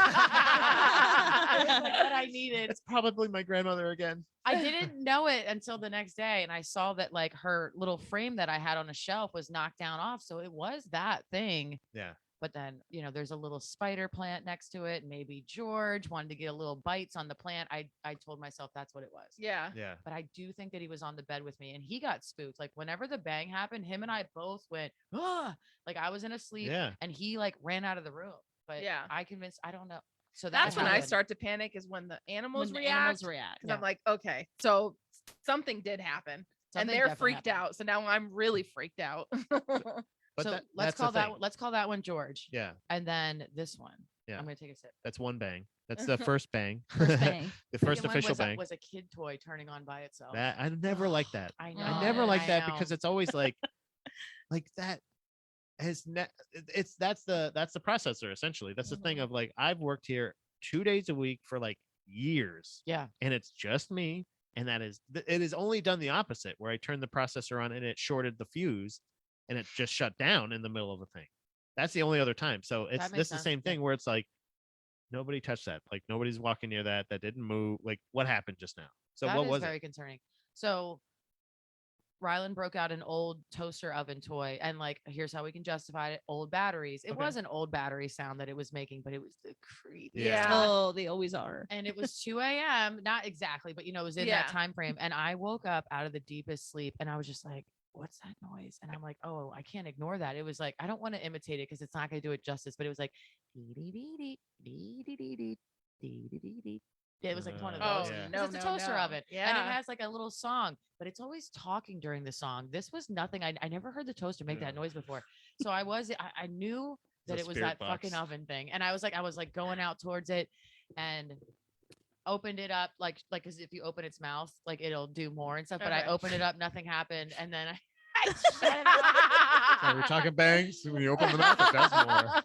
like what I needed. It's probably my grandmother again. I didn't know it until the next day, and I saw that like her little frame that I had on a shelf was knocked down off, so it was that thing. Yeah. But then, you know, there's a little spider plant next to it. Maybe George wanted to get a little bites on the plant. I told myself that's what it was. Yeah. Yeah. But I do think that he was on the bed with me, and he got spooked. Like whenever the bang happened, him and I both went, ah, like I was in a sleep, Yeah. and he like ran out of the room. But Yeah. I don't know. So That's when I happened. start to panic, is when the animals When the react. animals react. Because I'm like, okay, so something did happen, Something and they're definitely freaked happened. out. So now I'm really freaked out. But So let's let's the call that thing. one, let's call that one George. Yeah. And then this one. Yeah. I'm gonna take a sip. That's one bang. That's the first bang. First bang. The first Second one official was bang. was a kid toy turning on by itself. That I never like that. I know. I never Oh, like I that know. because it's always like that has that's the processor essentially. That's the thing of like, I've worked here 2 days a week for like years, Yeah. and it's just me, and it is only done the opposite, where I turned the processor on and it shorted the fuse and it just shut down in the middle of a thing. That's the only other time. So it's That makes this the sense, same yeah. thing where it's like nobody touched that. Like nobody's walking near that didn't move. Like what happened just now? So That what is was very it? concerning. So Rylan broke out an old toaster oven toy, and like, here's how we can justify it: old batteries. It Okay. was an old battery sound that it was making, but it was the creepiest. Yeah. Oh, they always are. And it was 2 a.m. Not exactly, but it was in that time frame. And I woke up out of the deepest sleep, and I was just like, "What's that noise?" And I'm like, "Oh, I can't ignore that." It was like, I don't want to imitate it because it's not going to do it justice, but it was like, dee dee dee dee dee dee dee dee dee dee dee dee. It was like one of Oh, those. yeah. 'Cause it's a toaster oven, and Yeah. it has like a little song, but it's always talking during the song. This was nothing. I never heard the toaster make that noise before, so I knew that a it was spirit that fucking box. oven thing, and I was like going out towards it, and opened it up like as if you open its mouth, like it'll do more and stuff. But I Okay. opened it up, nothing happened, and then I shut it off. So we're talking bangs. When you open the mouth, it does more.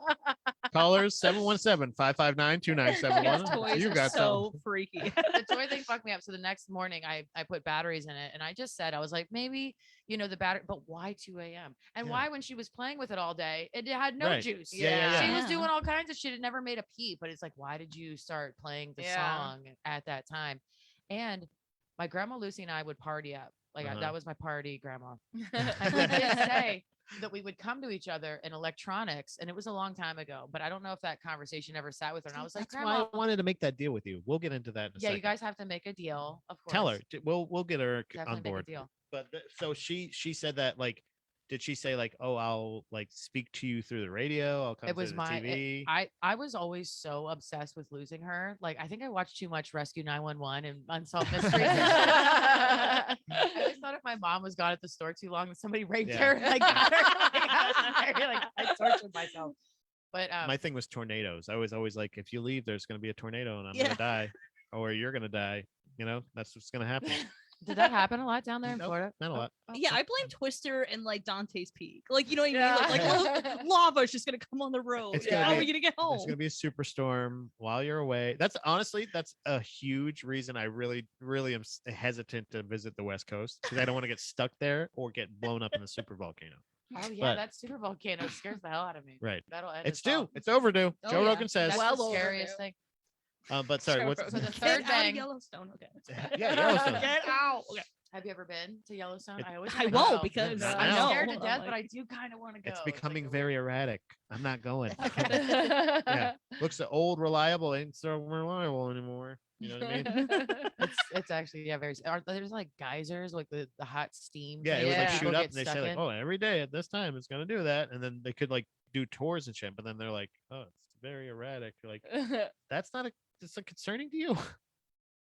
Callers 717-559-2971. His toys You are got so some. freaky. The toy thing fucked me up. So the next morning I put batteries in it, and I just said, I was like, maybe, the battery, but why 2 a.m.? And Yeah. why, when she was playing with it all day, it had no Right. juice. Yeah. She was Yeah. doing all kinds of shit. It never made a peep, but it's like, why did you start playing the Yeah. song at that time? And my grandma Lucy and I would party up. Like Uh-huh. that was my party grandma. And we did say that we would come to each other in electronics, and it was a long time ago, but I don't know if that conversation ever sat with her. And I was like, That's why Grandma, I wanted to make that deal with you. We'll get into that in a yeah, second. you guys have to make a deal, of course. Tell her. We'll get her Definitely on make a board. deal. But so she said that, like, did she say like, oh, I'll like speak to you through the radio? I'll come It was through the TV. I was always so obsessed with losing her. Like, I think I watched too much Rescue 911 and Unsolved Mysteries. I always thought if my mom was gone at the store too long, that somebody raped Yeah. her. Like, got her. Like, I tortured myself. But My thing was tornadoes. I was always like, if you leave, there's going to be a tornado and I'm Yeah. going to die, or you're going to die. That's what's going to happen. did that happen a lot down there in Nope, Florida? not a lot. Oh, Yeah, I blame Twister and like Dante's Peak. Like, you know what I mean? Yeah. Like lava's just gonna come on the road. It's gonna How be- are we gonna get There's home? going to be a superstorm while you're away. That's a huge reason I really, really am hesitant to visit the West Coast, because I don't want to get stuck there or get blown up in the super volcano. Oh yeah, But- that super volcano scares the hell out of me. Right. That'll end It's us all. due. It's overdue. Oh, Joe yeah. Rogan says. That's Well the scariest overdue. thing. But sorry, what's So the Get third out of bang. Yellowstone. Okay. yeah, Yellowstone. Get out. Okay. Have you ever been to Yellowstone? It- I always I wanna won't go. because Not I'm now. scared to I'm death, like- but I do kind of want to go. It's like becoming a very weird- erratic. I'm not going. Yeah. Looks old, reliable, ain't so reliable anymore. You know what I mean? It's actually very. Aren't there's like geysers, like the hot steam? Yeah, it would like Yeah. shoot people up get and they stuck say like, in. oh, every day at this time it's gonna do that, and then they could like do tours and shit, but then they're like, oh, it's very erratic. You're like, that's not concerning to you.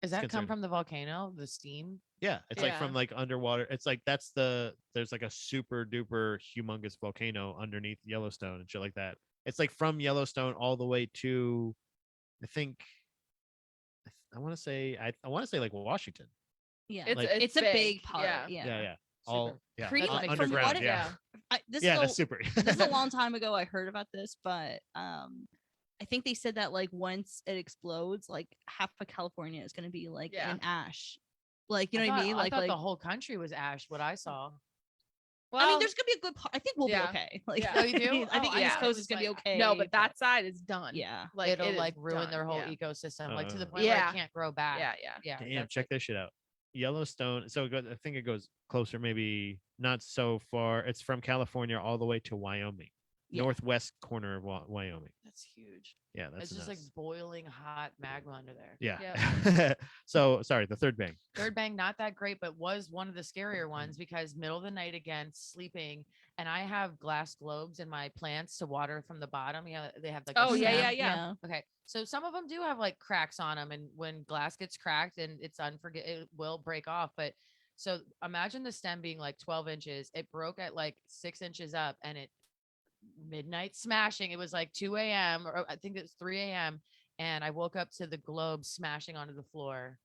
Does that come concerning. from the volcano? The steam? Yeah, it's like Yeah. from like underwater. It's like there's like a super duper humongous volcano underneath Yellowstone and shit like that. It's like from Yellowstone all the way to, I think, I want to say like Washington. Yeah. Like- it's a big part. Yeah. Yeah, yeah. Super. All yeah, Pretty much from underground. what it- Yeah, This yeah, is that's a, super. this is a long time ago I heard about this, but I think they said that like once it explodes, like half of California is gonna be like Yeah. in ash. Like, you know what I mean? I Like thought the whole country was ash. What I saw. I mean, there's gonna be a good part. I think we'll Yeah. be okay. Like, Yeah. Oh, you do? I think Oh, East yeah. Coast It is gonna be was like- okay. no, but that side is done. yeah. Like It'll it is like ruin their done, whole yeah. ecosystem, like to the Uh, point where Yeah. it can't grow back. Yeah, yeah. Yeah. Damn, that's check it. this shit out. Yellowstone. So I think it goes closer, maybe not so far. It's from California all the way to Wyoming, Yeah. northwest corner of Wyoming. That's huge. Yeah, that's It's just like nuts. boiling hot magma under there. Yeah. So sorry, the third bang. Third bang, not that great, but was one of the scarier ones because middle of the night again, sleeping, and I have glass globes in my plants to water from the bottom. Yeah, they have like. a Oh, yeah, stem. yeah. Okay, so some of them do have like cracks on them, and when glass gets cracked and it's it will break off. But so imagine the stem being like 12 inches. It broke at like 6 inches up, and it midnight smashing. It was like 2 a.m. or I think it was 3 a.m. And I woke up to the globe smashing onto the floor.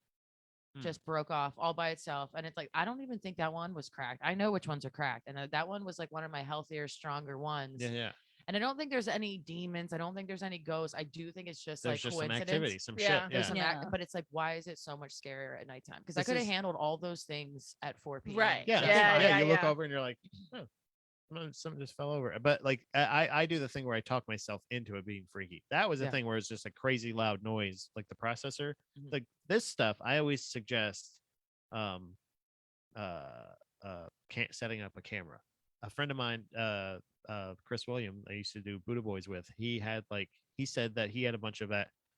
Hmm. Just broke off all by itself. And it's like, I don't even think that one was cracked. I know which ones are cracked. And that one was like one of my healthier, stronger ones. Yeah. And I don't think there's any demons. I don't think there's any ghosts. I do think it's just There's like just some coincidence. activity, some Yeah. shit. There's Yeah. some Yeah. but it's like, why is it so much scarier at nighttime? Because I This could have is- handled all those things at 4 p.m. Right. Yeah. just Yeah, fine. Yeah. You look yeah. over and you're like, oh, something just fell over. But like I do the thing where I talk myself into it being freaky. That was the Yeah. thing where it's just a crazy loud noise, like the processor. Mhm. Like this stuff, I always suggest setting up a camera. A friend of mine, Chris William, I used to do Buddha Boys with. He said that he had a bunch of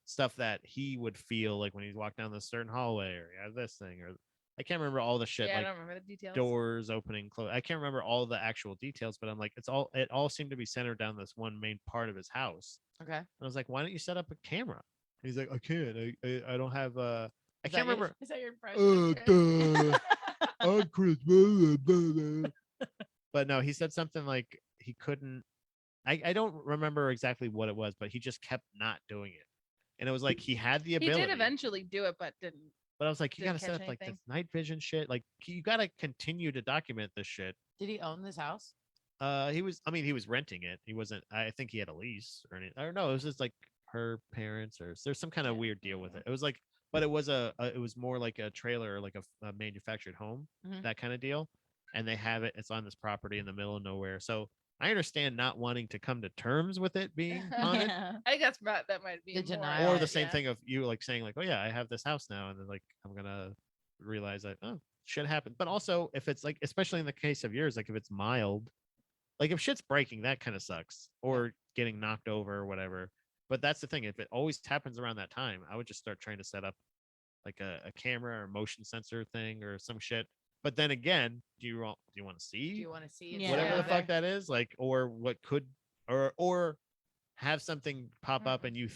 stuff that he would feel like when he'd walk down this certain hallway, or he had this thing, or I can't remember all the shit, Yeah, I like don't remember the details. doors opening, close. I can't remember all the actual details, but I'm like, it all seemed to be centered down this one main part of his house. Okay. And I was like, why don't you set up a camera? And he's like, I can't. I don't have I Is can't that your- remember. Is that your impression? I'm Chris. Blah, blah, blah. But no, he said something like he couldn't. I don't remember exactly what it was, but he just kept not doing it. And it was like he had the He ability. did eventually do it, but didn't. But I was like, you Didn't gotta set catch up like this anything. night vision shit. Like you gotta continue to document this shit. Did he own this house? He was renting it. He wasn't. I think he had a lease or anything. I don't know. It was just like her parents, or there's some kind of weird deal with it. It was like, but it was it was more like a trailer, like a manufactured home, Mhm. that kind of deal. And they have it. It's on this property in the middle of nowhere. So I understand not wanting to come to terms with it being haunted. Yeah. I guess that might be The more, denial. Or the same yeah. thing of you like saying like, oh yeah, I have this house now, and then like I'm gonna realize that, oh, shit happened. But also if it's like, especially in the case of yours, like if it's mild, like if shit's breaking, that kind of sucks, or getting knocked over or whatever. But that's the thing, if it always happens around that time, I would just start trying to set up like a camera or motion sensor thing or some shit. But then again, do you want to Do see you want to see it? Yeah. whatever the Yeah. fuck that is, like, or what could, or have something pop up and you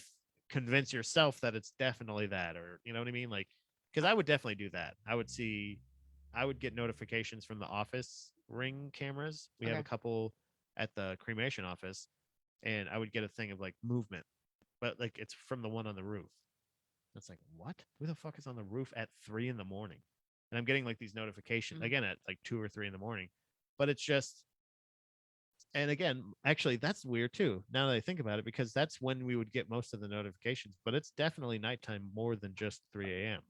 convince yourself that it's definitely that, or you know what I mean? Like, because I would definitely do that. I would get notifications from the office Ring cameras. We have Okay. a couple at the cremation office, and I would get a thing of like movement, but like it's from the one on the roof. It's like, what? Who the fuck is on the roof at 3 a.m? And I'm getting like these notifications Mhm. again at like 2 or 3 a.m. But it's just, and again, actually, that's weird too. Now that I think about it, because that's when we would get most of the notifications. But it's definitely nighttime more than just 3 a.m.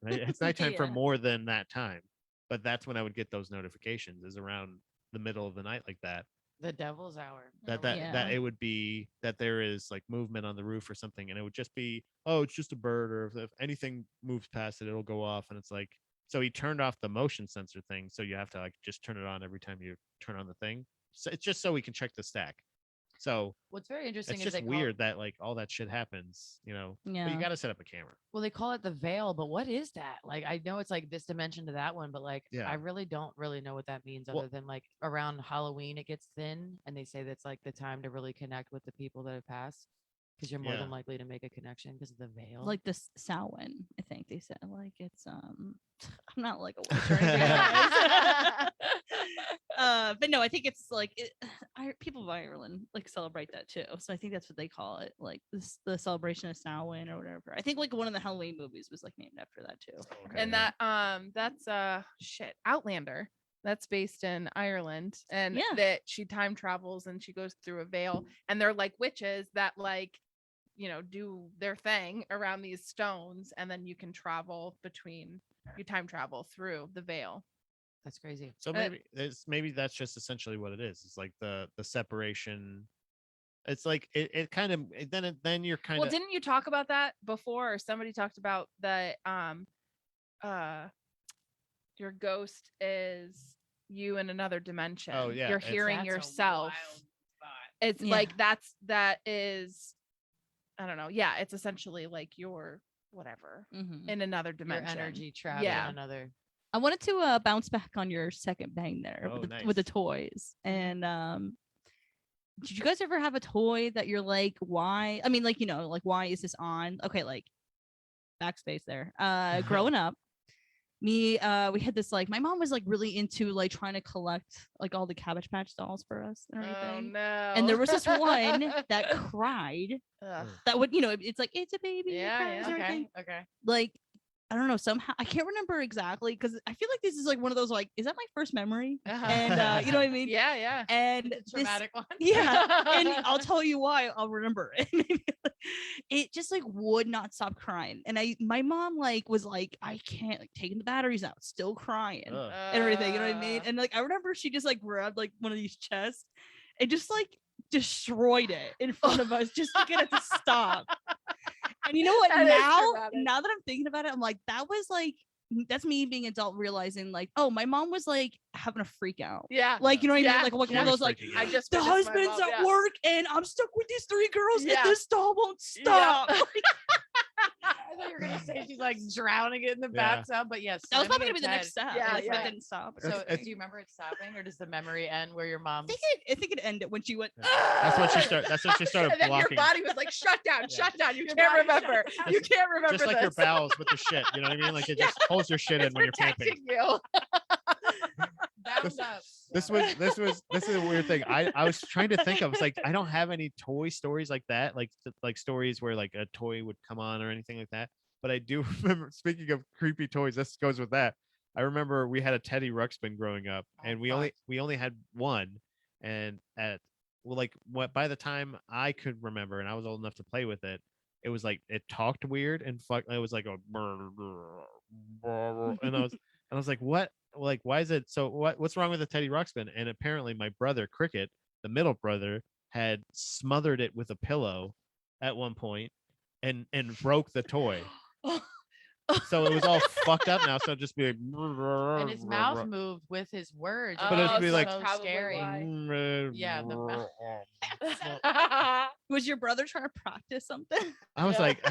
Right? It's nighttime for Yeah. more than that time. But that's when I would get those notifications, is around the middle of the night like that. The devil's hour. That Yeah. it would be that there is like movement on the roof or something, and it would just be, oh, it's just a bird, or if anything moves past it, it'll go off. And it's like, so he turned off the motion sensor thing, so you have to like just turn it on every time you turn on the thing. So it's just so we can check the stack. So What's very interesting it's is just they call weird that like all that shit happens, you know. But Yeah. you got to set up a camera. well, they call it the veil, but what is that? Like, I know it's like this dimension to that one, but like, Yeah. I really don't really know what that means, Well- other than like around Halloween it gets thin, and they say that's like the time to really connect with the people that have passed, because you're more Yeah. than likely to make a connection because of the veil. Like this Samhain, I think they said. Like it's I'm not like a witch or anything. guys. But no, I think it's like people of Ireland like celebrate that too. So I think that's what they call it, like this, the celebration of Samhain or whatever. I think like one of the Halloween movies was like named after that too. Okay, And yeah. that's shit, Outlander. That's based in Ireland, and Yeah. that she time travels and she goes through a veil, and they're like witches that like, you know, do their thing around these stones, and then you can travel between, you time travel through the veil. That's crazy. So maybe that's just essentially what it is. It's like the separation. It's like it kind of then you're kind Well, of didn't you talk about that before, or somebody talked about the your ghost is you in another dimension. Oh, yeah, You're it's- hearing That's a yourself. wild thought. It's Yeah. like that is, I don't know. Yeah, it's essentially like your whatever Mhm. in another Your dimension. energy trapped Yeah. in another. I wanted to bounce back on your second bang there Oh, with the nice. toys. And did you guys ever have a toy that you're like, why? I mean, like, you know, like why is this on? Okay, like backspace there. Growing up, we had this, like, my mom was like really into like trying to collect like all the Cabbage Patch dolls for us and Oh everything. no! And there was this one that cried. Ugh. That would, you know, it's like it's a baby. it Yeah, cries yeah. and everything. Okay. Like, I don't know, somehow I can't remember exactly, because I feel like this is like one of those, like, is that my first memory? Uh-huh. And you know what I mean? Yeah, yeah. And It's a this, traumatic one. yeah, and I'll tell you why I'll remember it. It just like would not stop crying. And my mom like was like, I can't, like, taking the batteries out, still crying Ugh. and everything, you know what I mean? And like I remember she just like grabbed like one of these chests and just like destroyed it in front of us just to get it to stop. And you know what? That is Now dramatic. that I'm thinking about it, I'm like, that was like that's me being adult realizing like, oh, my mom was like having a freak out. Yeah. Like, you know what I Yeah. mean? Like one She of was those like, freaking I out. just the witnessed my husband's mom, at yeah. work and I'm stuck with these 3 girls Yeah. and this doll won't Yeah. stop. I thought you were gonna say she's like drowning it in the Yeah. bathtub, but yes, That was Simon probably gonna and be the next Ted- step. Yeah, like, but yeah. it didn't stop. So, It's- do you remember it stopping, or does the memory end where your mom's? I think it ended when she went. That's when she started. That's when she started And then blocking. your body was like, shut down, Yeah. shut down. You Your can't body shut remember. down. You can't remember Just like your this. bowels with the shit. You know what I mean? Like it Yeah. just holds your shit in It's when you're pooping. protecting you. Bound up. This Yeah. this is a weird thing. I was trying to think. I was like, I don't have any toy stories like that, like stories where like a toy would come on or anything like that. But I do remember. Speaking of creepy toys, this goes with that. I remember we had a Teddy Ruxpin growing up, Oh, and fuck. we only had one. And by the time I could remember, and I was old enough to play with it, it was like it talked weird and it was like a and I was like, what? Like, why is it so? What's wrong with the Teddy Ruxpin? And apparently, my brother Cricket, the middle brother, had smothered it with a pillow at one point, and broke the toy. So it was all fucked up now. So it'd just be like, And his mouth moved with his words. But it'd Oh, be so like- that's so probably scary. why. Yeah, the Was your brother trying to practice something? I was Yeah. like,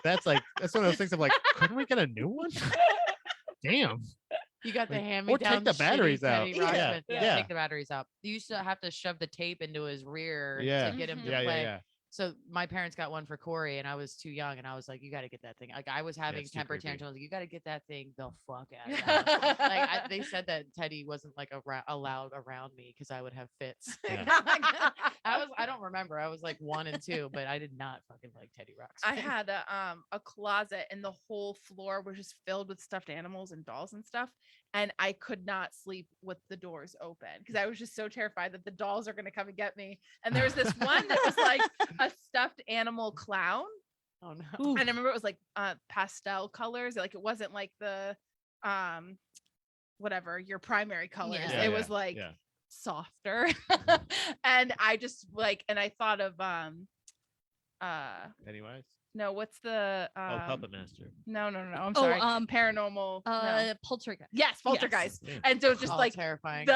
that's one of those things of like, couldn't we get a new one? Damn. You got the Like, hand or me take down the batteries out. Yeah, Yeah. take the batteries out. You used to have to shove the tape into his rear Yeah. to get him to Yeah, play. yeah. So my parents got one for Corey, and I was too young, and I was like, "You got to get that thing." Like I was having it's too temper creepy. tantrums. Like, you got to get that thing the fuck out. Of the house." Like they said that Teddy wasn't like allowed around me because I would have fits. Yeah. I don't remember. I was like 1 and 2, but I did not fucking like Teddy Rocks. I had a closet and the whole floor was just filled with stuffed animals and dolls and stuff. And I could not sleep with the doors open because I was just so terrified that the dolls are going to come and get me. And there was this one that was like a stuffed animal clown. Oh no. Ooh. And I remember it was like pastel colors. Like it wasn't like the whatever your primary colors. Yeah. It was like yeah. softer. And I just like, and I thought of Pennywise. no, what's the Puppet Master. No, I'm Oh, sorry. Paranormal. No. Poltergeist. Yes, Poltergeist. Yeah. And so just All like terrifying. they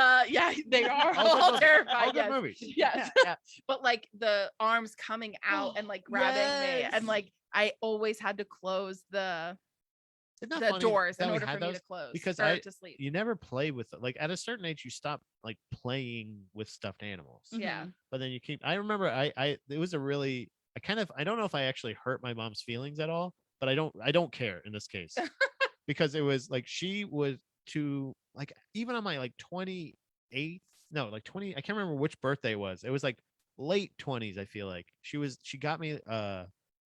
are All good all movies. terrifying. All good Yes. movies. Yes. Yeah. But like the arms coming out and like grabbing me. Yes. And like I always had to close the Isn't that the funny doors that in we order had for me those? to close Because or I- to sleep. You never play with like at a certain age you stop like playing with stuffed animals. Yeah. But then you keep I remember I it was a really I don't know if I actually hurt my mom's feelings at all, but I don't care in this case. Because it was like she was to like even on my like 28th, no, like 20, I can't remember which birthday it was. It was like late 20s, I feel like. She got me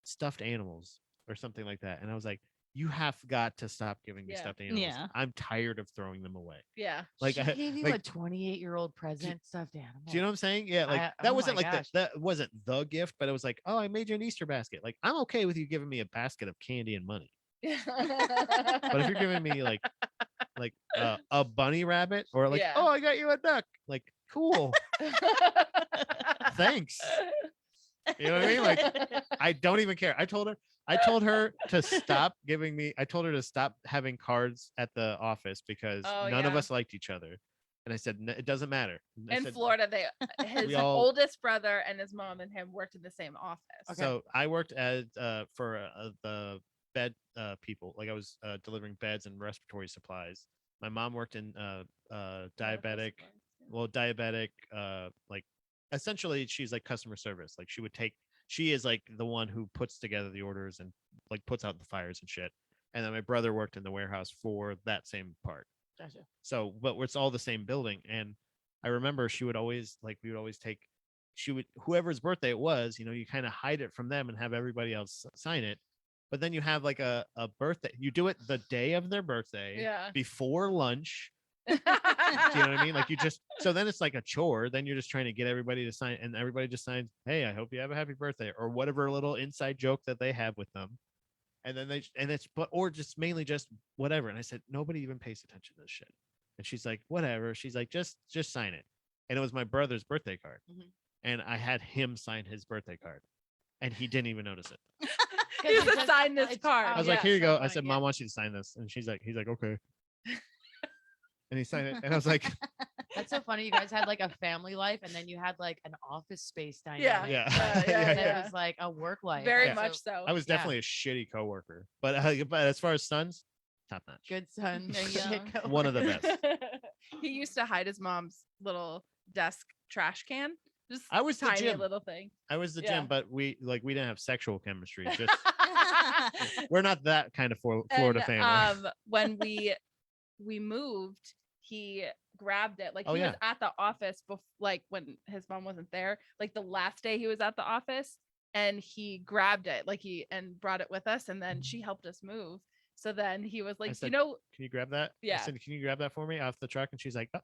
stuffed animals or something like that. And I was like, you have got to stop giving me Yeah. stuffed animals. Yeah. I'm tired of throwing them away. Yeah. Like She I, gave you like, a 28-year-old present stuffed animal. do you know what I'm saying? Yeah, like I- that oh wasn't my like gosh. that wasn't the gift, but it was like, oh, I made you an Easter basket. Like I'm okay with you giving me a basket of candy and money. But if you're giving me like a bunny rabbit or like, Yeah. oh, I got you a duck, like cool, thanks. You know what I mean? Like I don't even care. I told her to stop giving me. I told her to stop having cards at the office because Oh, none of yeah. us liked each other. And I said, it doesn't matter. And I In said, Florida, his We all- oldest brother and his mom and him worked in the same office. Okay. So I worked as for the bed people. Like I was delivering beds and respiratory supplies. My mom worked in diabetic. Well, diabetic. Like essentially, she's like customer service. Like she is like the one who puts together the orders and like puts out the fires and shit. And then my brother worked in the warehouse for that same part. Gotcha. So, but it's all the same building. And I remember we would always take, whoever's birthday it was, you kind of hide it from them and have everybody else sign it. But then you have like a birthday, you do it the day of their birthday Yeah. before lunch. Do you know what I mean? Like so then it's like a chore. Then you're just trying to get everybody to sign and everybody just signs, hey, I hope you have a happy birthday or whatever little inside joke that they have with them. And then or just mainly just whatever. And I said, nobody even pays attention to this shit. And she's like, whatever. She's like, just sign it. And it was my brother's birthday card. Mhm. And I had him sign his birthday card. And he didn't even notice it. 'cause You he just just- sign this it's- card. I was oh, like, yeah, here you so go. I funny, said, yeah. Mom wants you to sign this. And he's like, okay. And he signed it. And I was like, That's so funny. You guys had like a family life, and then you had like an office space Yeah. dynamic. yeah. And yeah. it was like a work life. Very That's much so so. I was Yeah. definitely a shitty coworker, but as far as sons, top notch. good son. There you shit go. One of the coworker. best. He used to hide his mom's little desk trash can. Just I was the tiny gym. little thing. I was the Yeah. gym, but we didn't have sexual chemistry. Just we're not that kind of Florida And, family. when we moved, he grabbed it. Like Oh, he was yeah. at the office like when his mom wasn't there, like the last day he was at the office, and he grabbed it and brought it with us, and then she helped us move. So then he was like, said, you know, Can you grab that? I Yeah. said, can you grab that for me off the truck? And she's like, oh,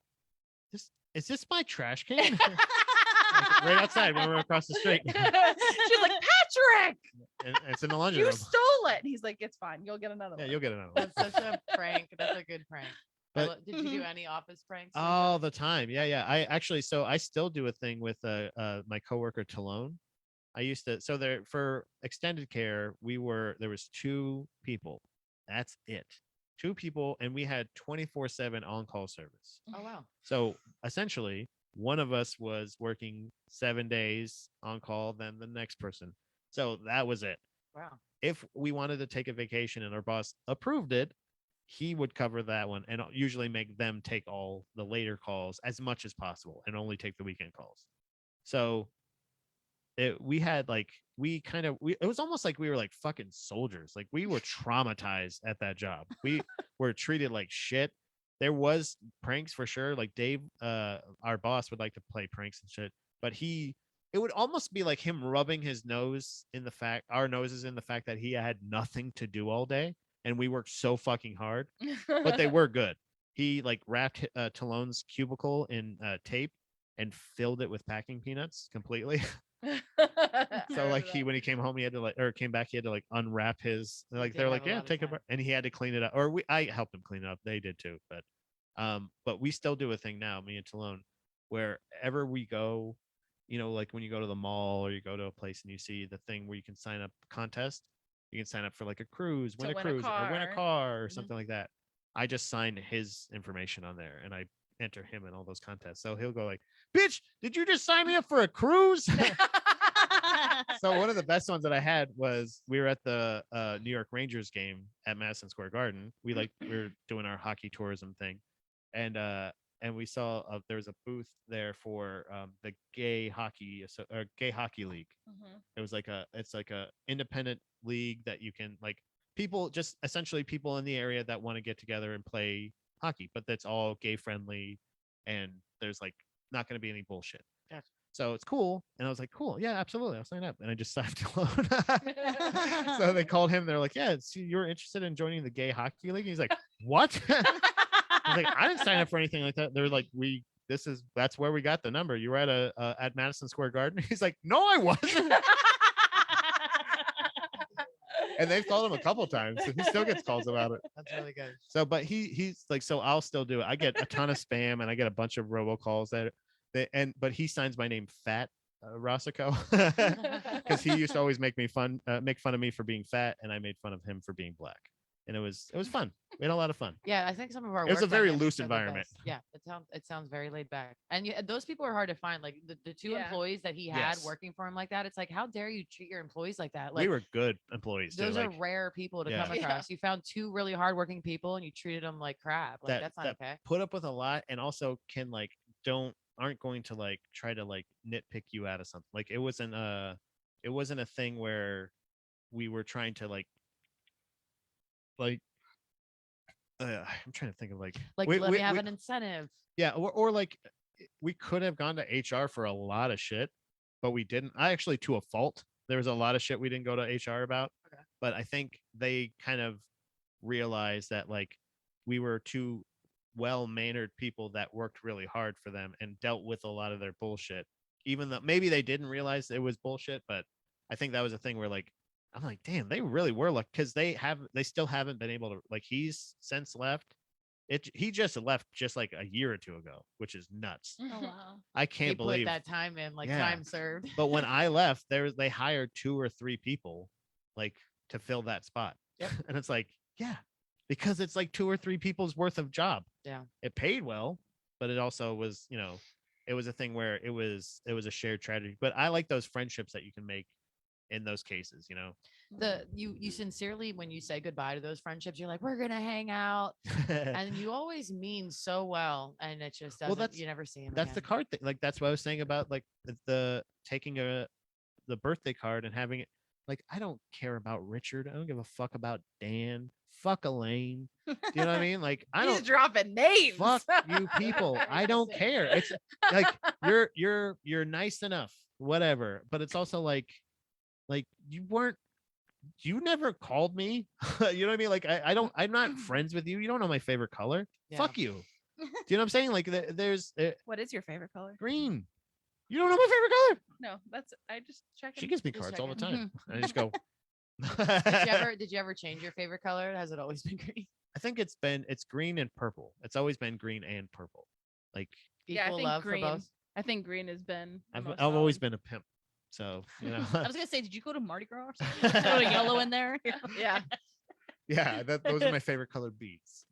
is this my trash can? Like, right outside when we're across the street. she's like, Patrick, And it's in the laundry you room. stole it. And he's like, it's fine, you'll get another Yeah, one. you'll get another one. That's such a prank. That's a good prank. But- Did you do any office pranks? like All that? the time. Yeah. I actually, so I still do a thing with my coworker Talone. I used to, so there for extended care, there was 2 people. That's it. 2 people, and we had 24/7 on-call service. Oh wow. So essentially, one of us was working 7 days on call, then the next person. So that was it. Wow. If we wanted to take a vacation and our boss approved it, he would cover that one and usually make them take all the later calls as much as possible and only take the weekend calls. So we had like it was almost like we were like fucking soldiers. Like we were traumatized at that job. We were treated like shit. There was pranks for sure. Like Dave, our boss, would like to play pranks and shit, but it would almost be like him rubbing his nose in our noses in the fact that he had nothing to do all day, and we worked so fucking hard, but they were good. He like wrapped Talone's cubicle in tape and filled it with packing peanuts completely. So like when he came home, he had to came back, he had to like unwrap his, like did they're have like, a yeah, lot of take it, time. and he had to clean it up, I helped him clean it up. They did too, but we still do a thing now, me and Talone, wherever we go, like when you go to the mall or you go to a place and you see the thing where you can sign up contest, you can sign up for like a cruise, To win a win a cruise or win a car. car or Mhm. something like that. I just sign his information on there and I enter him in all those contests. So he'll go like, bitch, did you just sign me up for a cruise? So one of the best ones that I had was we were at the New York Rangers game at Madison Square Garden. We were doing our hockey tourism thing, and we saw there was a booth there for the gay hockey league. It was it's like a independent league that you can like people, just essentially people in the area that want to get together and play hockey, but that's all gay friendly, and there's like not going to be any bullshit. Gotcha. So it's cool. And I was like, cool, yeah, absolutely, I'll sign up. And I just signed alone. So they called him. They're like, yeah, you're interested in joining the gay hockey league? He's like, what? I was like, I didn't sign up for anything like that. They're like, that's where we got the number. You were at Madison Square Garden. He's like, no, I wasn't. And they've called him a couple times, so he still gets calls about it. That's really good. So, but he's like, so I'll still do it. I get a ton of spam and I get a bunch of robocalls but he signs my name Fat Rossico because he used to always make fun of me for being fat, and I made fun of him for being black, and it was fun. We had a lot of fun. Yeah, I think some of our It was work a very dynamics loose are the environment. best. Yeah, it sounds very laid back. And those people are hard to find. Like the 2 Yeah. employees that he had Yes. working for him like that. It's like, how dare you treat your employees like that? We Like were good employees too. those are Like, rare people to Yeah. come Yeah. across. You found 2 really hardworking people and you treated them like crap. Like that's not that okay. put up with a lot, and also can like aren't going to like try to like nitpick you out of something. Like it wasn't a thing where we were trying to like I'm trying to think of like Like let me have an incentive. yeah, or like we could have gone to HR for a lot of shit, but we didn't. I actually, to a fault, there was a lot of shit we didn't go to HR about. Okay. But I think they kind of realized that like we were two well-mannered people that worked really hard for them and dealt with a lot of their bullshit, even though maybe they didn't realize it was bullshit. But I think that was a thing where like I'm like, damn, they really were like, because they still haven't been able to, like, he's since left. He just left just like a year or 2 ago, which is nuts. Oh wow. I They can't put believe that time in, like Yeah. time served. But when I left, they hired 2 or 3 people like to fill that spot. Yep. And it's like, yeah, because it's like 2 or 3 people's worth of job. Yeah. It paid well, but it also was, it was a thing where it was a shared tragedy. But I like those friendships that you can make in those cases, You sincerely, when you say goodbye to those friendships, you're like, we're gonna hang out, and you always mean so well, and it just doesn't. You never see him. That's the card thing. Like that's what I was saying about like the taking the birthday card and having it. Like I don't care about Richard. I don't give a fuck about Dan. Fuck Elaine. Do you know what I mean? Like I He's don't dropping names. fuck you people. I don't care. It's like you're nice enough, whatever. But it's also like you never called me. You know what I mean? Like I'm not friends with you. You don't know my favorite color. Yeah. Fuck you. Do you know what I'm saying? Like there's What is your favorite color? green. You don't know my favorite color. No, I just check. She gives me Just cards all the checking. time. And I just go. Did you ever change your favorite color? Has it always been green? I think it's green and purple. It's always been green and purple. Like Yeah, I Equal think love green. for both. I think green has been. the I've most always solid. been a pimp. So, I was gonna say, did you go to Mardi Gras or something? Throw a yellow in there. Yeah. yeah, those are my favorite colored beads.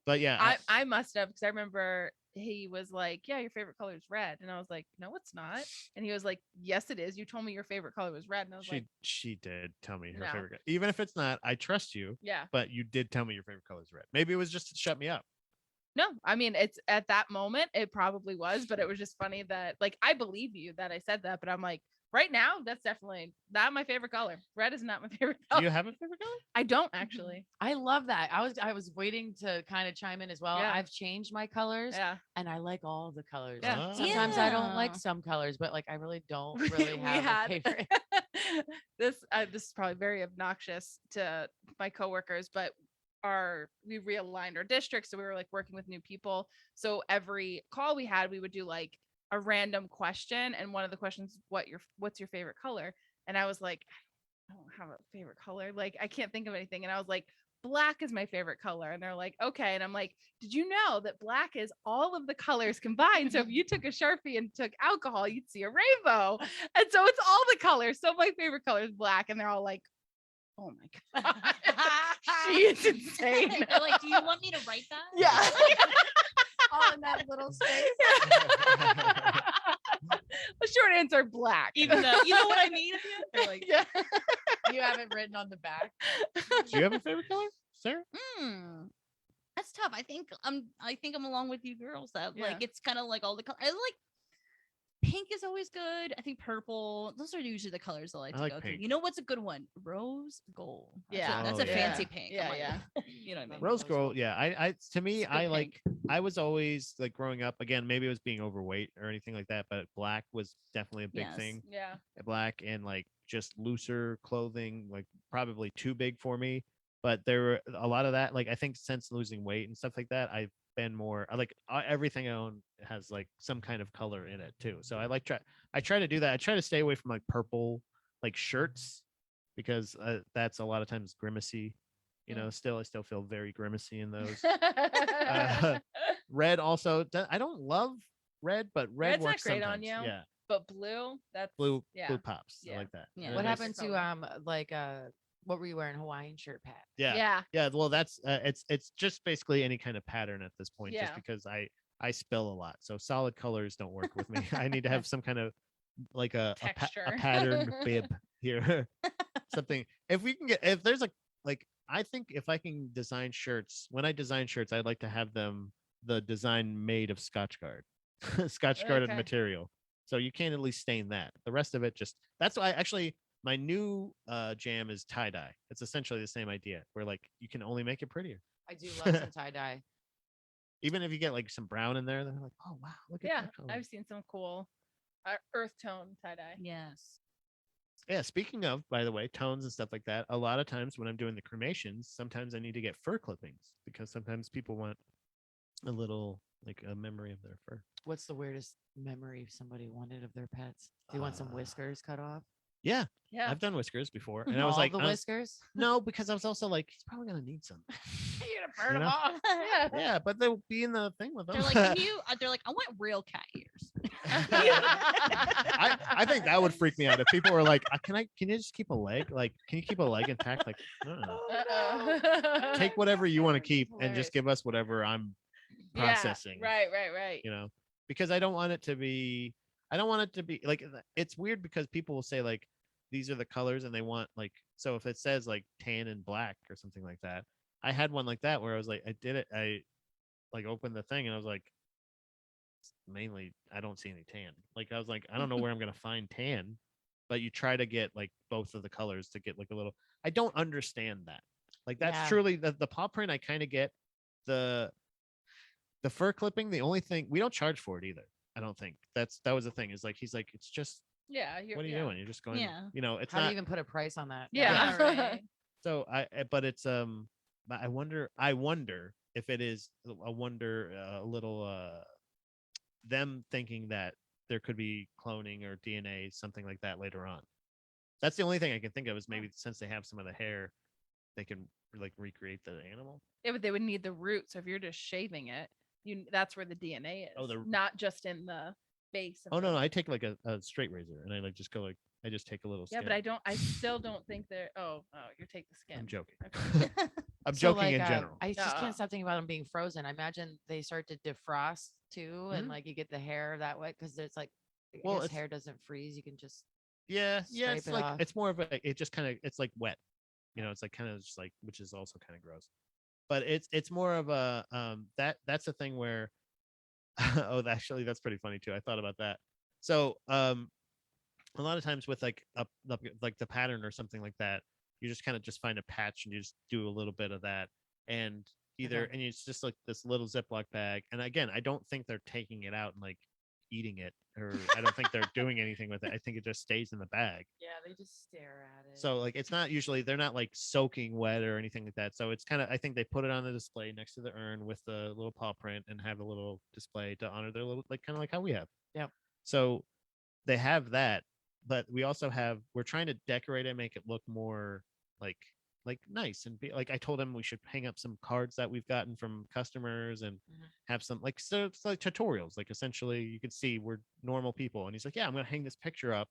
But yeah, I must have, because I remember he was like, "Yeah, your favorite color is red," and I was like, "No, it's not." And he was like, "Yes, it is. You told me your favorite color was red," and I was like, she did tell me her No. favorite. Even if it's not, I trust you. "Yeah, But you did tell me your favorite color is red. Maybe it was just to shut me up. no." I mean, it's at that moment, it probably was, but it was just funny that, like, I believe you that I said that, but I'm like, right now, that's definitely not my favorite color. Red is not my favorite Do color. you have a favorite color? I don't actually. I love that. I was waiting to kind of chime in as well. Yeah. I've changed my colors, Yeah. and I like all of the colors. Yeah. Sometimes I don't Yeah. like some colors, but like I really don't We- really we have had- a favorite. this is probably very obnoxious to my coworkers, but we realigned our district, so we were like working with new people. So every call we had, we would do like a random question, and one of the questions, what's your favorite color? And I was like, I don't have a favorite color. Like I can't think of anything. And I was like, black is my favorite color. And they're like, okay. And I'm like, did you know that black is all of the colors combined? So if you took a Sharpie and took alcohol, you'd see a rainbow. And so it's all the colors. So my favorite color is black. And they're all like, oh my God. She is insane. They're like, do you want me to write that? Yeah. All in that little space. The short answer, black. Even though, you know what I mean? They're like, Yeah. You have it written on the back. Do you have a favorite color, Sarah? That's tough. I think I'm along with you girls that Yeah. like it's kind of like all the colors. I like pink is always good. I think purple. Those are usually the colors I like I to like go pink. to. You know what's a good one? Rose gold. Yeah. That's Oh, a yeah. fancy pink. I'm Yeah, like, yeah. You know what I mean? Rose gold, yeah. I to me, It's a good I pink. like. I was always like growing up. Again, maybe it was being overweight or anything like that, but black was definitely a big Yes. thing. Yeah. Black and like just looser clothing, like probably too big for me. But there were a lot of that. Like I think since losing weight and stuff like that, I've been more. I like everything I own has like some kind of color in it too. So I try to do that. I try to stay away from like purple like shirts because that's a lot of times grimacy. You know, I still feel very grimacy in those. Red also. I don't love red, but red Red's not works great on sometimes. you. Yeah, But blue, that's blue yeah. pops. I Yeah. like that. Yeah. And What I happened color. to like what were you wearing? Hawaiian shirt, Pat? Yeah. Well, that's it's just basically any kind of pattern at this point, Yeah. just because I spill a lot. So solid colors don't work with me. I need to have some kind of like a Texture. pattern bib here. Something. If there's like I think if I can design shirts, when I design shirts, I'd like to have them the design made of Scotch Guard, Scotch Guarded Okay. material. So you can't at least stain that. The rest of it that's why actually my new jam is tie dye. It's essentially the same idea where like you can only make it prettier. I do love some tie dye. Even if you get like some brown in there, they're like, oh wow, look at Yeah. that color. I've seen some cool earth tone tie dye. Yes. Yeah, speaking of, by the way, tones and stuff like that, a lot of times when I'm doing the cremations, sometimes I need to get fur clippings because sometimes people want a little like a memory of their fur. What's the weirdest memory somebody wanted of their pets? Do you want some whiskers cut off? Yeah, Yeah. I've done whiskers before, and I was All like, the whiskers. no, because I was also like, he's probably gonna need some. You're gonna burn You them know? off. Yeah. Yeah, but they'll be in the thing with them. They're like, they're like, I want real cat ears. I think that would freak me out if people were like, can you just keep a leg? Like, can you keep a leg intact? Like, take whatever you want to keep and just give us whatever I'm processing. Yeah, right. You know, because I don't want it to be like, it's weird because people will say like these are the colors and they want like, so if it says like tan and black or something like that. I had one like that where I was like, I like opened the thing and I was like, mainly I don't see any tan. Like I was like, I don't know where I'm gonna find tan, but you try to get like both of the colors to get like a little. I don't understand that. Like that's truly the paw print. I kind of get the fur clipping. The only thing we don't charge for it either. I don't think that was the thing. Is like he's like, it's just Yeah. what are you doing? You're just going. Yeah. You know, it's How do not. you even put a price on that? Yeah. right. So but it's but I wonder if it is a little them thinking that there could be cloning or DNA, something like that later on. That's the only thing I can think of is maybe since they have some of the hair, they can like recreate the animal. Yeah, but they would need the root. So if you're just shaving it, that's where the DNA is. Oh, not just in the base. Of Oh no, the- I take like a straight razor and I like just go like I just take a little. Yeah, skin. but I still don't think they're. Oh, you take the skin. I'm joking. Okay. I'm So, joking like, in general. I just Uh-uh. can't stop thinking about them being frozen. I imagine they start to defrost too, and Mhm. like you get the hair that way because it's like, Well, well, it's- hair doesn't freeze. You can just Yeah, scrape it's it like off. it's more of a. It just kind of it's like wet. You know, it's like kind of just like, which is also kind of gross. But it's more of a that's the thing where oh, actually that's pretty funny too. I thought about that. So a lot of times with like like the pattern or something like that, you just kind of just find a patch and you just do a little bit of that and and it's just like this little Ziploc bag. And again, I don't think they're taking it out and like eating it, or I don't think they're doing anything with it. I think it just stays in the bag. yeah, they just stare at it. So like it's not usually, they're not like soaking wet or anything like that. So it's kind of, I think they put it on the display next to the urn with the little paw print and have a little display to honor their little, like kind of like how we have. Yep. So they have that, but we also have, we're trying to decorate it, make it look more like nice and be like, I told him we should hang up some cards that we've gotten from customers and have some like, so it's like tutorials, like essentially you could see we're normal people. And he's like, yeah, I'm gonna hang this picture up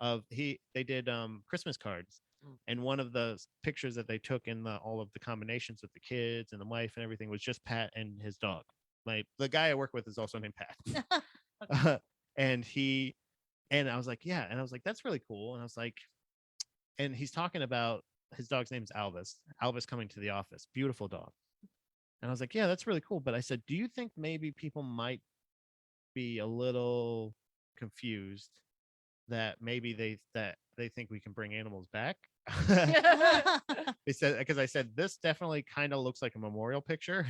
of they did Christmas cards, and one of the pictures that they took in all of the combinations with the kids and the wife and everything was just Pat and his dog. The guy I work with is also named Pat. And I was like, yeah, and I was like, that's really cool. And I was like, and he's talking about his dog's name is Albus coming to the office, beautiful dog. And I was like, yeah, that's really cool. But I said, do you think maybe people might be a little confused that maybe they think we can bring animals back? They said, because I said this definitely kind of looks like a memorial picture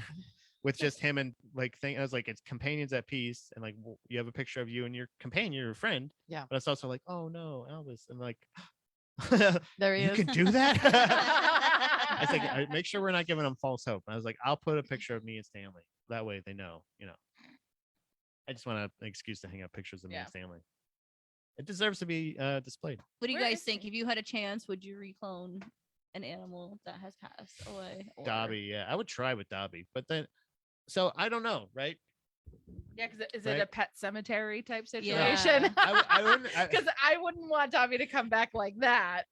with just him and like thing. I was like, it's companions at peace, and like you have a picture of you and your companion, your friend. Yeah. But it's also like, oh no, Elvis, and like There he you is. can do that. I was like, make sure we're not giving them false hope. And I was like, I'll put a picture of me and Stanley. That way they know, I just want an excuse to hang up pictures of me and Stanley. It deserves to be displayed. What do you Where guys is think? he? If you had a chance, would you reclone an animal that has passed away? Or... Dobby, yeah, I would try with Dobby, but then, so I don't know, right? Yeah, because is Right. it a pet cemetery type Yeah. situation? I wouldn't. Because I wouldn't want Tommy to come back like that.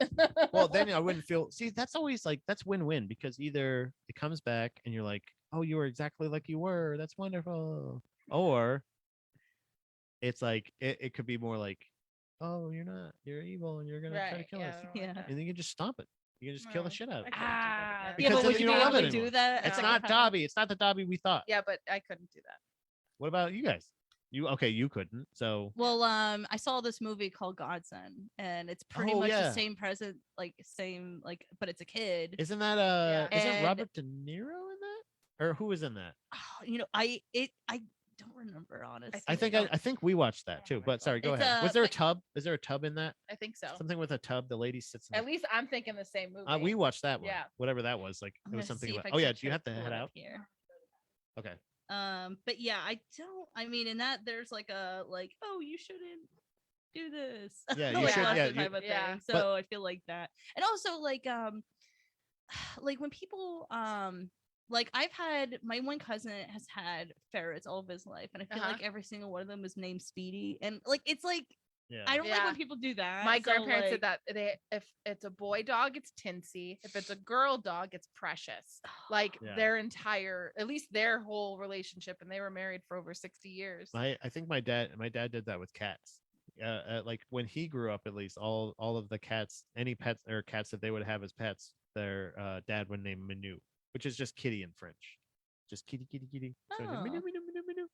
Well, then I wouldn't feel. See, that's always like that's win-win, because either it comes back and you're like, oh, you were exactly like you were. That's wonderful. Or it's like it could be more like, oh, you're not. You're evil, and you're gonna try to kill us. Yeah. And then you can just stomp it. You can just kill the No, shit out of I it. couldn't do that again. Yeah, Because but then would you you be don't love able it to do anymore. that? It's No. not Dobby. It's not the Dobby we thought. Yeah, but I couldn't do that. What about you guys? You couldn't. So Well, I saw this movie called Godson, and it's pretty Oh, much yeah. the same present, but it's a kid. isn't that isn't And- Robert De Niro in that? Or who was in that? Oh, I don't remember honestly. I think we watched that too. But sorry, go It's ahead. Was there a like- tub? Is there a tub in that? I think so. Something with a tub. The lady sits in At least I'm thinking the same movie. we watched that one. Yeah. Whatever that was. Like I'm it was gonna something see if about. I Oh can yeah, do you check- have to pull head it up out? here. Okay. But yeah, I mean, in that there's like oh, you shouldn't do this. Yeah, you should- Lots yeah, of type of yeah. thing. So I feel like that. And also like when people like I've had my one cousin has had ferrets all of his life, and I feel Uh-huh. like every single one of them was named Speedy, and like it's like Yeah. I don't like Yeah. when people do that. My so, grandparents like, said that if it's a boy dog, it's Tinsy. If it's a girl dog, it's Precious. Like Yeah. their entire, at least their whole relationship, and they were married for over 60 years. I think my dad did that with cats. Like when he grew up, at least all of the cats, any pets or cats that they would have as pets, their dad would name Manu, which is just kitty in French, just kitty kitty kitty. So he's like, Manu, Oh. Manu, Manu, Manu.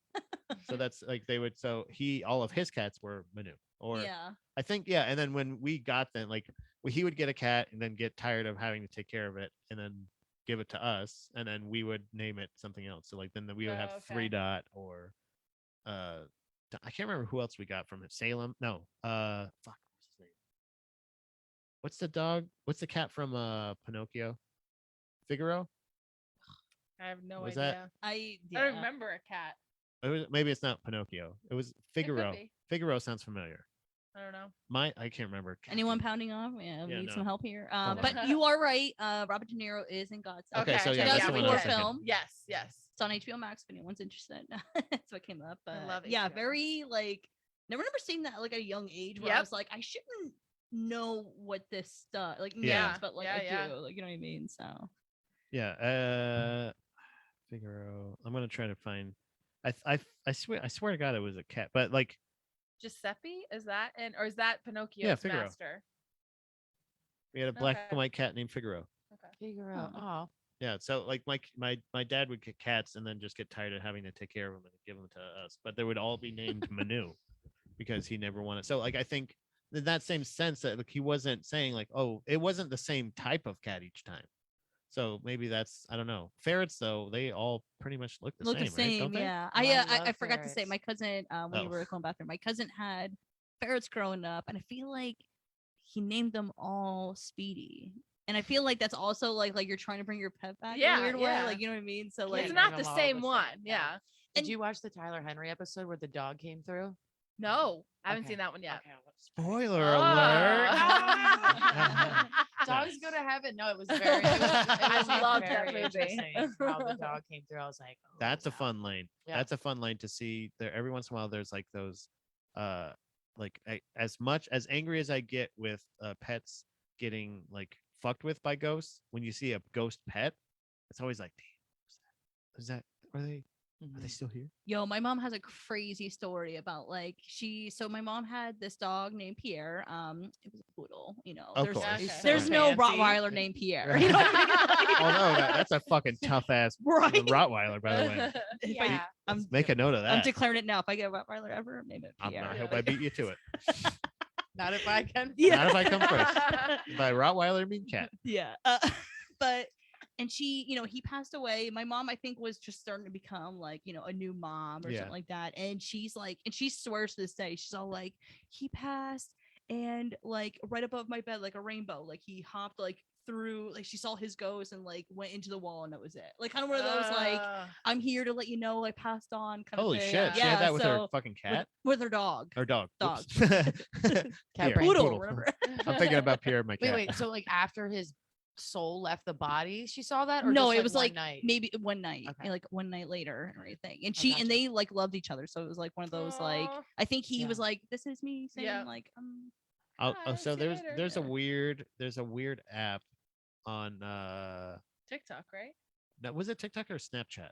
So that's like they would. So all of his cats were Manu, or yeah, I think and then when we got them, like he would get a cat and then get tired of having to take care of it, and then give it to us, and then we would name it something else. So like then we would have Oh, okay. 3 Dot or I can't remember who else we got from it. Salem. No. Fuck. What's his name? What's the dog? What's the cat from Pinocchio? Figaro? I have no Was that- idea. I I don't remember a cat. Maybe it's not Pinocchio. It was Figaro. be. Figaro sounds familiar. I don't know. I can't remember. God Anyone damn it. pounding off? Yeah, we Yeah, need no. some help here. Hold But on. you are right. Robert De Niro is in Godzilla. Okay, so yeah, that's yeah, the we one I was did. thinking. Yes, yes. It's on HBO Max if anyone's interested. That's what came up. But love yeah, HBO. very like never seeing that like at a young age where I Yep. was like, I shouldn't know what this stuff like Yeah. means, but like Yeah, I yeah. do. Like you know what I mean? So Yeah. Figaro. I'm gonna try to find. I swear to God it was a cat, but like Giuseppe, is that or is that Pinocchio's Yeah, Figaro. master? we had a black Okay. and white cat named Figaro. Figure out. Oh, Yeah, so like my dad would get cats and then just get tired of having to take care of them and give them to us, but they would all be named Manu because he never wanted. So like I think in that same sense that like he wasn't saying like, oh, it wasn't the same type of cat each time. So maybe that's I don't know. Ferrets though, they all pretty much look the same, right? Don't they? yeah. Oh, I I love forgot to say ferrets. my cousin when you Oh. were going bathroom, my cousin had ferrets growing up, and I feel like he named them all Speedy. And I feel like that's also like you're trying to bring your pet back in Yeah, a weird way. yeah. Like you know what I mean? So Can't like It's name not them the all same the one. same, Yeah. no. Did And- you watch the Tyler Henry episode where the dog came through? No, I haven't Okay. seen that one yet. Okay, I'll watch it. Spoiler Oh. alert. Dogs Nice. go to heaven. No, it was very. It was, I like, loved that very movie. interesting how the dog came through. I was like, oh, That's a wow. fun lane. Yeah. That's a fun lane to see. There every once in a while there's like those like as much as angry as I get with pets getting like fucked with by ghosts, when you see a ghost pet, it's always like, damn, is that are they Mhm. still here? Yo, my mom has a crazy story about like so my mom had this dog named Pierre. It was a poodle, you know. Of there's course. Okay. there's So no fancy. Rottweiler named Pierre. Right. You know what I mean? Oh no, that's a fucking tough ass Right. Rottweiler, by the way. If I- Yeah. I'm Make a note of I'm that. declaring it now. If I get a Rottweiler ever, name it I Pierre. hope I beat you to it. Not if I can. Yeah. Not if I come first. By Rottweiler, I mean cat. Yeah. But and she, you know, he passed away. My mom, I think, was just starting to become like, you know, a new mom or Yeah. something like that. And she's like, and she swears to this day, she's all like, he passed, and like right above my bed, like a rainbow, like he hopped like through, like she saw his ghost and like went into the wall, and that was it. Like kind of one of those like, I'm here to let you know I passed on kind Holy of thing. shit. She Yeah, had that with her so- fucking with, cat with her dog. or dog. Dog. Oops. Cat Pierre, brain. Poodle, poodle. remember? I'm thinking about Pierre, my cat. Wait. So like after his soul left the body, she saw that, or No, just, it was one like night? maybe one night, Okay. like one night later and everything. And I she gotcha. and they like loved each other. So it was like one of those like Aw. I think he Yeah. was like, this is me saying Yeah. like So see you there's a later. weird app on TikTok, right? was it TikTok or Snapchat?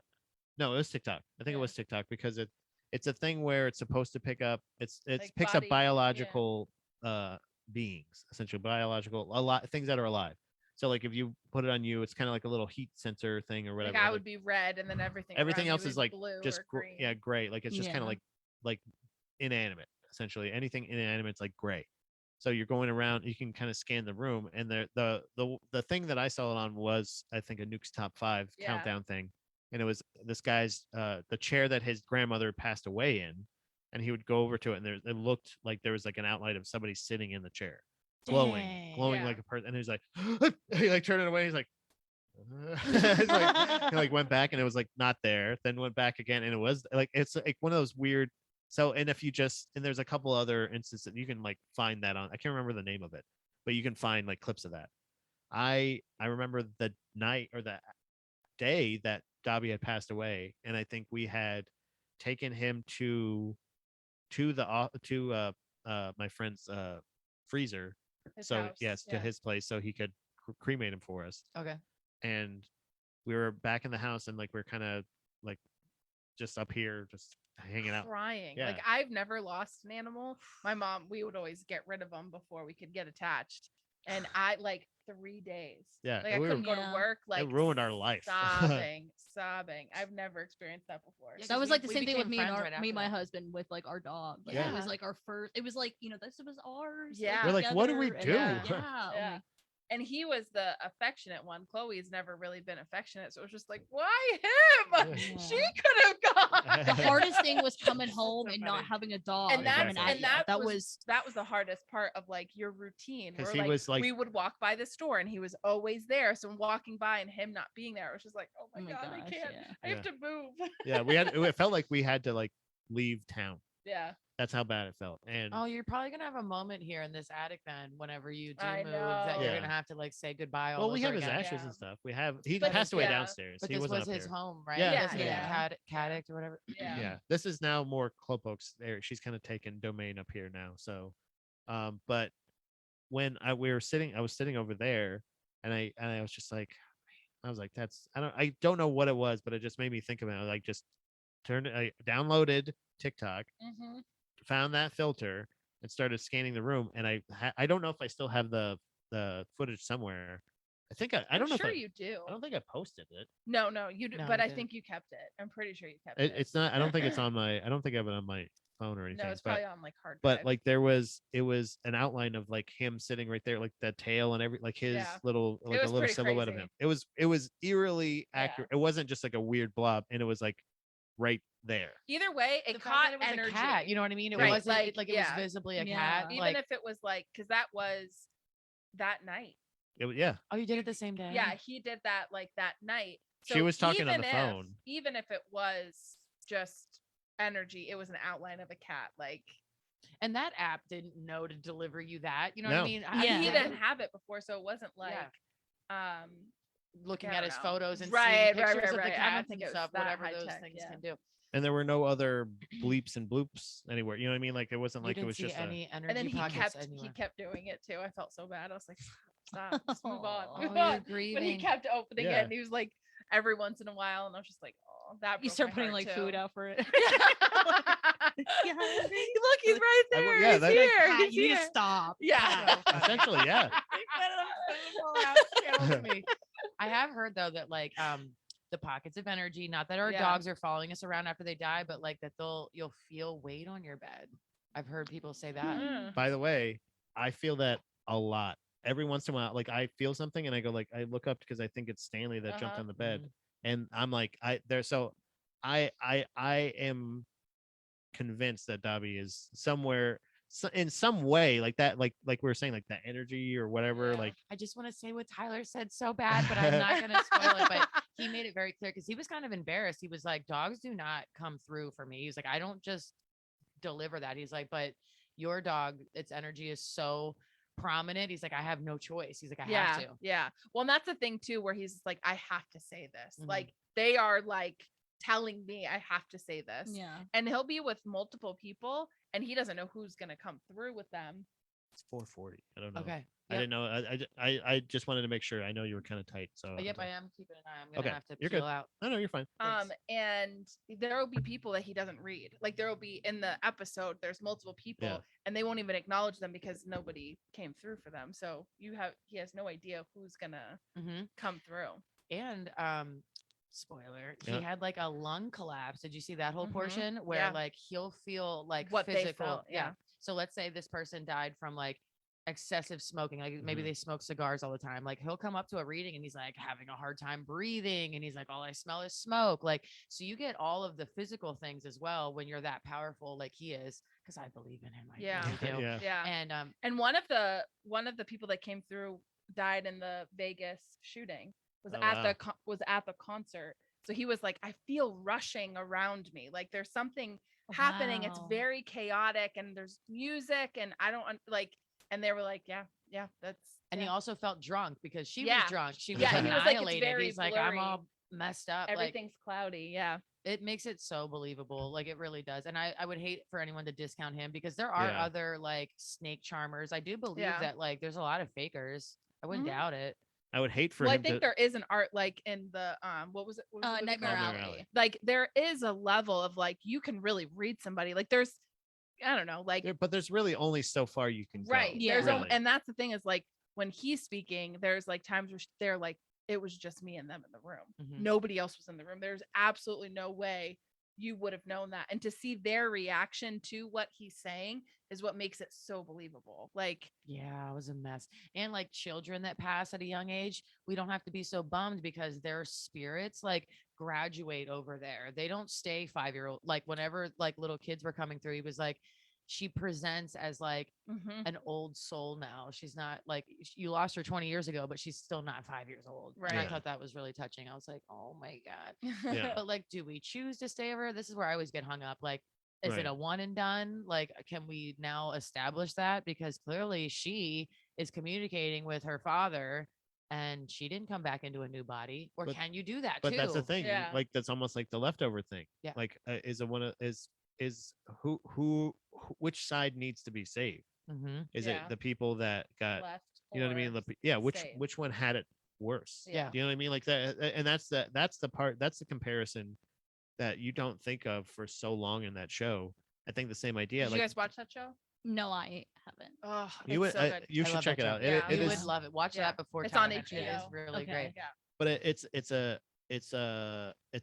No, it was TikTok. I think it Yeah. was TikTok because it's a thing where it's supposed to pick up it Like picks body- up biological beings, essentially biological a lot things that are alive. So like if you put it on you, it's kind of like a little heat sensor thing or whatever. Like I would be red, and then everything. Everything around else me is was like blue just or green. gray. Like it's just kind of Yeah. like inanimate, essentially. Anything inanimate's like gray. So you're going around, you can kind of scan the room, and the thing that I saw it on was I think a Nuke's Top 5 Yeah. countdown thing, and it was this guy's the chair that his grandmother passed away in, and he would go over to it, and it looked like there was like an outline of somebody sitting in the chair, glowing Dang. like a person, and he was like he like turned it away, he's like it's like he like went back and it was like not there, then went back again and it was like it's like one of those weird. So and if you just and there's a couple other instances that you can like find that on, I can't remember the name of it, but you can find like clips of that. I remember the night or the day that Dobby had passed away, and I think we had taken him to my friend's freezer. His So house, yes, to yeah. his place, so he could cremate him for us. Okay. And we were back in the house, and like we're kind of like just up here, just hanging out. Crying. Yeah. Like I've never lost an animal. My mom, we would always get rid of them before we could get attached. And I like 3 days. Yeah, Like and I we were- couldn't go to work. Like ruined our life. sobbing. I've never experienced that before. Yeah, That 'cause was we- like the we same thing with became me and friends our, right me after and my that. husband with like our dog. Like, it was Yeah. like our first. It was like, this was ours. Yeah. We're like, what do we together, do? and Yeah. Yeah. oh Yeah. my- And he was the affectionate one. Chloe's never really been affectionate. So it was just like, why him? Yeah. She could have gone. the hardest thing was coming That's home so and funny. not having a dog. and that's Exactly. and that, that was the hardest part of like your routine. 'Cause where, he like, was, like- we would walk by the store and he was always there. So walking by and him not being there, it was just like, oh oh my my god, I gosh, can't. yeah. I have to move. Yeah, we had. It felt like we had to like leave town. Yeah. That's how bad it felt. And Oh, you're probably gonna have a moment here in this attic then. Whenever you do I move, that you're know. gonna have to like say goodbye. All well, we over have his again. ashes Yeah. and stuff. He But passed away yeah. downstairs. But he this wasn't was up his here. home, right? Yeah, This is yeah. Caddick or whatever. Yeah. Yeah, this is now more Klopok's there. She's kind of taken domain up here now. So, but when I was sitting over there, and I was just like, I don't know what it was, but it just made me think about it. Like just I downloaded TikTok, Mm-hmm. found that filter, and started scanning the room. And I don't know if I still have the footage somewhere. I think I don't know. Sure if you do. I don't think I posted it. No, you do, No, but you I didn't. think you kept it. I'm pretty sure you kept It it. it's not. I don't think it's on my. I don't think I have it on my phone or anything. No, it's but probably on like hard drive. but like it was an outline of like him sitting right there, like the tail and like his Yeah. little like a was little pretty silhouette of crazy. him. It was eerily Yeah. accurate. It wasn't just like a weird blob, and it was like right there. Either way, it The fact caught that it was energy. a cat, you know what I mean? It Right, wasn't like, like it yeah. was visibly a Yeah. cat. Even like, if it was like, because that was that night. It was, yeah. oh, you did it the same day. Yeah, he did that like that night. She was talking on even the if- phone. Even if it was just energy, it was an outline of a cat. Like And that app didn't know to deliver you that. You know what No. I mean? Yeah. he didn't have it before, so it wasn't like looking I at don't his know. photos and Right, seeing right, pictures right, of the right. I don't cats think and it was stuff, that whatever high those tech, things yeah. can do. And there were no other bleeps and bloops anywhere. You know what I mean? Like it wasn't You like it didn't was see just any energy and then he pockets kept anywhere. doing it too. I felt so bad. I was like, stop, just move on, Aw. move Oh, you're on. But he grieving. kept opening Yeah. it, and he was like every once in a while, and I was just like, oh, that. You broke start my putting heart, like food too. out for it. Yeah, look, he's right there. yeah, he's that- here. God, He's you need here. to stop. Yeah. essentially, yeah. I have heard though that like the pockets of energy, not that our Yeah. dogs are following us around after they die, but like that you'll feel weight on your bed. I've heard people say that. Mm. By the way, I feel that a lot. Every once in a while, like I feel something and I go like I look up because I think it's Stanley that jumped Uh-huh. on the bed, Mhm. and I'm like I am convinced that Dobby is somewhere in some way like that, like we were saying, like that energy or whatever. Yeah. Like I just want to say what Tyler said so bad, but I'm not gonna spoil it. But he made it very clear because he was kind of embarrassed. He was like, dogs do not come through for me. He's like, I don't just deliver that. He's like, but your dog, its energy is so prominent. He's like, I have no choice. He's like, I have to. Yeah. Well, and that's the thing too, where he's like, I have to say this. Mhm. Like they are like telling me I have to say this. Yeah. And he'll be with multiple people and he doesn't know who's gonna come through with them. it's 4:40. I don't know. Okay. I didn't know. I just wanted to make sure. I know you were kind of tight. So Yep, was I like, am keeping an eye. I'm gonna Okay, have to you're peel good. out. No, you're fine. Thanks. And there will be people that he doesn't read. Like there will be in the episode, there's multiple people Yeah. and they won't even acknowledge them because nobody came through for them. So he has no idea who's gonna Mm-hmm. come through. And spoiler, Yeah. he had like a lung collapse. Did you see that whole Mhm. portion where Yeah. like he'll feel like What they physical? felt, yeah. So let's say this person died from like excessive smoking, like maybe Mhm. they smoke cigars all the time. Like he'll come up to a reading and he's like having a hard time breathing and he's like, all I smell is smoke. Like, so you get all of the physical things as well when you're that powerful like he is, because I believe in him. I Yeah. really do. Yeah. Yeah. And And one of the people that came through died in the Vegas shooting. Was Oh, at wow. was at the concert. So he was like, I feel rushing around me. Like there's something happening. It's Wow. very chaotic and there's music and I don't like. And they were like, yeah, that's. and he yeah. also felt drunk because she Yeah. was drunk. She was Yeah, he was like, it's annihilated. very He's like, I'm blurry. all messed up. Like, Everything's cloudy. Yeah. it makes it so believable. Like, it really does. And I would hate for anyone to discount him, because there are Yeah. other like snake charmers. I do believe Yeah. that like there's a lot of fakers. I wouldn't Mhm. doubt it. I would hate for Well, I him think to. there is an art like in the what was it? What was the movie Nightmare called? Nightmare Alley. Like there is a level of like you can really read somebody. Like there's I don't know, like But there's really only so far you can go. right. Yeah. There's really. and that's the thing is like when he's speaking, there's like times where they're like it was just me and them in the room. Mhm. Nobody else was in the room. There's absolutely no way you would have known that. And to see their reaction to what he's saying is what makes it so believable. Like, Yeah, it was a mess. And like children that pass at a young age, we don't have to be so bummed, because their spirits like graduate over there. They don't stay 5-year-old. Like whenever like little kids were coming through, he was like, she presents as like mhm, an old soul now. She's not like, you lost her 20 years ago, but she's still not 5 years old. And I Right. thought that was really touching. I was like, oh my God. Yeah. But like, do we choose to stay over? This is where I always get hung up. Like, is Right. it a one and done? Like, can we now establish that? Because clearly she is communicating with her father, and she didn't come back into a new body. Or But- can you do that But too? that's the thing. Yeah. Like that's almost like the leftover thing. Yeah. Like is a one of is who which side needs to be saved? Mm-hmm. Is Yeah. it the people that got left. you know what I mean? or Yeah. saved. Which one had it worse? Yeah. Do you know what I mean? Like that, and that's the part. That's the comparison that you don't think of for so long in that show. I think the same idea. Did like you guys watch that show? No, I haven't. Oh, you would, it's so good. you I should love check that it out. show. Yeah. It You is, would love it. Watch Yeah. that before It's on television. It is HBO. really Okay. great. Yeah. but it's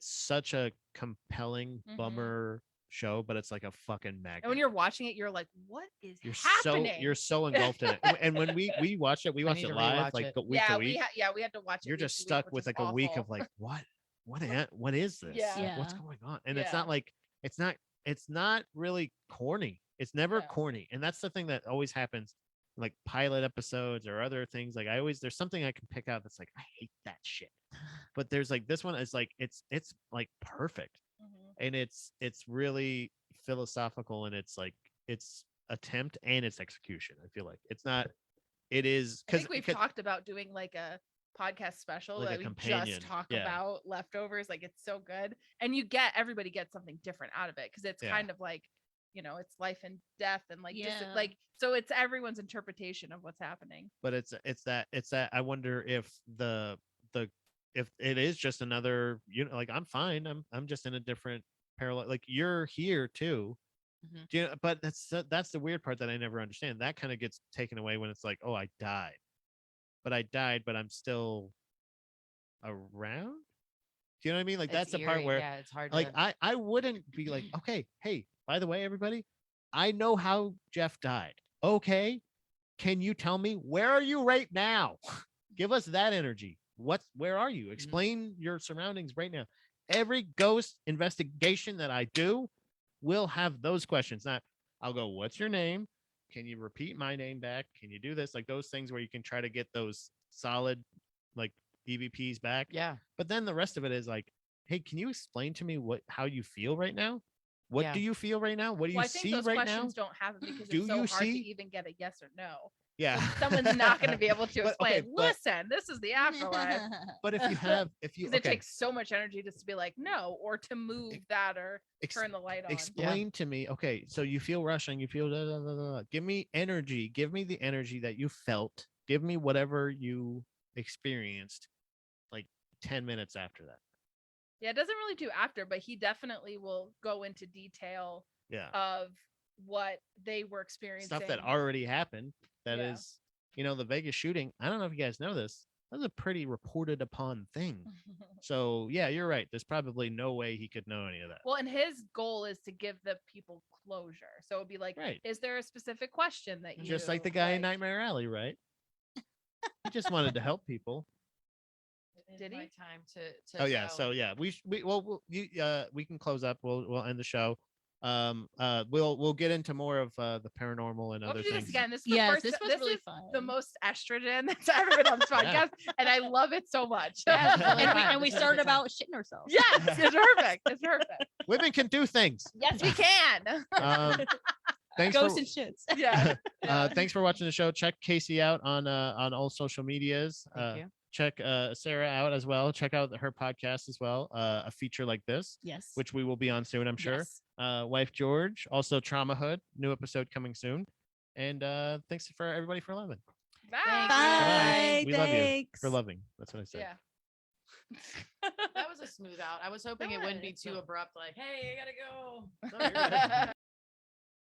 such a compelling Mhm. bummer show, but it's like a fucking magnet. And when you're watching it, you're like, what is You're happening? so engulfed in it. And when we watched it, we I watched need it to live rewatch like it. week to yeah, week. we had to watch it. You're week just to week, stuck which with is like a week of awful. like what is this? Yeah. What's Yeah. going on? And it's Yeah. not like it's not really corny. It's never No. corny. And that's the thing that always happens like pilot episodes or other things. Like there's something I can pick out that's like I hate that shit. But there's like this one is like it's like perfect. Mhm. And it's really philosophical, and it's like its attempt and its execution. I feel like it's not it is I think we've talked about doing like a podcast special Like a that we companion, just talk yeah. about leftovers. Like it's so good, and everybody gets something different out of it because it's Yeah. kind of like it's life and death and like just Yeah. like so it's everyone's interpretation of what's happening. but it's that I wonder if if it is just another like I'm fine, I'm just in a different parallel, like you're here too. Mhm. Do you know, but that's the weird part that I never understand. That kind of gets taken away when it's like, oh, I died, but I'm still around. Do you know what I mean? Like that's It's the part eerie. where yeah, it's hard like to. I wouldn't be like, okay, hey, by the way, everybody, I know how Jeff died. Okay, can you tell me where are you right now? Give us that energy. Where are you? Explain your surroundings right now. Every ghost investigation that I do will have those questions. Not I'll go, what's your name? Can you repeat my name back? Can you do this? Like those things where you can try to get those solid like EVPs back. Yeah. But then the rest of it is like, hey, can you explain to me how you feel right now? What Yeah. do you feel right now? What do you Well, I think see those right now? questions don't happen because Do it's so you hard see? to even get a yes or no. Yeah. Someone's not going to be able to But, explain. okay, but- Listen, this is the afterlife. But if you Because it takes so much energy just to be like no, or to move that, or turn the light on. explain to me, okay, so you feel rushing, you feel da, da, da, da, da. Give me energy, give me the energy that you felt, give me whatever you experienced like 10 minutes after that. Yeah, it doesn't really do after, but he definitely will go into detail Yeah. of what they were experiencing. Stuff that already happened. That Yeah. is, the Vegas shooting. I don't know if you guys know this. That was a pretty reported upon thing. So yeah, you're right. There's probably no way he could know any of that. Well, and his goal is to give the people closure. So it'd be like, Right. is there a specific question that you Just like the guy in like- Nightmare Alley, right? He just wanted to help people. It is Did my he? time to Oh yeah, go. so yeah, we can close up. We'll end the show. We'll get into more of the paranormal and We'll have other to do things. this again. This is the Yes, first, this was really is fun. the most estrogen that's ever been on this Yeah. podcast, and I love it so much. Yeah, it's really and fun. we This is a started good time. about shitting ourselves. Yes, it's perfect. It's perfect. Women can do things. Yes, we can. Thanks Ghosts for and shits. Yeah. thanks for watching the show. Check Kasey out on all social medias. Thank you. check Sarah out as well. Check out her podcast as well. A feature like this, Yes. which we will be on soon, I'm sure. Yes. Wife George, also Trauma Hood, new episode coming soon. And thanks for everybody for loving. Bye. Bye. We love you Thanks. for loving. That's what I said. Yeah. That was a smooth out. I was hoping it wouldn't be too abrupt, like, hey, I gotta go. No, you're good.